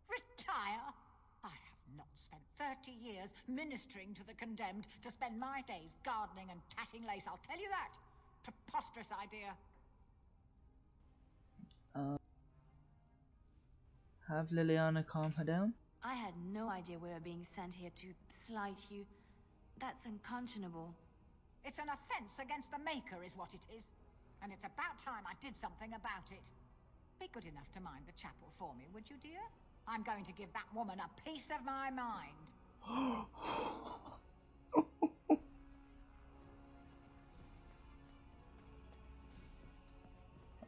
[SPEAKER 7] Retire? I have not spent 30 years ministering to the condemned to spend my days gardening and tatting lace, I'll tell you that. Preposterous idea.
[SPEAKER 1] Have Liliana calm her down?
[SPEAKER 6] I had no idea we were being sent here to slight you. That's unconscionable.
[SPEAKER 7] It's an offense against the Maker is what it is. And it's about time I did something about it. Be good enough to mind the chapel for me, would you, dear? I'm going to give that woman a piece of my mind.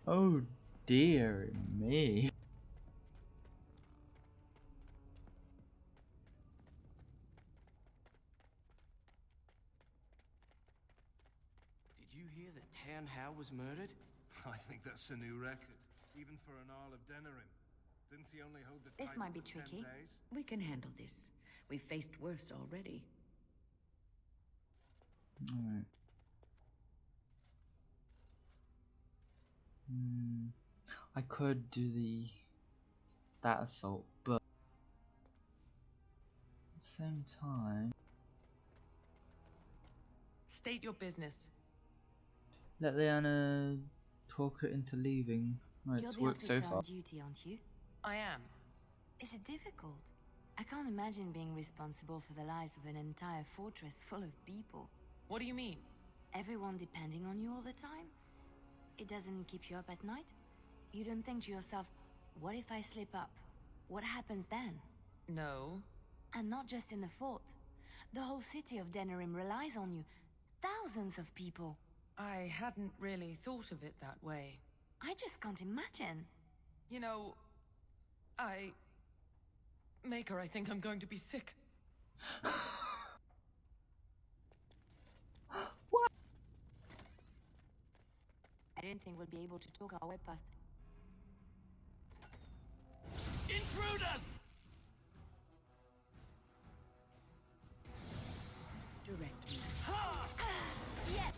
[SPEAKER 1] Oh dear me.
[SPEAKER 20] Did you hear that Town How was murdered?
[SPEAKER 21] I think that's a new record, even for an Earl of Denerim. Didn't he only hold the
[SPEAKER 11] This
[SPEAKER 21] title
[SPEAKER 11] might be
[SPEAKER 21] for 10
[SPEAKER 11] tricky.
[SPEAKER 21] days?
[SPEAKER 11] We can handle this. We've faced worse already.
[SPEAKER 1] Alright. I could do that assault, but at the same time,
[SPEAKER 24] State your business.
[SPEAKER 1] let Liliana talk her into leaving. Right,
[SPEAKER 6] You're
[SPEAKER 1] it's
[SPEAKER 6] the
[SPEAKER 1] worked so
[SPEAKER 6] officer
[SPEAKER 1] far.
[SPEAKER 6] on duty, aren't you?
[SPEAKER 24] I am.
[SPEAKER 6] Is it difficult? I can't imagine being responsible for the lives of an entire fortress full of people.
[SPEAKER 24] What do you mean?
[SPEAKER 6] Everyone depending on you all the time? It doesn't keep you up at night? You don't think to yourself, what if I slip up? What happens then?
[SPEAKER 24] No.
[SPEAKER 6] And not just in the fort. The whole city of Denerim relies on you. Thousands of people.
[SPEAKER 24] I hadn't really thought of it that way.
[SPEAKER 6] I just can't imagine.
[SPEAKER 24] You know, Maker, I think I'm going to be sick.
[SPEAKER 6] I don't think we'll be able to talk our way past.
[SPEAKER 20] Intruders!
[SPEAKER 11] Direct me.
[SPEAKER 6] Yes!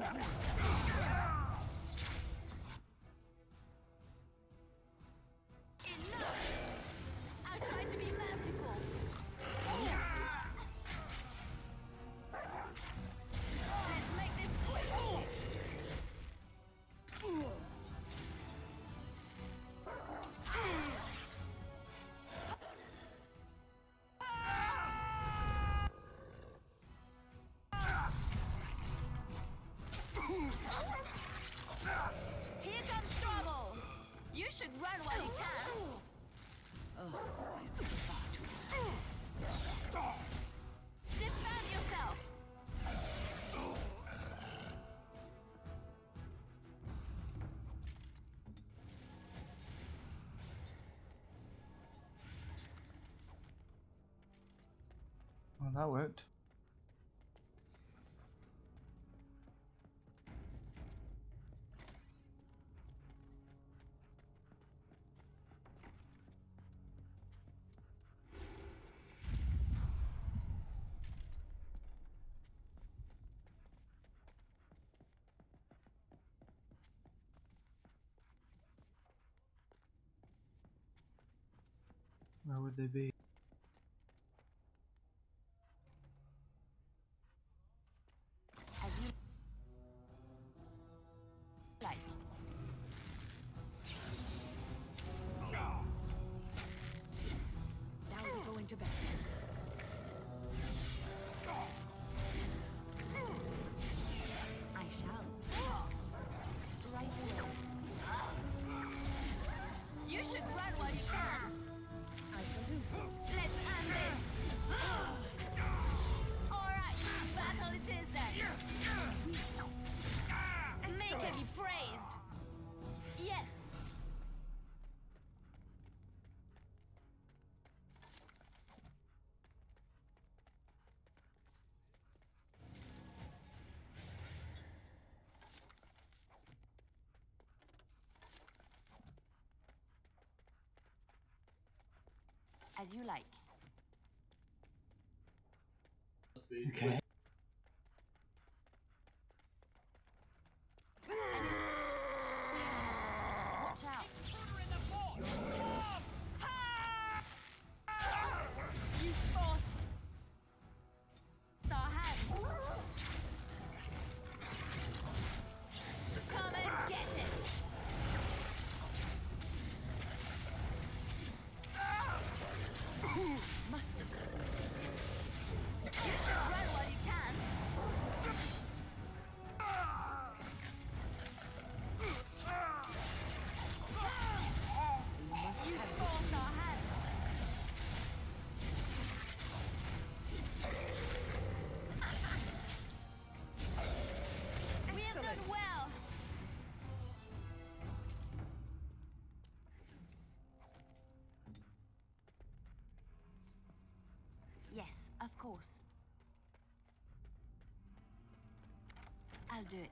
[SPEAKER 11] am here.
[SPEAKER 6] Enough! I'll try to be merciful. Let's make this quick. Here comes trouble. You should run while you can. Defend yourself.
[SPEAKER 1] Well, that worked. Where would they be?
[SPEAKER 6] As you like.
[SPEAKER 11] Now we're going to bed.
[SPEAKER 6] I shall. Right away. You should run while you can.
[SPEAKER 11] I shall do so.
[SPEAKER 6] Let's end this. Alright, battle it is then. Make her be praised. Yes. As you like.
[SPEAKER 1] Okay.
[SPEAKER 6] Watch out. You forced our hand. Come and get it.
[SPEAKER 11] Must have
[SPEAKER 6] You should run while you can. You forced our hand. We have done well. Yes, of course. I'll do it.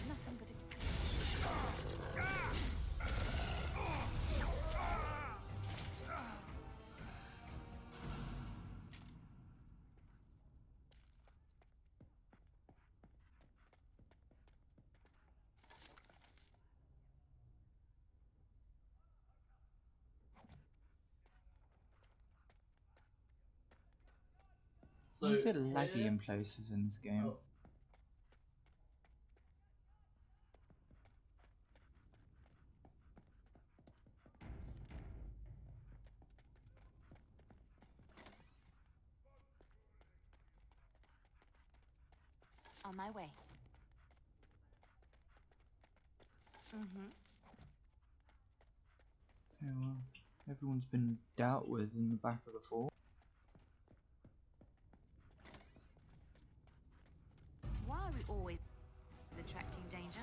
[SPEAKER 6] Nothing but
[SPEAKER 1] Why is it laggy in places in this game?
[SPEAKER 12] Oh.
[SPEAKER 6] On my way. Mm-hmm.
[SPEAKER 1] Okay, well, everyone's been dealt with in the back of the fort.
[SPEAKER 6] Why are we always attracting danger?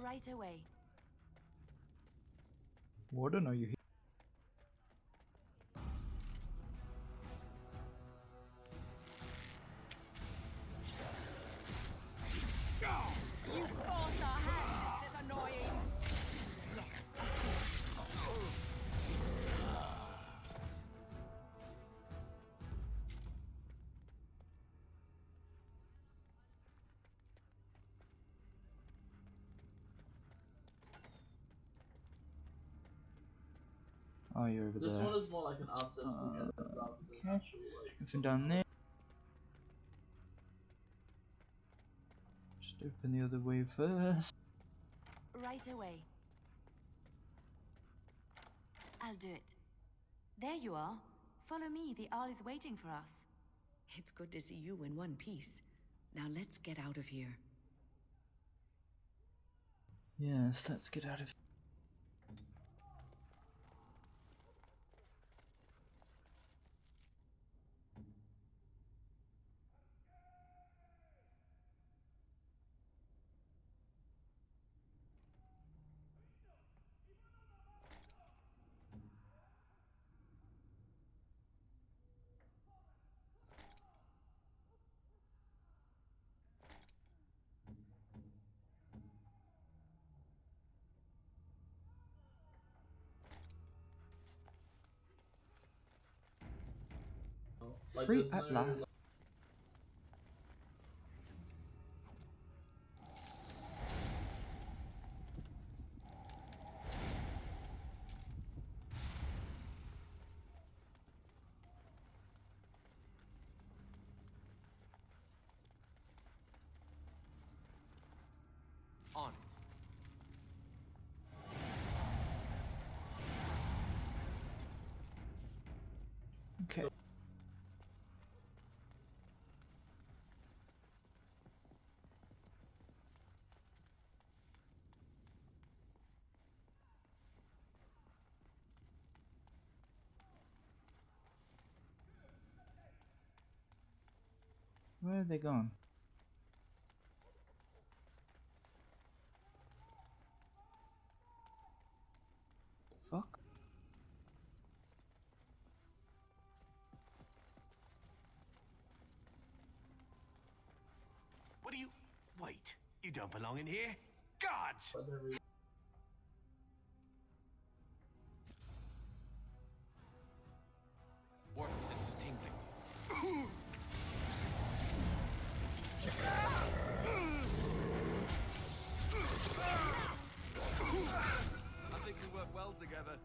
[SPEAKER 6] Right away.
[SPEAKER 1] Warden, are you here?
[SPEAKER 11] You forced our hand! This is annoying!
[SPEAKER 1] Oh, you're over
[SPEAKER 12] This
[SPEAKER 1] there.
[SPEAKER 12] one is more like an artistic edit rather than
[SPEAKER 1] Okay.
[SPEAKER 12] actual like.
[SPEAKER 1] Nothing down there. Just open the other way first.
[SPEAKER 6] Right away. I'll do it. There you are. Follow me, the Arl is waiting for us.
[SPEAKER 11] It's good to see you in one piece. Now let's get out of here.
[SPEAKER 1] Yes, let's get out of here.
[SPEAKER 12] Like,
[SPEAKER 1] Free
[SPEAKER 12] there's
[SPEAKER 1] at
[SPEAKER 12] no,
[SPEAKER 1] last.
[SPEAKER 5] On.
[SPEAKER 1] Okay. Where are they gone? The fuck?
[SPEAKER 19] What do you... Wait, you don't belong in here? God!
[SPEAKER 4] Warden senses tingling.
[SPEAKER 3] I think we work well together.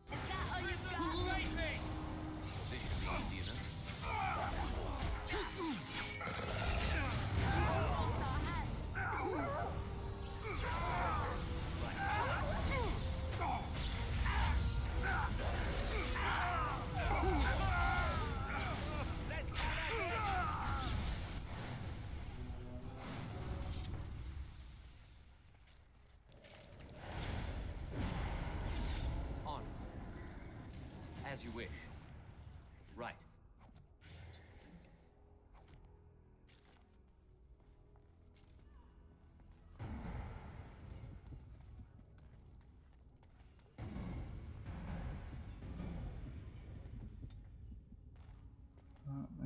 [SPEAKER 11] Is that all you've got?
[SPEAKER 4] Racing! This should be easy enough.
[SPEAKER 5] On. As you wish. Right.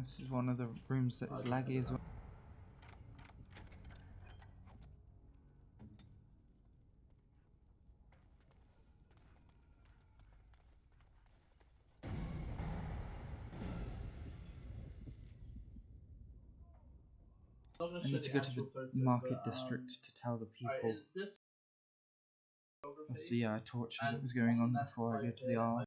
[SPEAKER 1] This is one of the rooms that is laggy as well. I need to go to the market district to tell the people of the torture that was going on before I go to the Isle.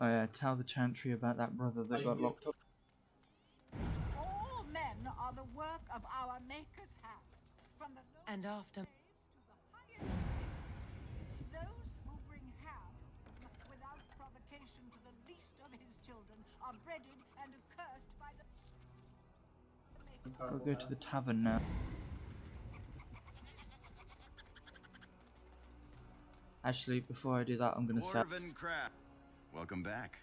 [SPEAKER 1] Oh yeah, tell the Chantry about that brother that got locked up.
[SPEAKER 7] All men are the work of our Maker's hand. From the
[SPEAKER 24] And after...
[SPEAKER 7] those who bring harm without provocation to the least of his children are breaded and accursed by the
[SPEAKER 1] Gotta go to the tavern now. Actually, before I do that, I'm gonna sell.
[SPEAKER 9] Dwarven Crap. Welcome back.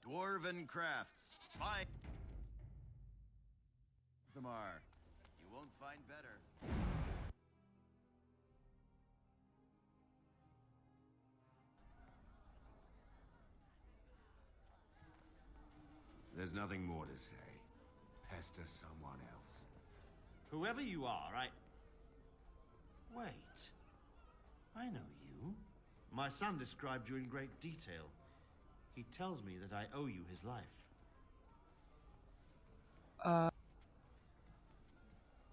[SPEAKER 9] Dwarven Crafts. Fine. Thamar. You won't find better. There's nothing more to say. Pester someone else.
[SPEAKER 19] Whoever you are, Wait. I know you. My son described you in great detail. He tells me that I owe you his life.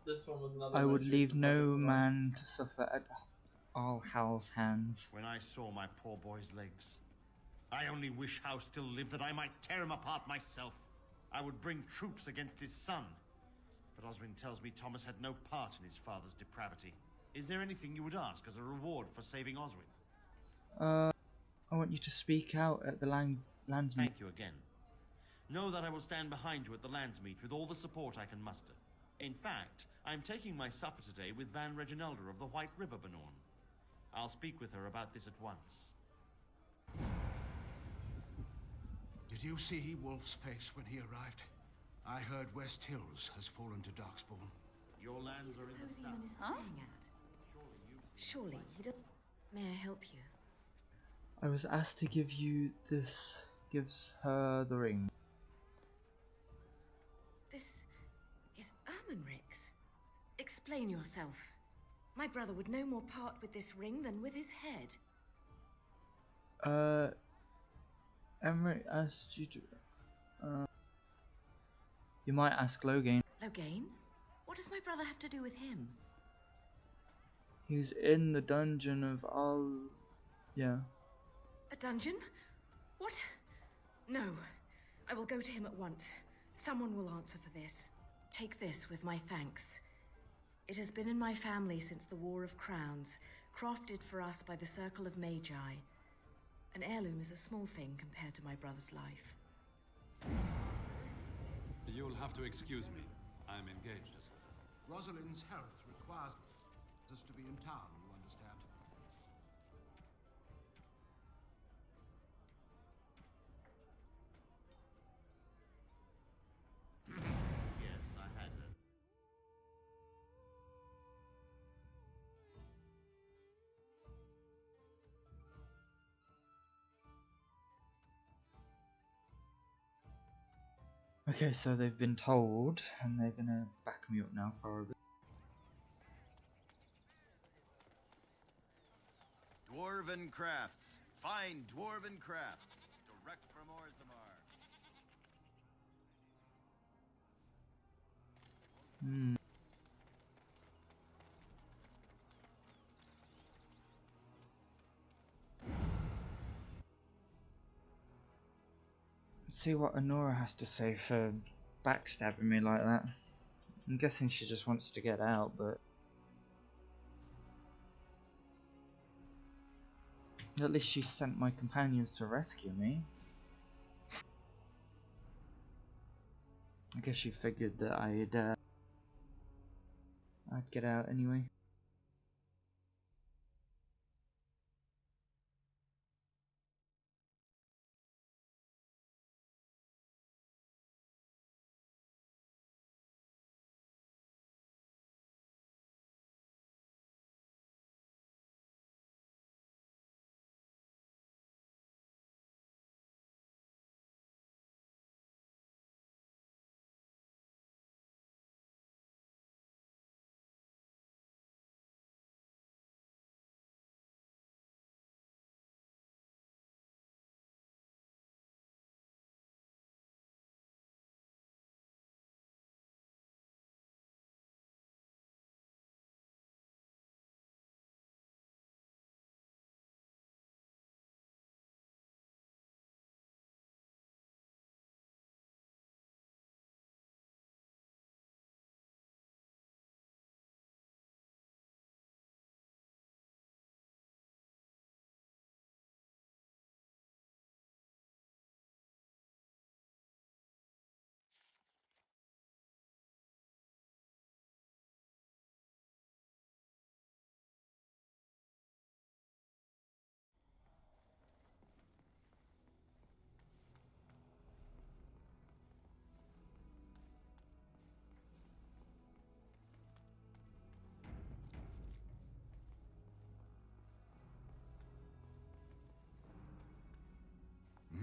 [SPEAKER 12] This one was another.
[SPEAKER 1] I would leave no man to suffer at all Hal's hands.
[SPEAKER 19] When I saw my poor boy's legs, I only wish Howe still lived that I might tear him apart myself. I would bring troops against his son. But Oswin tells me Thomas had no part in his father's depravity. Is there anything you would ask as a reward for saving Oswin?
[SPEAKER 1] I want you to speak out at the Landsmeet.
[SPEAKER 19] Thank you again. Know that I will stand behind you at the Landsmeet with all the support I can muster. In fact, I'm taking my supper today with Ban Reginalda of the White River Benorn. I'll speak with her about this at once.
[SPEAKER 10] Did you see Wolf's face when he arrived? I heard West Hills has fallen to Darkspawn.
[SPEAKER 19] Your lands are in the south.
[SPEAKER 11] Huh? Surely he doesn't. May I help you?
[SPEAKER 1] I was asked to give you this. Gives her the ring.
[SPEAKER 11] This is Ermenric's. Explain yourself. My brother would no more part with this ring than with his head.
[SPEAKER 1] Emmerich asked you to. You might ask Loghain.
[SPEAKER 11] Loghain? What does my brother have to do with him?
[SPEAKER 1] He's in the dungeon of Al. Yeah.
[SPEAKER 11] A dungeon? What? No. I will go to him at once. Someone will answer for this. Take this with my thanks. It has been in my family since the War of Crowns, crafted for us by the Circle of Magi. An heirloom is a small thing compared to my brother's life.
[SPEAKER 23] You'll have to excuse me. I'm engaged.
[SPEAKER 10] Rosalind's health requires us to be in town, you understand?
[SPEAKER 19] Yes, I had her.
[SPEAKER 1] Okay, so they've been told, and they're gonna back me up now, probably.
[SPEAKER 9] Dwarven Crafts. Fine Dwarven Crafts. Direct from Orzammar.
[SPEAKER 1] Hmm. Let's see what Honora has to say for backstabbing me like that. I'm guessing she just wants to get out, but at least she sent my companions to rescue me. I guess she figured that I'd get out anyway.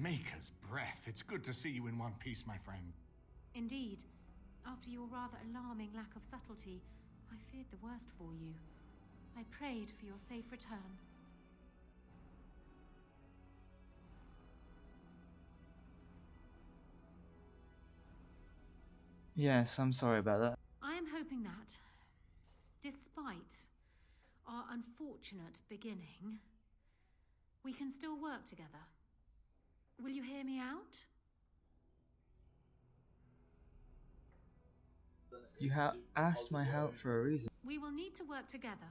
[SPEAKER 10] Maker's breath. It's good to see you in one piece, my friend.
[SPEAKER 15] Indeed. After your rather alarming lack of subtlety, I feared the worst for you. I prayed for your safe return.
[SPEAKER 1] Yes, I'm sorry about that.
[SPEAKER 15] I am hoping that, despite our unfortunate beginning, we can still work together. Will you hear me out?
[SPEAKER 1] You have asked my help for a reason.
[SPEAKER 15] We will need to work together,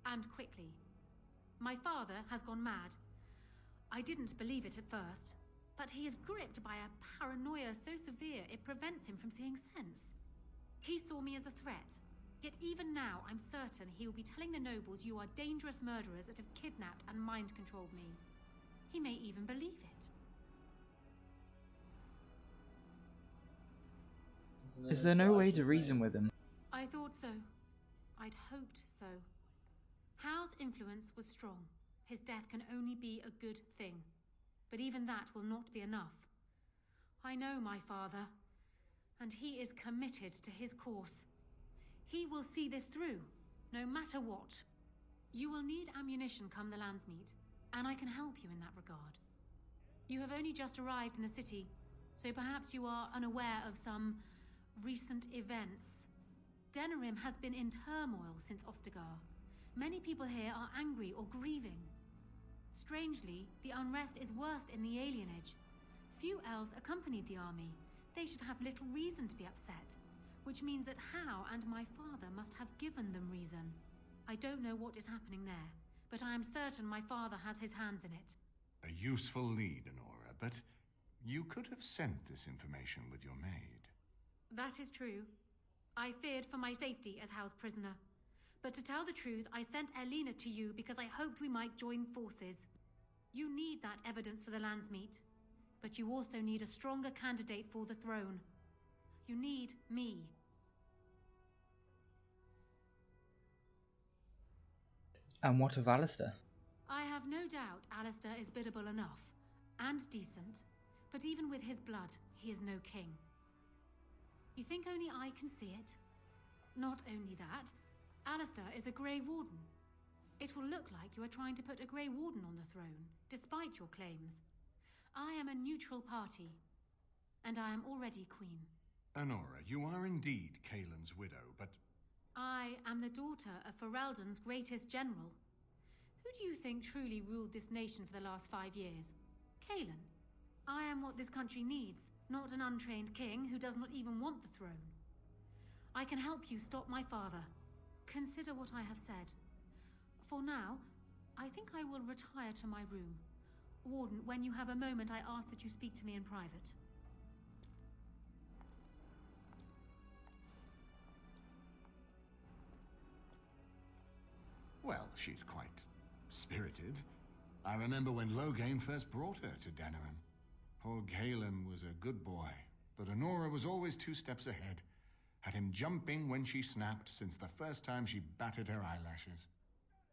[SPEAKER 15] and quickly. My father has gone mad. I didn't believe it at first, but he is gripped by a paranoia so severe it prevents him from seeing sense. He saw me as a threat, yet even now I'm certain he will be telling the nobles you are dangerous murderers that have kidnapped and mind-controlled me. He may even believe it.
[SPEAKER 1] Is there no way to reason with him?
[SPEAKER 15] I thought so. I'd hoped so. Howe's influence was strong. His death can only be a good thing. But even that will not be enough. I know my father, and he is committed to his course. He will see this through, no matter what. You will need ammunition come the Landsmeet, and I can help you in that regard. You have only just arrived in the city, so perhaps you are unaware of some recent events. Denerim has been in turmoil since Ostagar. Many people here are angry or grieving. Strangely, the unrest is worst in the alienage. Few elves accompanied the army. They should have little reason to be upset, which means that Hao and my father must have given them reason. I don't know what is happening there, but I am certain my father has his hands in it.
[SPEAKER 10] A useful lead, Honora, but you could have sent this information with your maid.
[SPEAKER 15] That is true. I feared for my safety as Hao's prisoner. But to tell the truth, I sent Elena to you because I hoped we might join forces. You need that evidence for the Landsmeet, but you also need a stronger candidate for the throne. You need me.
[SPEAKER 1] And what of Alistair?
[SPEAKER 15] I have no doubt Alistair is biddable enough, and decent, but even with his blood, he is no king. You think only I can see it? Not only that, Alistair is a Grey Warden. It will look like you are trying to put a Grey Warden on the throne, despite your claims. I am a neutral party, and I am already queen.
[SPEAKER 10] Honora, you are indeed Kaelin's widow, but...
[SPEAKER 15] I am the daughter of Ferelden's greatest general. Who do you think truly ruled this nation for the last 5 years? Kaelin. I am what this country needs, not an untrained king who does not even want the throne. I can help you stop my father. Consider what I have said. For now, I think I will retire to my room. Warden, when you have a moment, I ask that you speak to me in private.
[SPEAKER 10] Well, she's quite spirited. I remember when Loghain first brought her to Denerim. Poor Galen was a good boy, but Honora was always 2 steps ahead. Had him jumping when she snapped since the first time she batted her eyelashes.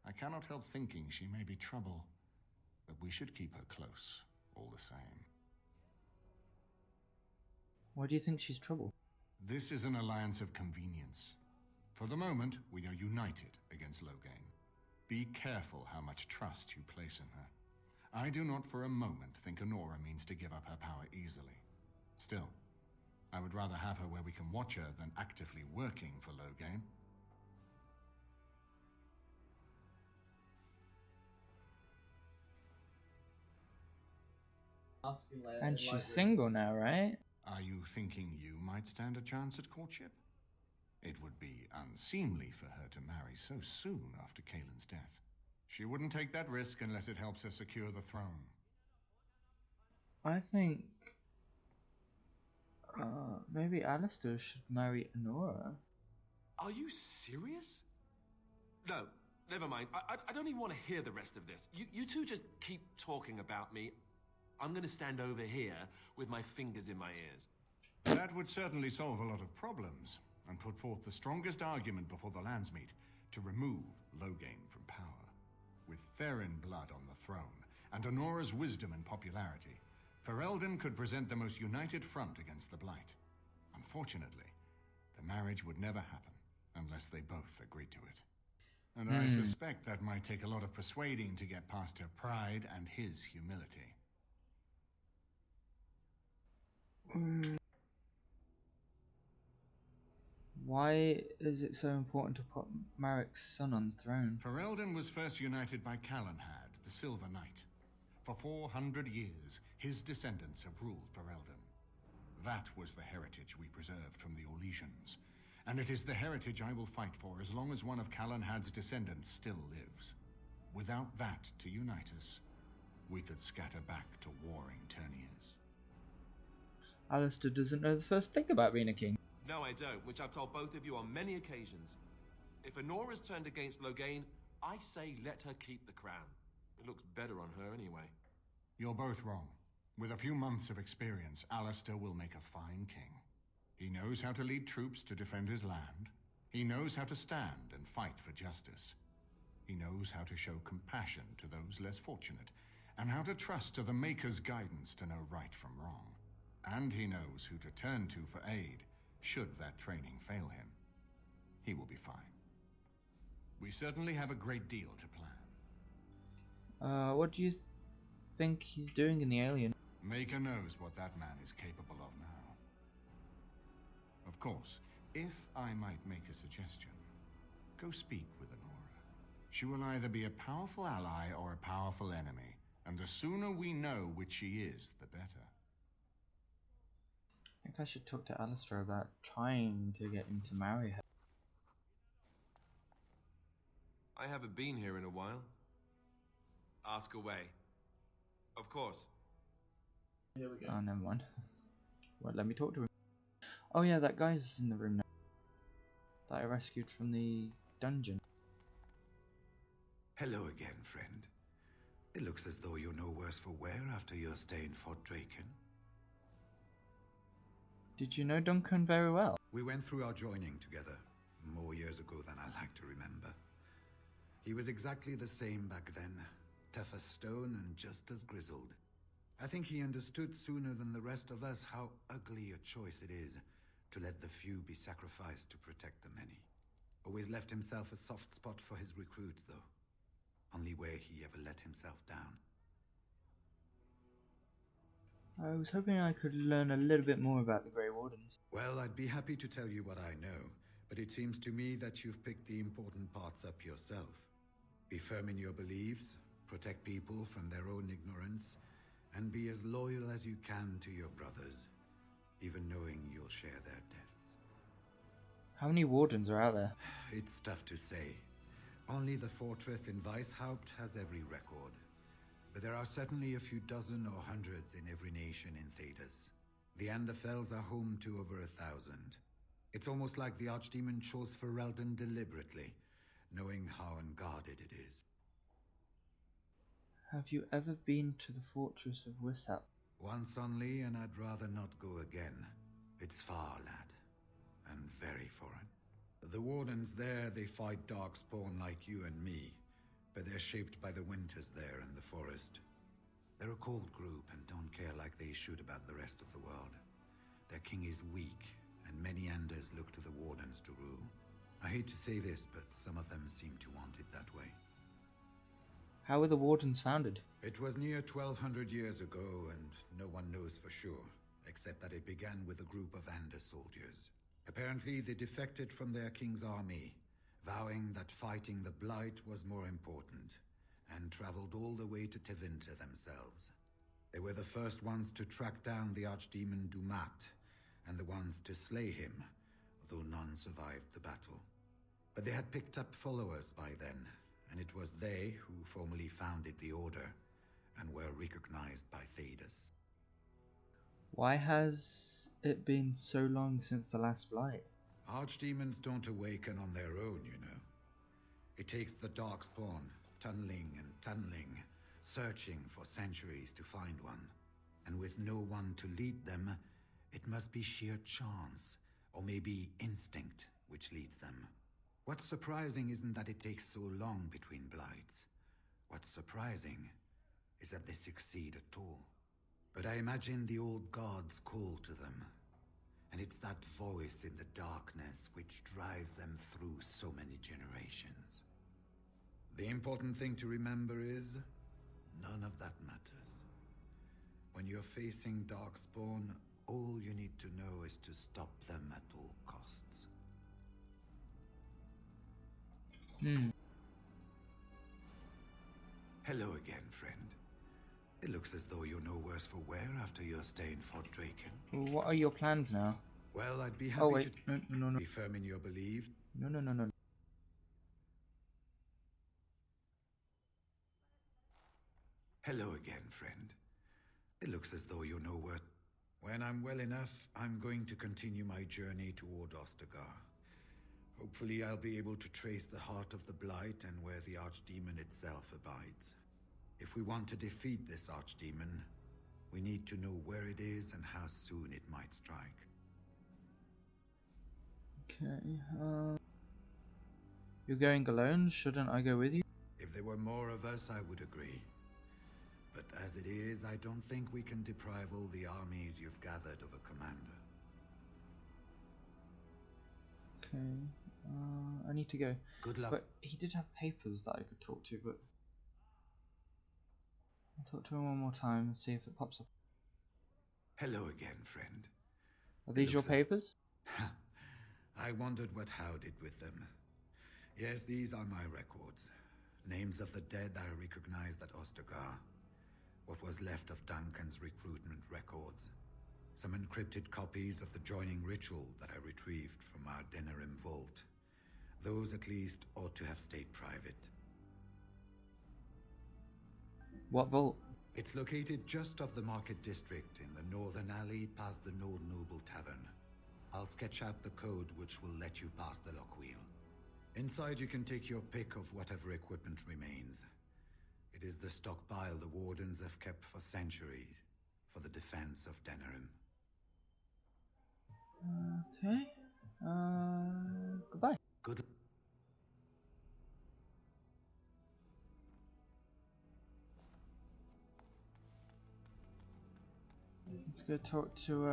[SPEAKER 10] I cannot help thinking she may be trouble, but we should keep her close, all the same.
[SPEAKER 1] Why do you think she's trouble?
[SPEAKER 10] This is an alliance of convenience. For the moment, we are united against Loghain. Be careful how much trust you place in her. I do not for a moment think Honora means to give up her power easily. Still, I would rather have her where we can watch her than actively working for Loghain.
[SPEAKER 1] And she's single now, right?
[SPEAKER 10] Are you thinking you might stand a chance at courtship? It would be unseemly for her to marry so soon after Kaelin's death. She wouldn't take that risk unless it helps her secure the throne.
[SPEAKER 1] I think maybe Alistair should marry Honora.
[SPEAKER 3] Are you serious? No, never mind. I don't even want to hear the rest of this. You two just keep talking about me. I'm going to stand over here with my fingers in my ears.
[SPEAKER 10] That would certainly solve a lot of problems, and put forth the strongest argument before the Landsmeet to remove Loghain from power. With Therin blood on the throne, and Honora's wisdom and popularity, Ferelden could present the most united front against the Blight. Unfortunately, the marriage would never happen unless they both agreed to it. And I suspect that might take a lot of persuading to get past her pride and his humility.
[SPEAKER 1] Why is it so important to put Marek's son on the throne?
[SPEAKER 10] Ferelden was first united by Calenhad, the Silver Knight. For 400 years, his descendants have ruled Ferelden. That was the heritage we preserved from the Orlesians, and it is the heritage I will fight for as long as one of Calenhad's descendants still lives. Without that to unite us, we could scatter back to warring Terniers.
[SPEAKER 1] Alistair doesn't know the first thing about being a king.
[SPEAKER 3] No, I don't, which I've told both of you on many occasions. If Honora's turned against Loghain, I say let her keep the crown. It looks better on her anyway.
[SPEAKER 10] You're both wrong. With a few months of experience, Alistair will make a fine king. He knows how to lead troops to defend his land. He knows how to stand and fight for justice. He knows how to show compassion to those less fortunate, and how to trust to the Maker's guidance to know right from wrong. And he knows who to turn to for aid, should that training fail him. He will be fine. We certainly have a great deal to plan.
[SPEAKER 1] What do you think he's doing in the Alien?
[SPEAKER 10] Maker knows what that man is capable of now. Of course, if I might make a suggestion, go speak with Honora. She will either be a powerful ally or a powerful enemy, and the sooner we know which she is, the better.
[SPEAKER 1] I think I should talk to Alistair about trying to get him to marry her.
[SPEAKER 3] I haven't been here in a while. Ask away. Of course.
[SPEAKER 12] Here we go.
[SPEAKER 1] Oh, never mind. Well, let me talk to him. Oh yeah, that guy's in the room now. That I rescued from the dungeon.
[SPEAKER 9] Hello again, friend. It looks as though you're no worse for wear after your stay in Fort Draken.
[SPEAKER 1] Did you know Duncan very well?
[SPEAKER 9] We went through our joining together, more years ago than I like to remember. He was exactly the same back then, tough as stone and just as grizzled. I think he understood sooner than the rest of us how ugly a choice it is to let the few be sacrificed to protect the many. Always left himself a soft spot for his recruits, though. Only where he ever let himself down.
[SPEAKER 1] I was hoping I could learn a little bit more about the Grey Wardens.
[SPEAKER 9] Well, I'd be happy to tell you what I know, but it seems to me that you've picked the important parts up yourself. Be firm in your beliefs, protect people from their own ignorance, and be as loyal as you can to your brothers. even knowing you'll share their deaths.
[SPEAKER 1] How many wardens are out there?
[SPEAKER 9] It's tough to say. Only the fortress in Weishaupt has every record. But there are certainly a few dozen or hundreds in every nation in Thedas. The Anderfells are home to over 1,000. It's almost like the Archdemon chose Ferelden deliberately, knowing how unguarded it is.
[SPEAKER 1] Have you ever been to the fortress of Weishaupt?
[SPEAKER 9] Once only, and I'd rather not go again. It's far, lad. And very foreign. The wardens there, they fight darkspawn like you and me, but they're shaped by the winters there in the forest. They're a cold group and don't care like they should about the rest of the world. Their king is weak, and many Anders look to the wardens to rule. I hate to say this, but some of them seem to want it that way.
[SPEAKER 1] How were the wardens founded?
[SPEAKER 9] It was near 1,200 years ago, and no one knows for sure, except that it began with a group of Anders soldiers. Apparently, they defected from their king's army, vowing that fighting the Blight was more important, and traveled all the way to Tevinter themselves. They were the first ones to track down the Archdemon Dumat, and the ones to slay him, though none survived the battle. But they had picked up followers by then, and it was they who formally founded the Order, and were recognized by Thedas.
[SPEAKER 1] Why has it been so long since the last Blight?
[SPEAKER 9] Archdemons don't awaken on their own, you know. It takes the Darkspawn, tunneling and tunneling, searching for centuries to find one. And with no one to lead them, it must be sheer chance, or maybe instinct, which leads them. What's surprising isn't that it takes so long between Blights. What's surprising is that they succeed at all. But I imagine the old gods call to them, and it's that voice in the darkness which drives them through so many generations. The important thing to remember is, none of that matters. When you're facing Darkspawn, all you need to know is to stop them at all costs. Hello again, friend. It looks as though you're no worse for wear after your stay in Fort Draken.
[SPEAKER 1] Well, what are your plans now?
[SPEAKER 9] Well, I'd be happy to
[SPEAKER 1] no.
[SPEAKER 9] be firm in your belief.
[SPEAKER 1] No.
[SPEAKER 9] Hello again, friend. It looks as though you're no worse. When I'm well enough, I'm going to continue my journey toward Ostagar. Hopefully I'll be able to trace the heart of the Blight and where the Archdemon itself abides. If we want to defeat this Archdemon, we need to know where it is and how soon it might strike.
[SPEAKER 1] Okay, you're going alone? Shouldn't I go with you?
[SPEAKER 9] If there were more of us, I would agree. But as it is, I don't think we can deprive all the armies you've gathered of a commander.
[SPEAKER 1] Okay, I need to go.
[SPEAKER 9] Good luck.
[SPEAKER 1] But he did have papers that I could talk to, but I'll talk to him one more time and see if it pops up.
[SPEAKER 9] Hello again, friend.
[SPEAKER 1] Are these your papers?
[SPEAKER 9] I wondered what Howe did with them. Yes, these are my records. Names of the dead I recognized at Ostagar. What was left of Duncan's recruitment records. Some encrypted copies of the joining ritual that I retrieved from our Denerim vault. Those, at least, ought to have stayed private.
[SPEAKER 1] What vault?
[SPEAKER 9] It's located just off the Market District in the northern alley past the Nord Noble Tavern. I'll sketch out the code which will let you pass the lock wheel. Inside you can take your pick of whatever equipment remains. It is the stockpile the wardens have kept for centuries, for the defense of Denerim.
[SPEAKER 1] Okay. Goodbye.
[SPEAKER 9] Good.
[SPEAKER 1] Let's go talk to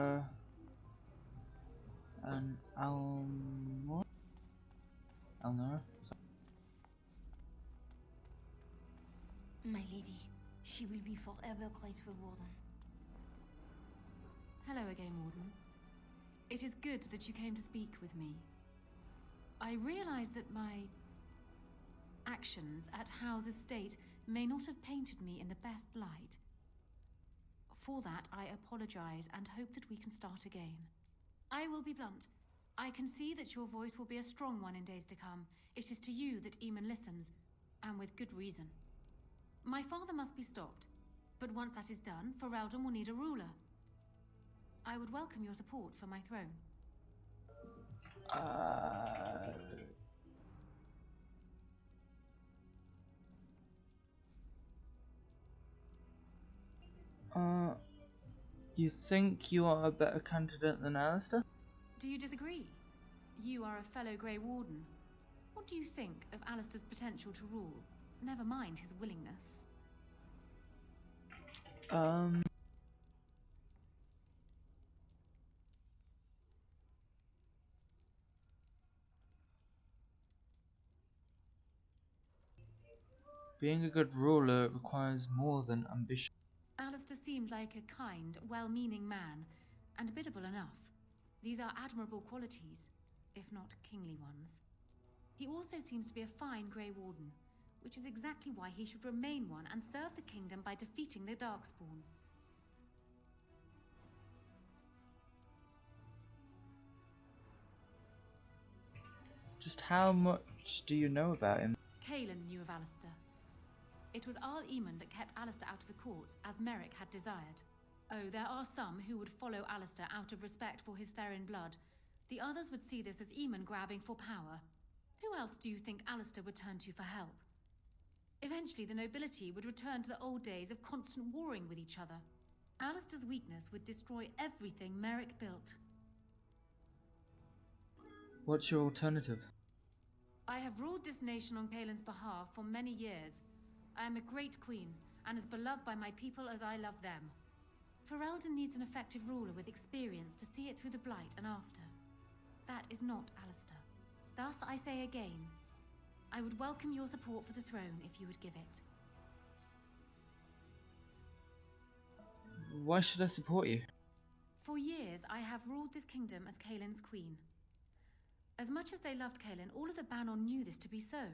[SPEAKER 1] an Alnora.
[SPEAKER 22] My lady, she will be forever grateful, Warden.
[SPEAKER 15] Hello again, Warden. It is good that you came to speak with me. I realize that my actions at Howe's estate may not have painted me in the best light. For that, I apologize and hope that we can start again. I will be blunt. I can see that your voice will be a strong one in days to come. It is to you that Eamon listens, and with good reason. My father must be stopped, but once that is done, Ferelden will need a ruler. I would welcome your support for my throne.
[SPEAKER 1] You think you are a better candidate than Alistair?
[SPEAKER 15] Do you disagree? You are a fellow Grey Warden. What do you think of Alistair's potential to rule? Never mind his willingness.
[SPEAKER 1] Being a good ruler requires more than ambition.
[SPEAKER 15] Alistair seems like a kind, well-meaning man, and biddable enough. These are admirable qualities, if not kingly ones. He also seems to be a fine Grey Warden, which is exactly why he should remain one and serve the kingdom by defeating the Darkspawn.
[SPEAKER 1] Just how much do you know about him?
[SPEAKER 15] Kaelin knew of Alistair. It was Arl Eamon that kept Alistair out of the courts, as Merrick had desired. Oh, there are some who would follow Alistair out of respect for his Therin blood. The others would see this as Eamon grabbing for power. Who else do you think Alistair would turn to for help? Eventually, the nobility would return to the old days of constant warring with each other. Alistair's weakness would destroy everything Merrick built.
[SPEAKER 1] What's your alternative?
[SPEAKER 15] I have ruled this nation on Kaelin's behalf for many years. I am a great queen, and as beloved by my people as I love them. Ferelden needs an effective ruler with experience to see it through the Blight and after. That is not Alistair. Thus, I say again, I would welcome your support for the throne if you would give it.
[SPEAKER 1] Why should I support you?
[SPEAKER 15] For years, I have ruled this kingdom as Kaelin's queen. As much as they loved Kaelin, all of the Banon knew this to be so.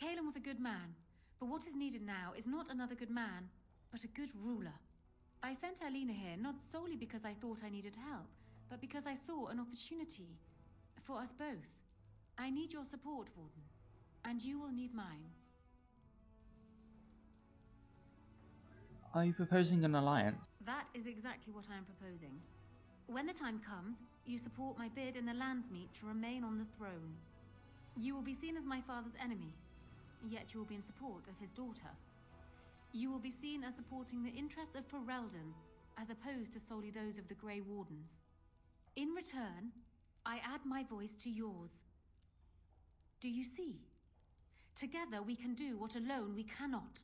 [SPEAKER 15] Kaelin was a good man, but what is needed now is not another good man, but a good ruler. I sent Alina here not solely because I thought I needed help, but because I saw an opportunity for us both. I need your support, Warden, and you will need mine.
[SPEAKER 1] Are you proposing an alliance?
[SPEAKER 15] That is exactly what I am proposing. When the time comes, you support my bid in the Landsmeet to remain on the throne. You will be seen as my father's enemy, yet you will be in support of his daughter. You will be seen as supporting the interests of Ferelden, as opposed to solely those of the Grey Wardens. In return, I add my voice to yours. Do you see? Together we can do what alone we cannot.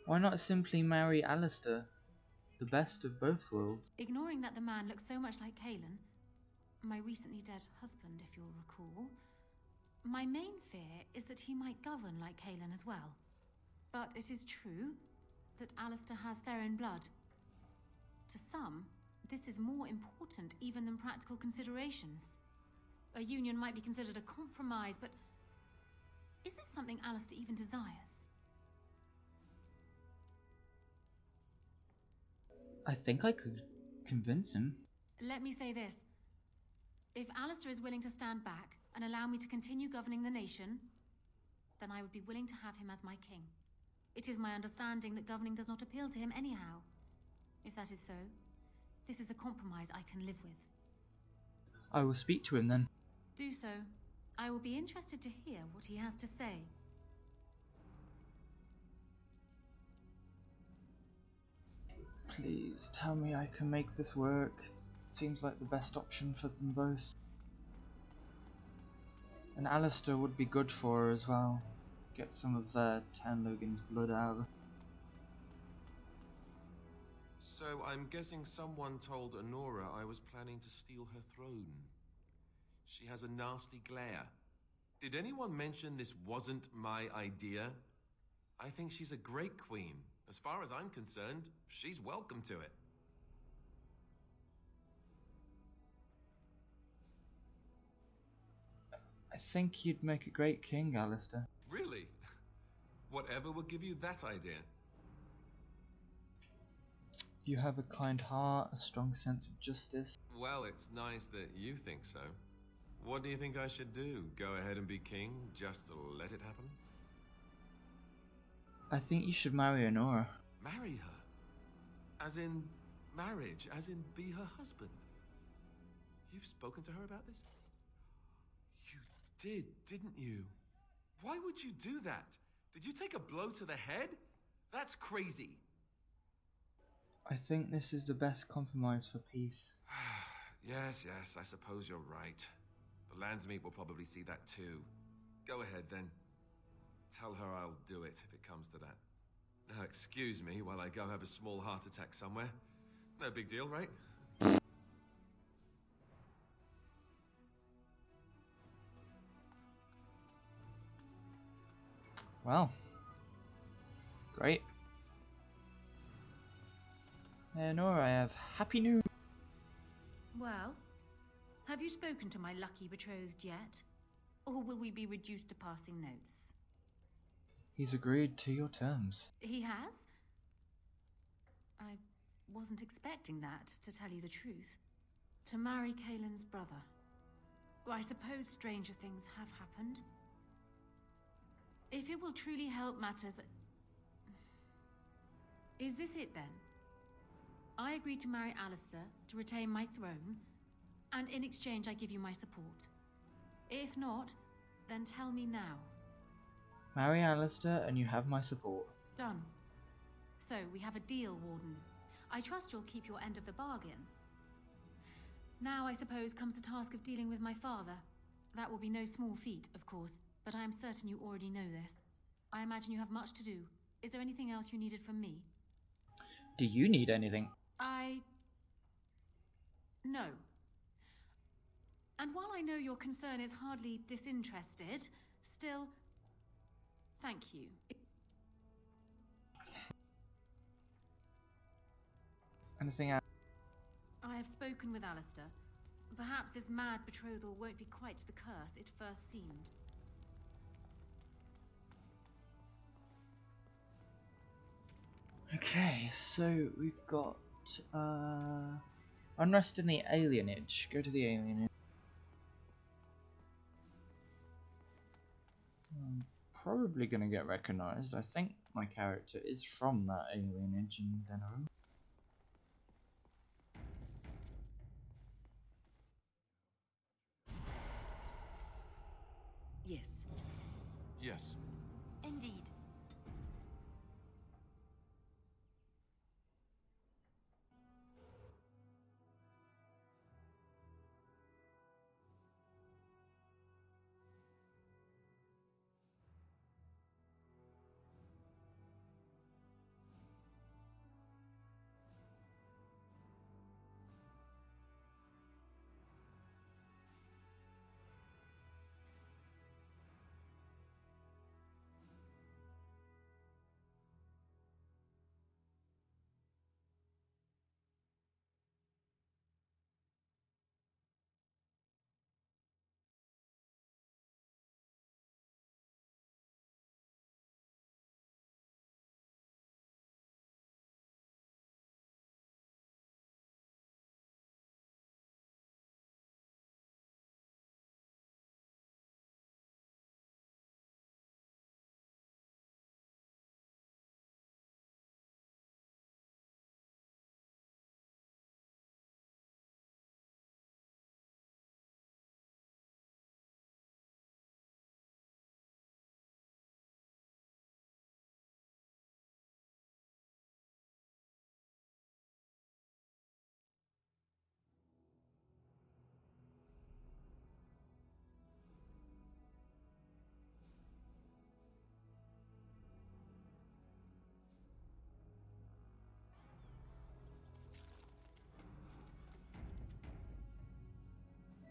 [SPEAKER 1] Why not simply marry Alistair? The best of both worlds.
[SPEAKER 15] Ignoring that the man looks so much like Kaelin, my recently dead husband, if you'll recall, my main fear is that he might govern like Kaelin as well. But it is true that Alistair has Therin blood. To some, this is more important even than practical considerations. A union might be considered a compromise, but is this something Alistair even desires?
[SPEAKER 1] I think I could convince him.
[SPEAKER 15] Let me say this. If Alistair is willing to stand back and allow me to continue governing the nation, then I would be willing to have him as my king. It is my understanding that governing does not appeal to him anyhow. If that is so, this is a compromise I can live with.
[SPEAKER 1] I will speak to him then.
[SPEAKER 15] Do so. I will be interested to hear what he has to say.
[SPEAKER 1] Please tell me I can make this work. It seems like the best option for them both. And Alistair would be good for her as well. Get some of Town Logan's blood out of her.
[SPEAKER 3] So I'm guessing someone told Honora I was planning to steal her throne. She has a nasty glare. Did anyone mention this wasn't my idea? I think she's a great queen. As far as I'm concerned, she's welcome to it.
[SPEAKER 1] I think you'd make a great king, Alistair.
[SPEAKER 3] Really? Whatever would give you that idea?
[SPEAKER 1] You have a kind heart, a strong sense of justice.
[SPEAKER 3] Well, it's nice that you think so. What do you think I should do? Go ahead and be king, just to let it happen?
[SPEAKER 1] I think you should marry Honora.
[SPEAKER 3] Marry her? As in marriage? As in be her husband? You've spoken to her about this? You did, didn't you? Why would you do that? Did you take a blow to the head? That's crazy.
[SPEAKER 1] I think this is the best compromise for peace.
[SPEAKER 3] Yes, I suppose you're right. The Landsmeet will probably see that too. Go ahead then. Tell her I'll do it if it comes to that. Now excuse me while I go have a small heart attack somewhere. No big deal, right?
[SPEAKER 1] Wow. Great. Honora, I have happy news.
[SPEAKER 15] Well, have you spoken to my lucky betrothed yet? Or will we be reduced to passing notes?
[SPEAKER 1] He's agreed to your terms.
[SPEAKER 15] He has? I wasn't expecting that, to tell you the truth. To marry Kaelin's brother. Well, I suppose stranger things have happened. If it will truly help matters... Is this it then? I agree to marry Alistair to retain my throne, and in exchange I give you my support. If not, then tell me now.
[SPEAKER 1] Marry Alistair and you have my support.
[SPEAKER 15] Done. So, we have a deal, Warden. I trust you'll keep your end of the bargain. Now, I suppose, comes the task of dealing with my father. That will be no small feat, of course, but I am certain you already know this. I imagine you have much to do. Is there anything else you needed from me?
[SPEAKER 1] Do you need anything?
[SPEAKER 15] No. And while I know your concern is hardly disinterested, still, thank you.
[SPEAKER 1] Anything else?
[SPEAKER 15] I have spoken with Alistair. Perhaps this mad betrothal won't be quite the curse it first seemed.
[SPEAKER 1] Okay, so we've got unrest in the alienage. Go to the alienage. I'm probably gonna get recognized. I think my character is from that alienage in Denerim.
[SPEAKER 11] Yes.
[SPEAKER 3] Yes.
[SPEAKER 15] Indeed.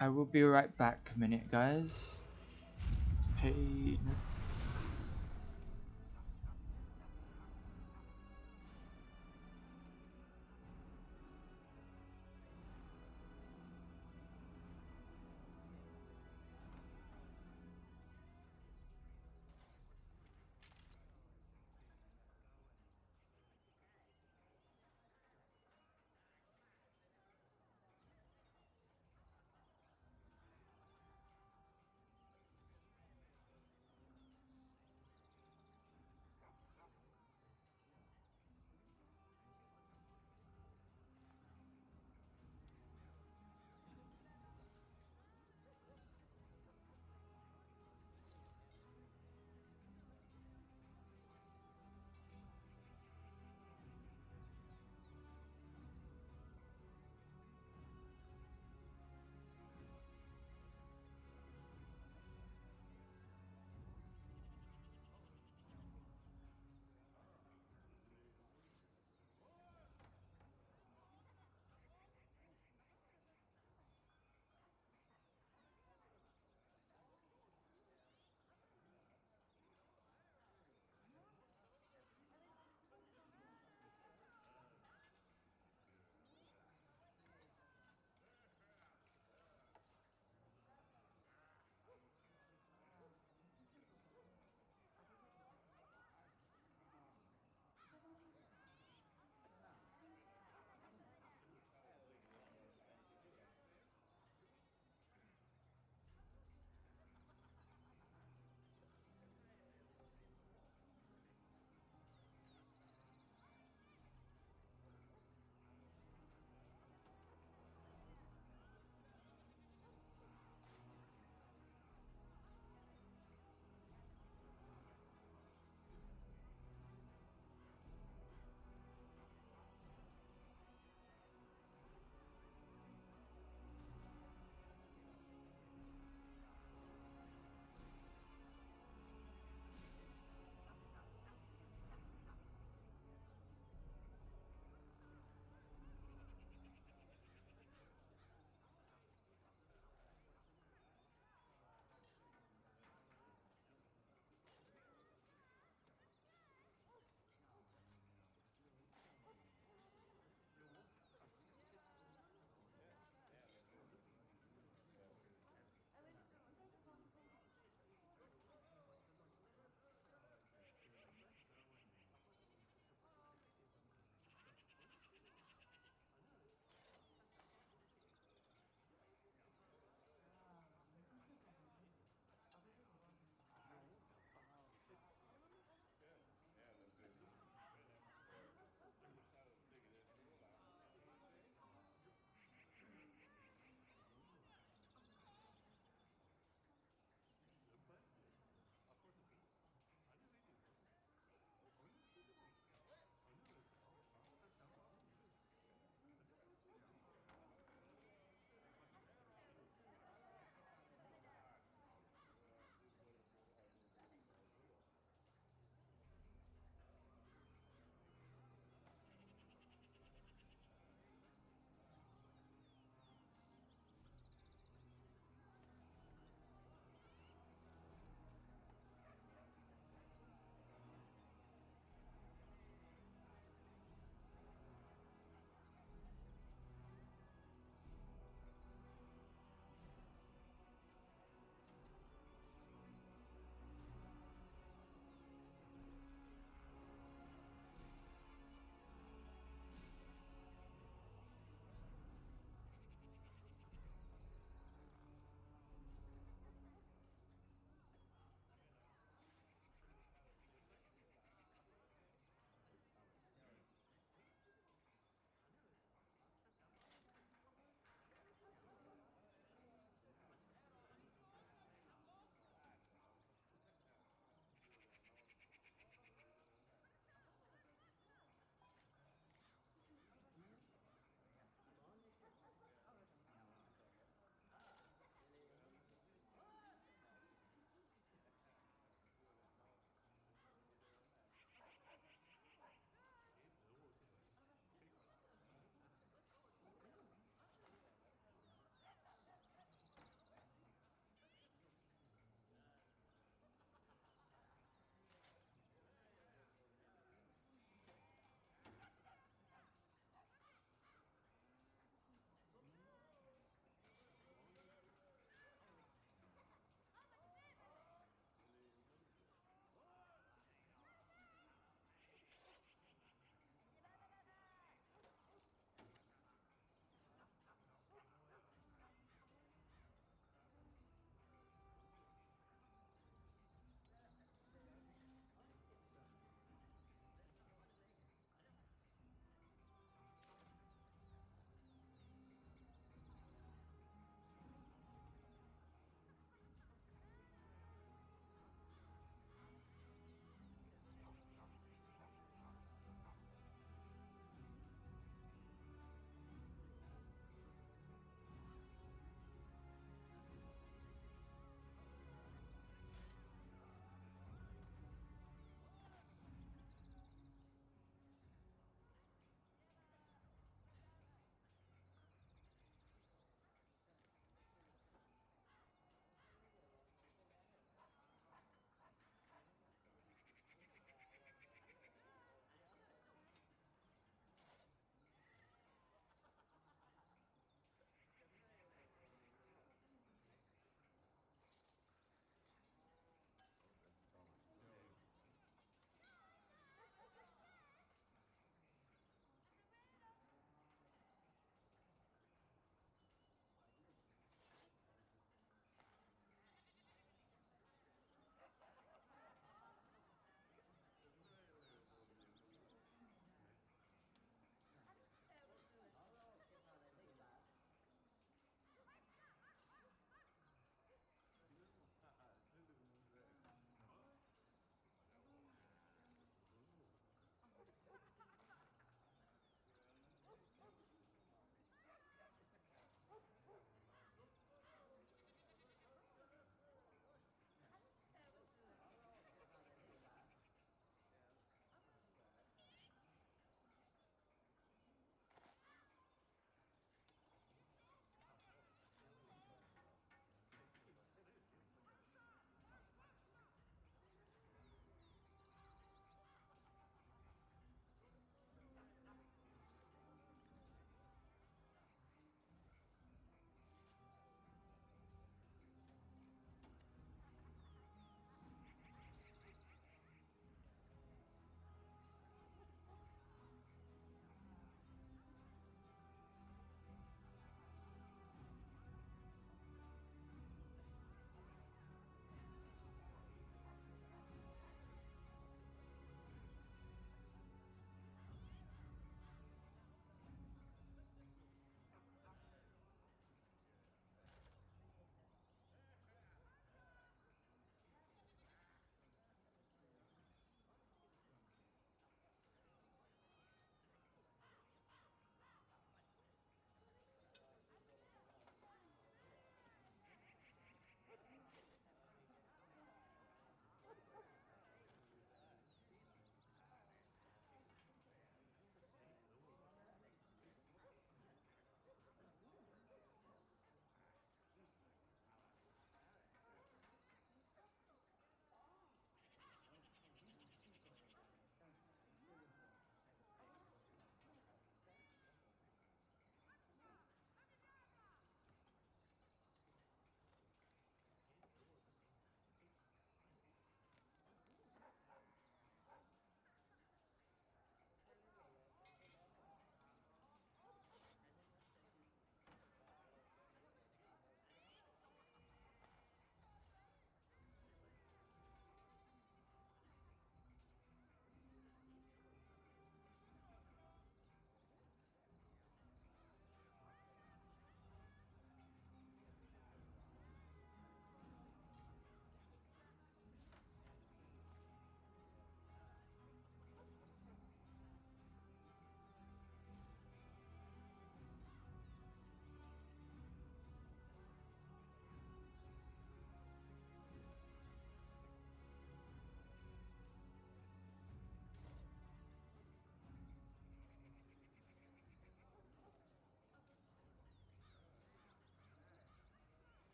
[SPEAKER 1] I will be right back a minute, guys. Hey.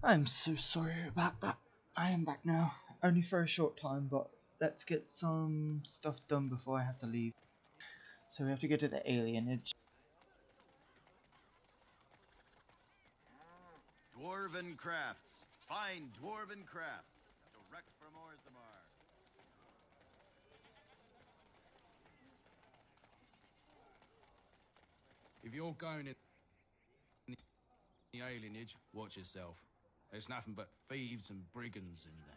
[SPEAKER 1] I'm so sorry about that. I am back now. Only for a short time, but let's get some stuff done before I have to leave. So we have to go to the alienage.
[SPEAKER 13] Dwarven crafts. Fine dwarven crafts. Direct from Orzammar.
[SPEAKER 14] If you're going in the alienage, watch yourself. There's nothing but thieves and brigands in there.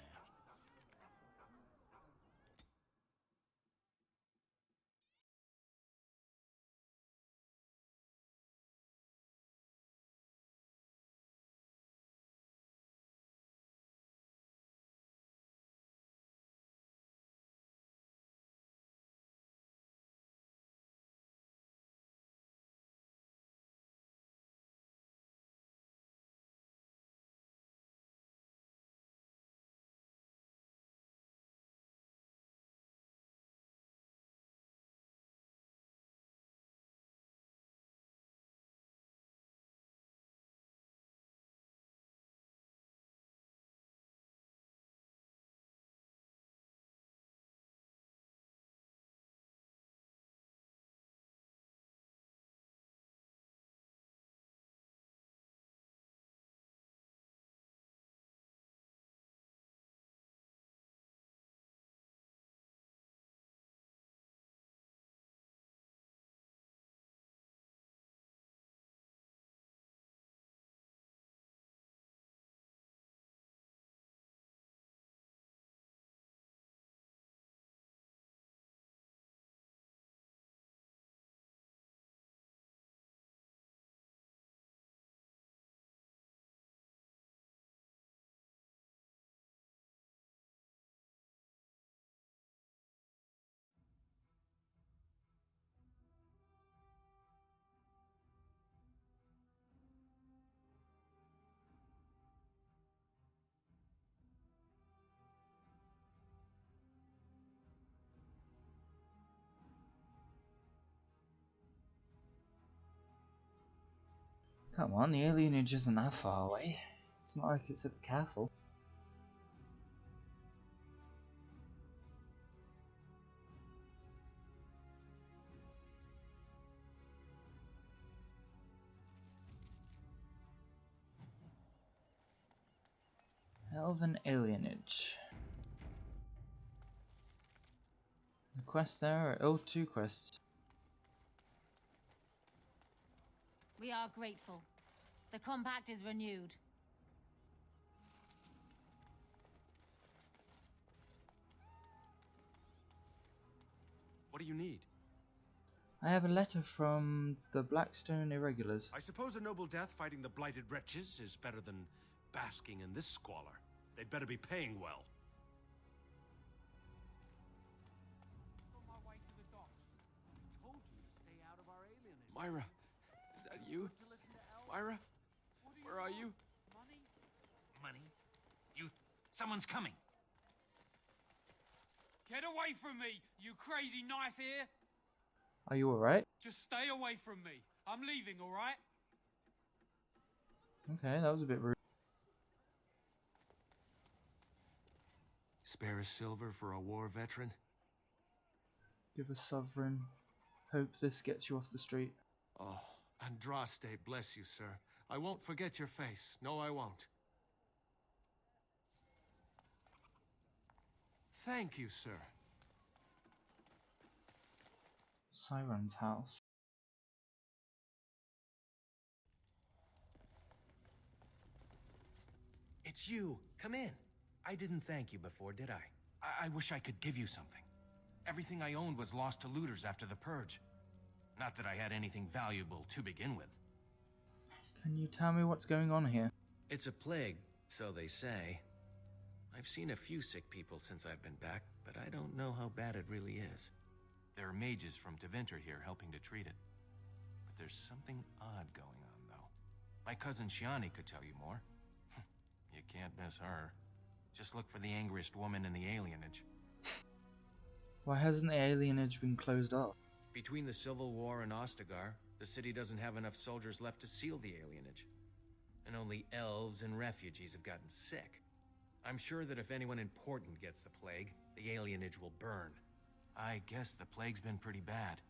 [SPEAKER 1] Come on, the alienage isn't that far away. It's not like it's at the castle. Elven alienage. The quest there, oh, 2 quests.
[SPEAKER 15] We are grateful. The compact is renewed.
[SPEAKER 3] What do you need?
[SPEAKER 1] I have a letter from the Blackstone Irregulars.
[SPEAKER 3] I suppose a noble death fighting the blighted wretches is better than basking in this squalor. They'd better be paying well. Myra, is that you? Myra? Where are you?
[SPEAKER 18] Money? You... Someone's coming.
[SPEAKER 16] Get away from me, you crazy knife ear!
[SPEAKER 1] Are you alright?
[SPEAKER 16] Just stay away from me. I'm leaving, alright?
[SPEAKER 1] Okay, that was a bit rude.
[SPEAKER 3] Spare a silver for a war veteran?
[SPEAKER 1] Give a sovereign. Hope this gets you off the street.
[SPEAKER 3] Oh, Andraste, bless you, sir. I won't forget your face. No, I won't. Thank you, sir.
[SPEAKER 1] Siren's house.
[SPEAKER 18] It's you. Come in. I didn't thank you before, did I? I wish I could give you something. Everything I owned was lost to looters after the purge. Not that I had anything valuable to begin with.
[SPEAKER 1] Can you tell me what's going on here?
[SPEAKER 18] It's a plague, so they say. I've seen a few sick people since I've been back, but I don't know how bad it really is. There are mages from Deventer here helping to treat it. But there's something odd going on, though. My cousin Shiani could tell you more. You can't miss her. Just look for the angriest woman in the alienage.
[SPEAKER 1] Why hasn't the alienage been closed off?
[SPEAKER 18] Between the Civil War and Ostagar, the city doesn't have enough soldiers left to seal the alienage. And only elves and refugees have gotten sick. I'm sure that if anyone important gets the plague, the alienage will burn. I guess the plague's been pretty bad.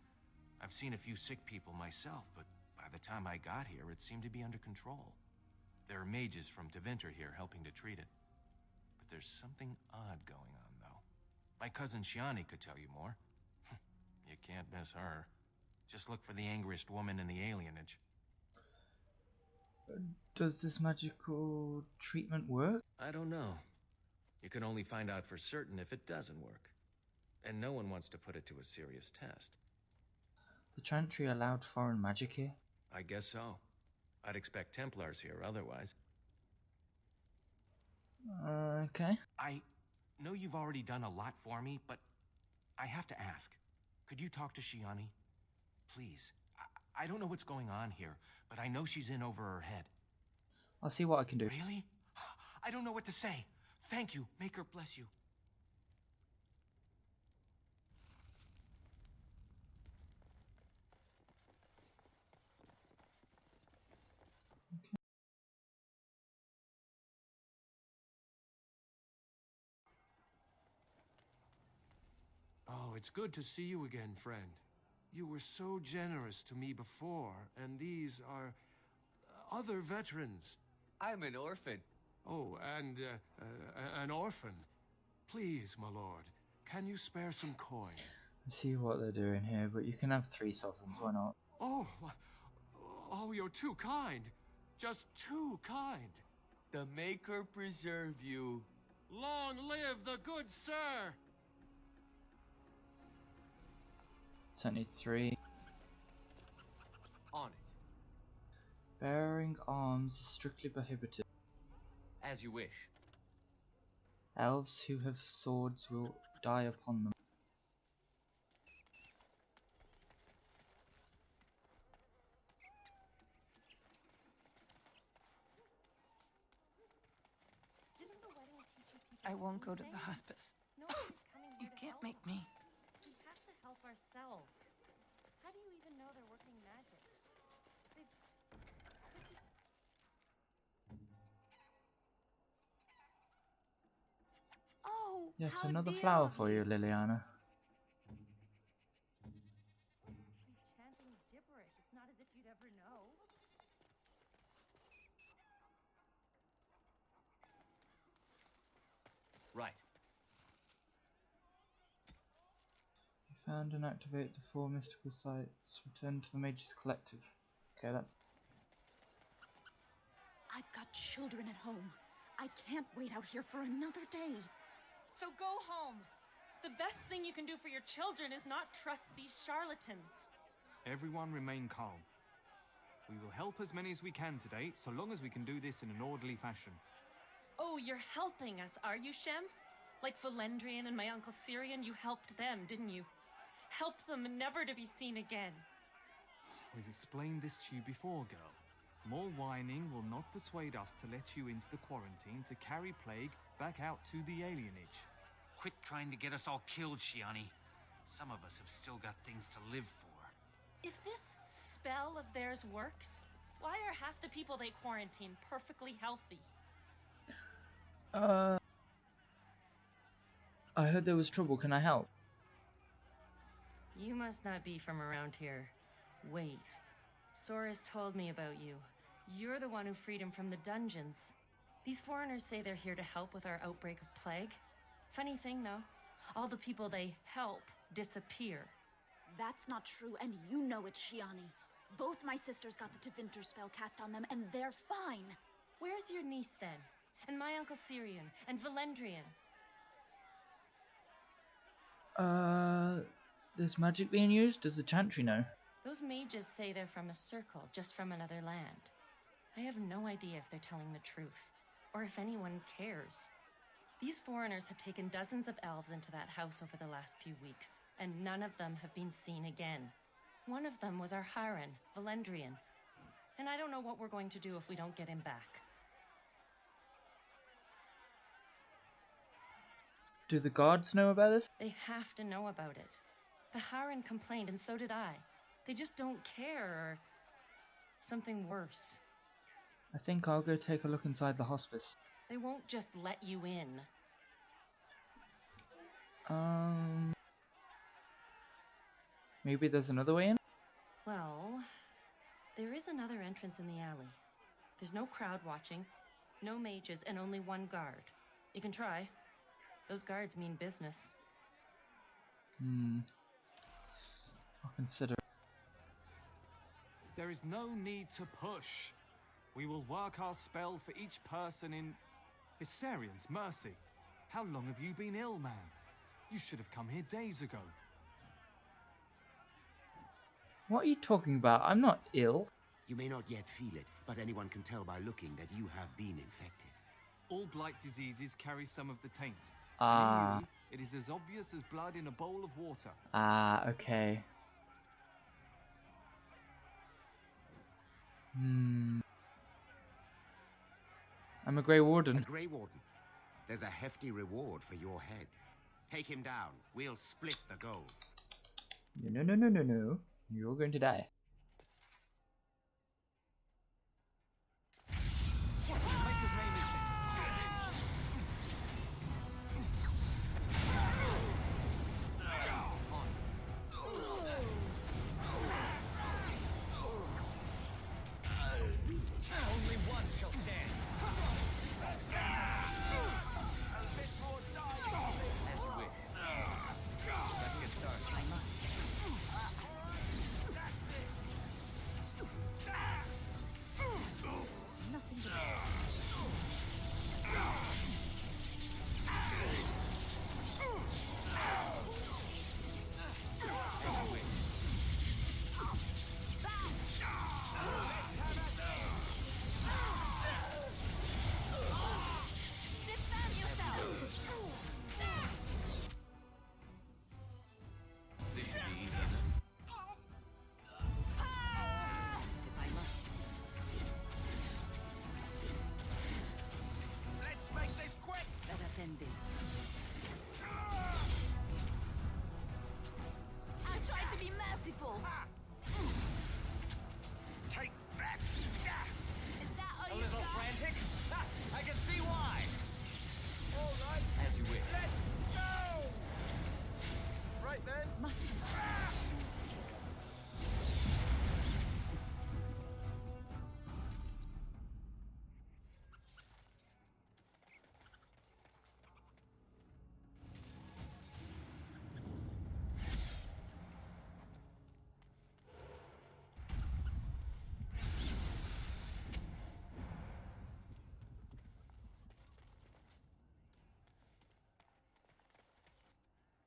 [SPEAKER 18] I've seen a few sick people myself, but by the time I got here, it seemed to be under control. There are mages from Tevinter here helping to treat it. But there's something odd going on, though. My cousin Shiani could tell you more. You can't miss her. Just look for the angriest woman in the alienage.
[SPEAKER 1] Does this magical treatment work?
[SPEAKER 18] I don't know. You can only find out for certain if it doesn't work. And no one wants to put it to a serious test.
[SPEAKER 1] The Chantry allowed foreign magic here?
[SPEAKER 18] I guess so. I'd expect Templars here otherwise.
[SPEAKER 1] Okay.
[SPEAKER 18] I know you've already done a lot for me, but I have to ask. Could you talk to Shiani? Please. I don't know what's going on here, but I know she's in over her head.
[SPEAKER 1] I'll see what I can do.
[SPEAKER 18] Really? I don't know what to say. Thank you. Make her bless you.
[SPEAKER 3] Oh, it's good to see you again, friend. You were so generous to me before, and these are other veterans.
[SPEAKER 2] I'm an orphan.
[SPEAKER 3] Oh, and an orphan. Please, my lord, can you spare some coin?
[SPEAKER 1] I see what they're doing here, but you can have 3 sovereigns, why not?
[SPEAKER 3] Oh, you're too kind. Just too kind.
[SPEAKER 2] The Maker preserve you.
[SPEAKER 3] Long live the good sir!
[SPEAKER 1] It's only 3.
[SPEAKER 2] On it.
[SPEAKER 1] Bearing arms is strictly prohibited.
[SPEAKER 2] As you wish.
[SPEAKER 1] Elves who have swords will die upon them.
[SPEAKER 7] I won't go to the hospice. You can't make me.
[SPEAKER 15] We have to help ourselves. How do you even know they're working magic?
[SPEAKER 6] Oh,
[SPEAKER 1] Yet
[SPEAKER 6] how
[SPEAKER 1] another
[SPEAKER 6] dear
[SPEAKER 1] flower
[SPEAKER 6] of
[SPEAKER 1] for you, Liliana.
[SPEAKER 15] Chanting gibberish. It's not as if you'd ever know.
[SPEAKER 2] Right.
[SPEAKER 1] You found and activate the 4 mystical sites. Return to the Mages Collective. Okay, that's...
[SPEAKER 8] I've got children at home. I can't wait out here for another day.
[SPEAKER 15] So go home. The best thing you can do for your children is not trust these charlatans.
[SPEAKER 17] Everyone remain calm. We will help as many as we can today, so long as we can do this in an orderly fashion.
[SPEAKER 15] Oh, you're helping us, are you, Shem? Like Valendrian and my Uncle Syrian, you helped them, didn't you? Help them never to be seen again.
[SPEAKER 17] We've explained this to you before, girl. More whining will not persuade us to let you into the quarantine to carry plague back out to the alienage.
[SPEAKER 18] Quit trying to get us all killed, Shiani. Some of us have still got things to live for.
[SPEAKER 15] If this spell of theirs works, why are half the people they quarantine perfectly healthy?
[SPEAKER 1] I heard there was trouble. Can I help?
[SPEAKER 15] You must not be from around here. Wait. Sora's told me about you. You're the one who freed him from the dungeons. These foreigners say they're here to help with our outbreak of plague. Funny thing, though. All the people they help disappear.
[SPEAKER 8] That's not true, and you know it, Shiani. Both my sisters got the Tevinter spell cast on them, and they're fine.
[SPEAKER 15] Where's your niece, then? And my Uncle Syrian? And Valendrian?
[SPEAKER 1] There's magic being used? Does the Chantry know?
[SPEAKER 15] Those mages say they're from a circle, just from another land. I have no idea if they're telling the truth, or if anyone cares. These foreigners have taken dozens of elves into that house over the last few weeks, and none of them have been seen again. One of them was our Haran, Valendrian. And I don't know what we're going to do if we don't get him back.
[SPEAKER 1] Do the guards know about this?
[SPEAKER 15] They have to know about it. The Haran complained, and so did I. They just don't care, or something worse.
[SPEAKER 1] I think I'll go take a look inside the hospice.
[SPEAKER 24] They won't just let you in.
[SPEAKER 1] Maybe there's another way in?
[SPEAKER 24] Well, there is another entrance in the alley. There's no crowd watching, no mages, and only one guard. You can try. Those guards mean business.
[SPEAKER 1] I'll consider.
[SPEAKER 17] There is no need to push. We will work our spell for each person in... Isarian's mercy. How long have you been ill, man? You should have come here days ago.
[SPEAKER 1] What are you talking about? I'm not ill.
[SPEAKER 4] You may not yet feel it, but anyone can tell by looking that you have been infected.
[SPEAKER 17] All blight diseases carry some of the taint.
[SPEAKER 1] Ah.
[SPEAKER 17] In you, it is as obvious as blood in a bowl of water.
[SPEAKER 1] Ah, okay. I'm a Grey Warden.
[SPEAKER 4] A Grey Warden. There's a hefty reward for your head. Take him down. We'll split the gold.
[SPEAKER 1] No, no, no, no, no. You're going to die.
[SPEAKER 18] Only one shall stand. As you wish. Let's get started. I must.
[SPEAKER 8] Nothing to
[SPEAKER 18] This should be easy enough. If I must. Let's make this quick!
[SPEAKER 11] Let us end this.
[SPEAKER 8] I tried to be merciful.
[SPEAKER 18] Take that!
[SPEAKER 8] Is that all
[SPEAKER 18] A
[SPEAKER 8] you
[SPEAKER 18] little
[SPEAKER 8] got?
[SPEAKER 18] frantic? Ha! I can see why! All right. As you wish. Let's go! Right then.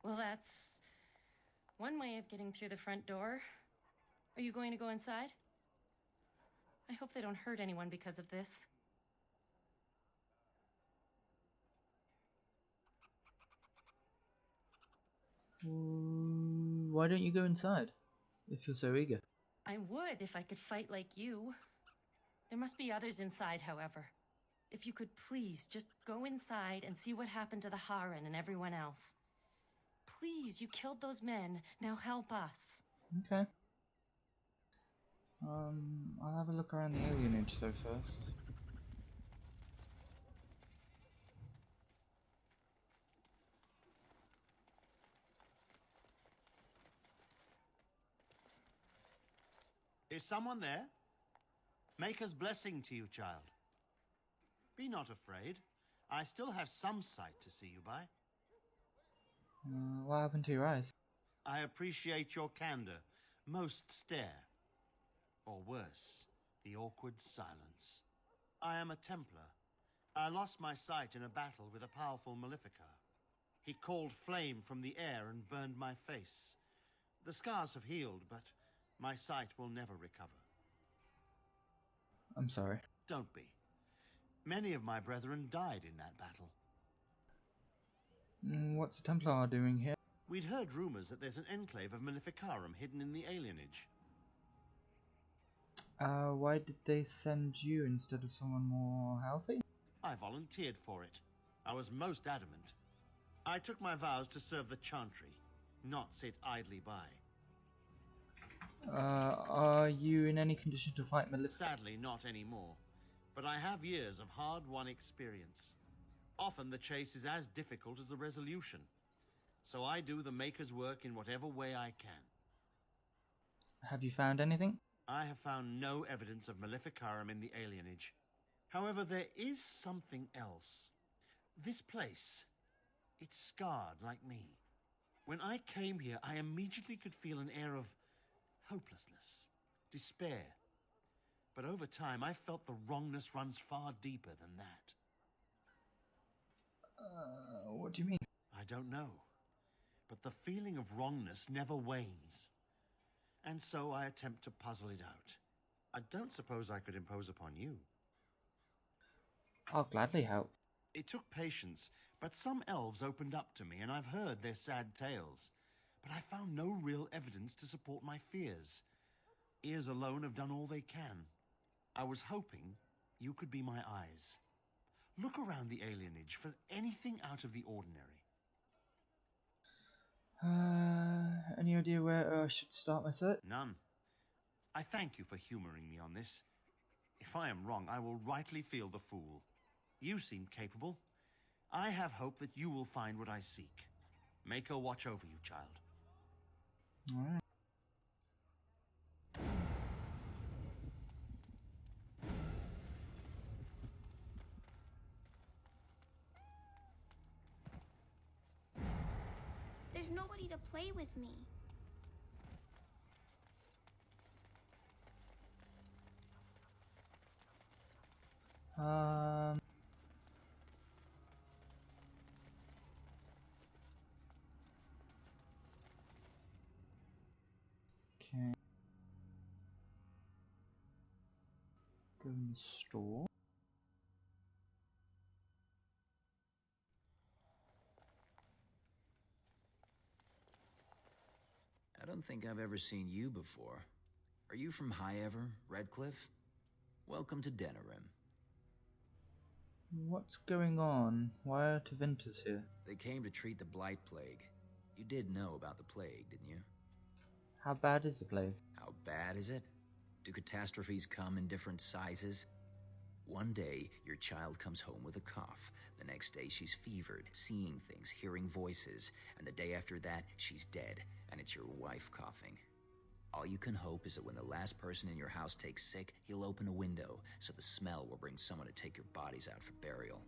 [SPEAKER 24] Well, that's one way of getting through the front door. Are you going to go inside? I hope they don't hurt anyone because of this.
[SPEAKER 1] Why don't you go inside, if you're so eager?
[SPEAKER 24] I would if I could fight like you. There must be others inside, however. If you could please just go inside and see what happened to the Harren and everyone else. Please, you killed those men. Now help us.
[SPEAKER 1] Okay. I'll have a look around the alienage though first.
[SPEAKER 19] Is someone there? Maker's blessing to you, child. Be not afraid. I still have some sight to see you by.
[SPEAKER 1] What happened to your eyes?
[SPEAKER 19] I appreciate your candor. Most stare. Or worse, the awkward silence. I am a Templar. I lost my sight in a battle with a powerful Maleficar. He called flame from the air and burned my face. The scars have healed, but my sight will never recover.
[SPEAKER 1] I'm sorry.
[SPEAKER 19] Don't be. Many of my brethren died in that battle.
[SPEAKER 1] What's a Templar doing here?
[SPEAKER 19] We'd heard rumors that there's an enclave of Maleficarum hidden in the alienage.
[SPEAKER 1] Why did they send you instead of someone more healthy?
[SPEAKER 19] I volunteered for it. I was most adamant. I took my vows to serve the Chantry, not sit idly by.
[SPEAKER 1] Are you in any condition to fight Malefic?
[SPEAKER 19] Sadly, not anymore. but I have years of hard-won experience. Often the chase is as difficult as the resolution. So I do the Maker's work in whatever way I can.
[SPEAKER 1] Have you found anything?
[SPEAKER 19] I have found no evidence of Maleficarum in the alienage. However, there is something else. This place, it's scarred like me. When I came here, I immediately could feel an air of hopelessness, despair. But over time, I felt the wrongness runs far deeper than that.
[SPEAKER 1] What do you mean?
[SPEAKER 19] I don't know. But the feeling of wrongness never wanes. And so I attempt to puzzle it out. I don't suppose I could impose upon you.
[SPEAKER 1] I'll gladly help.
[SPEAKER 19] It took patience, but some elves opened up to me, and I've heard their sad tales. But I found no real evidence to support my fears. Ears alone have done all they can. I was hoping you could be my eyes. Look around the alienage for anything out of the ordinary.
[SPEAKER 1] Any idea where I should start my search?
[SPEAKER 19] None. I thank you for humoring me on this. If I am wrong, I will rightly feel the fool. You seem capable. I have hope that you will find what I seek. Make her watch over you, child.
[SPEAKER 1] All right.
[SPEAKER 5] There's nobody to play with me.
[SPEAKER 1] Okay. Go in the store.
[SPEAKER 20] I don't think I've ever seen you before. Are you from Highever, Redcliffe? Welcome to Denerim.
[SPEAKER 1] What's going on? Why are Tevinters here?
[SPEAKER 20] They came to treat the Blight Plague. You did know about the plague, didn't you?
[SPEAKER 1] How bad is the plague?
[SPEAKER 20] How bad is it? Do catastrophes come in different sizes? One day, your child comes home with a cough. The next day, she's fevered, seeing things, hearing voices. And the day after that, she's dead, and it's your wife coughing. All you can hope is that when the last person in your house takes sick, you'll open a window, so the smell will bring someone to take your bodies out for burial.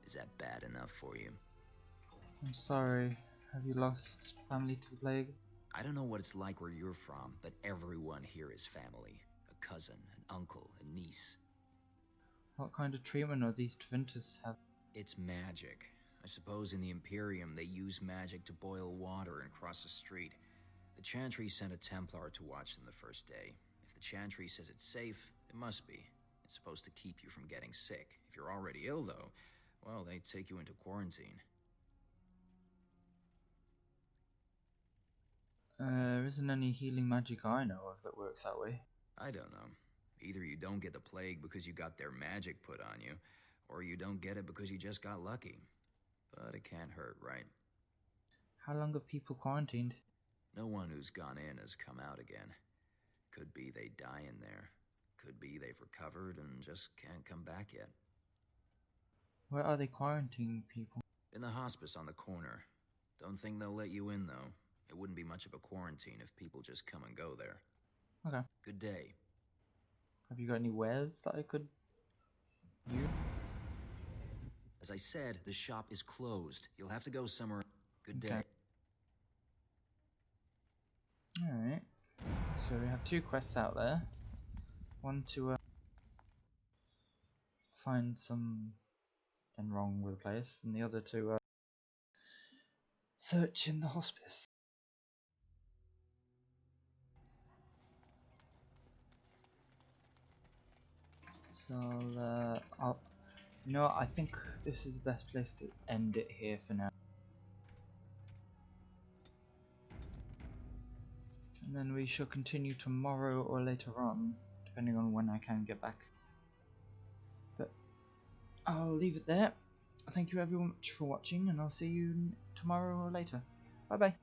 [SPEAKER 20] Is that bad enough for you?
[SPEAKER 1] I'm sorry. Have you lost family to the plague?
[SPEAKER 20] I don't know what it's like where you're from, but everyone here is family. A cousin, an uncle, a niece.
[SPEAKER 1] What kind of treatment are these Tevinters have?
[SPEAKER 20] It's magic. I suppose in the Imperium they use magic to boil water and cross a street. The Chantry sent a Templar to watch them the first day. If the Chantry says it's safe, it must be. It's supposed to keep you from getting sick. If you're already ill, though, well, they take you into quarantine.
[SPEAKER 1] There isn't any healing magic I know of that works that way.
[SPEAKER 20] I don't know. Either you don't get the plague because you got their magic put on you, or you don't get it because you just got lucky. But it can't hurt, right?
[SPEAKER 1] How long are people quarantined?
[SPEAKER 20] No one who's gone in has come out again. Could be they die in there. Could be they've recovered and just can't come back yet.
[SPEAKER 1] Where are they quarantining people?
[SPEAKER 20] In the hospice on the corner. Don't think they'll let you in, though. It wouldn't be much of a quarantine if people just come and go there.
[SPEAKER 1] Okay.
[SPEAKER 20] Good day.
[SPEAKER 1] Have you got any wares that I could use?
[SPEAKER 20] As I said, the shop is closed. You'll have to go somewhere. Good day.
[SPEAKER 1] Okay. Alright. So we have 2 quests out there. One to find something wrong with the place, and the other to search in the hospice. So you know what, I think this is the best place to end it here for now. And then we shall continue tomorrow or later on, depending on when I can get back. But I'll leave it there. Thank you everyone much for watching, and I'll see you tomorrow or later. Bye bye.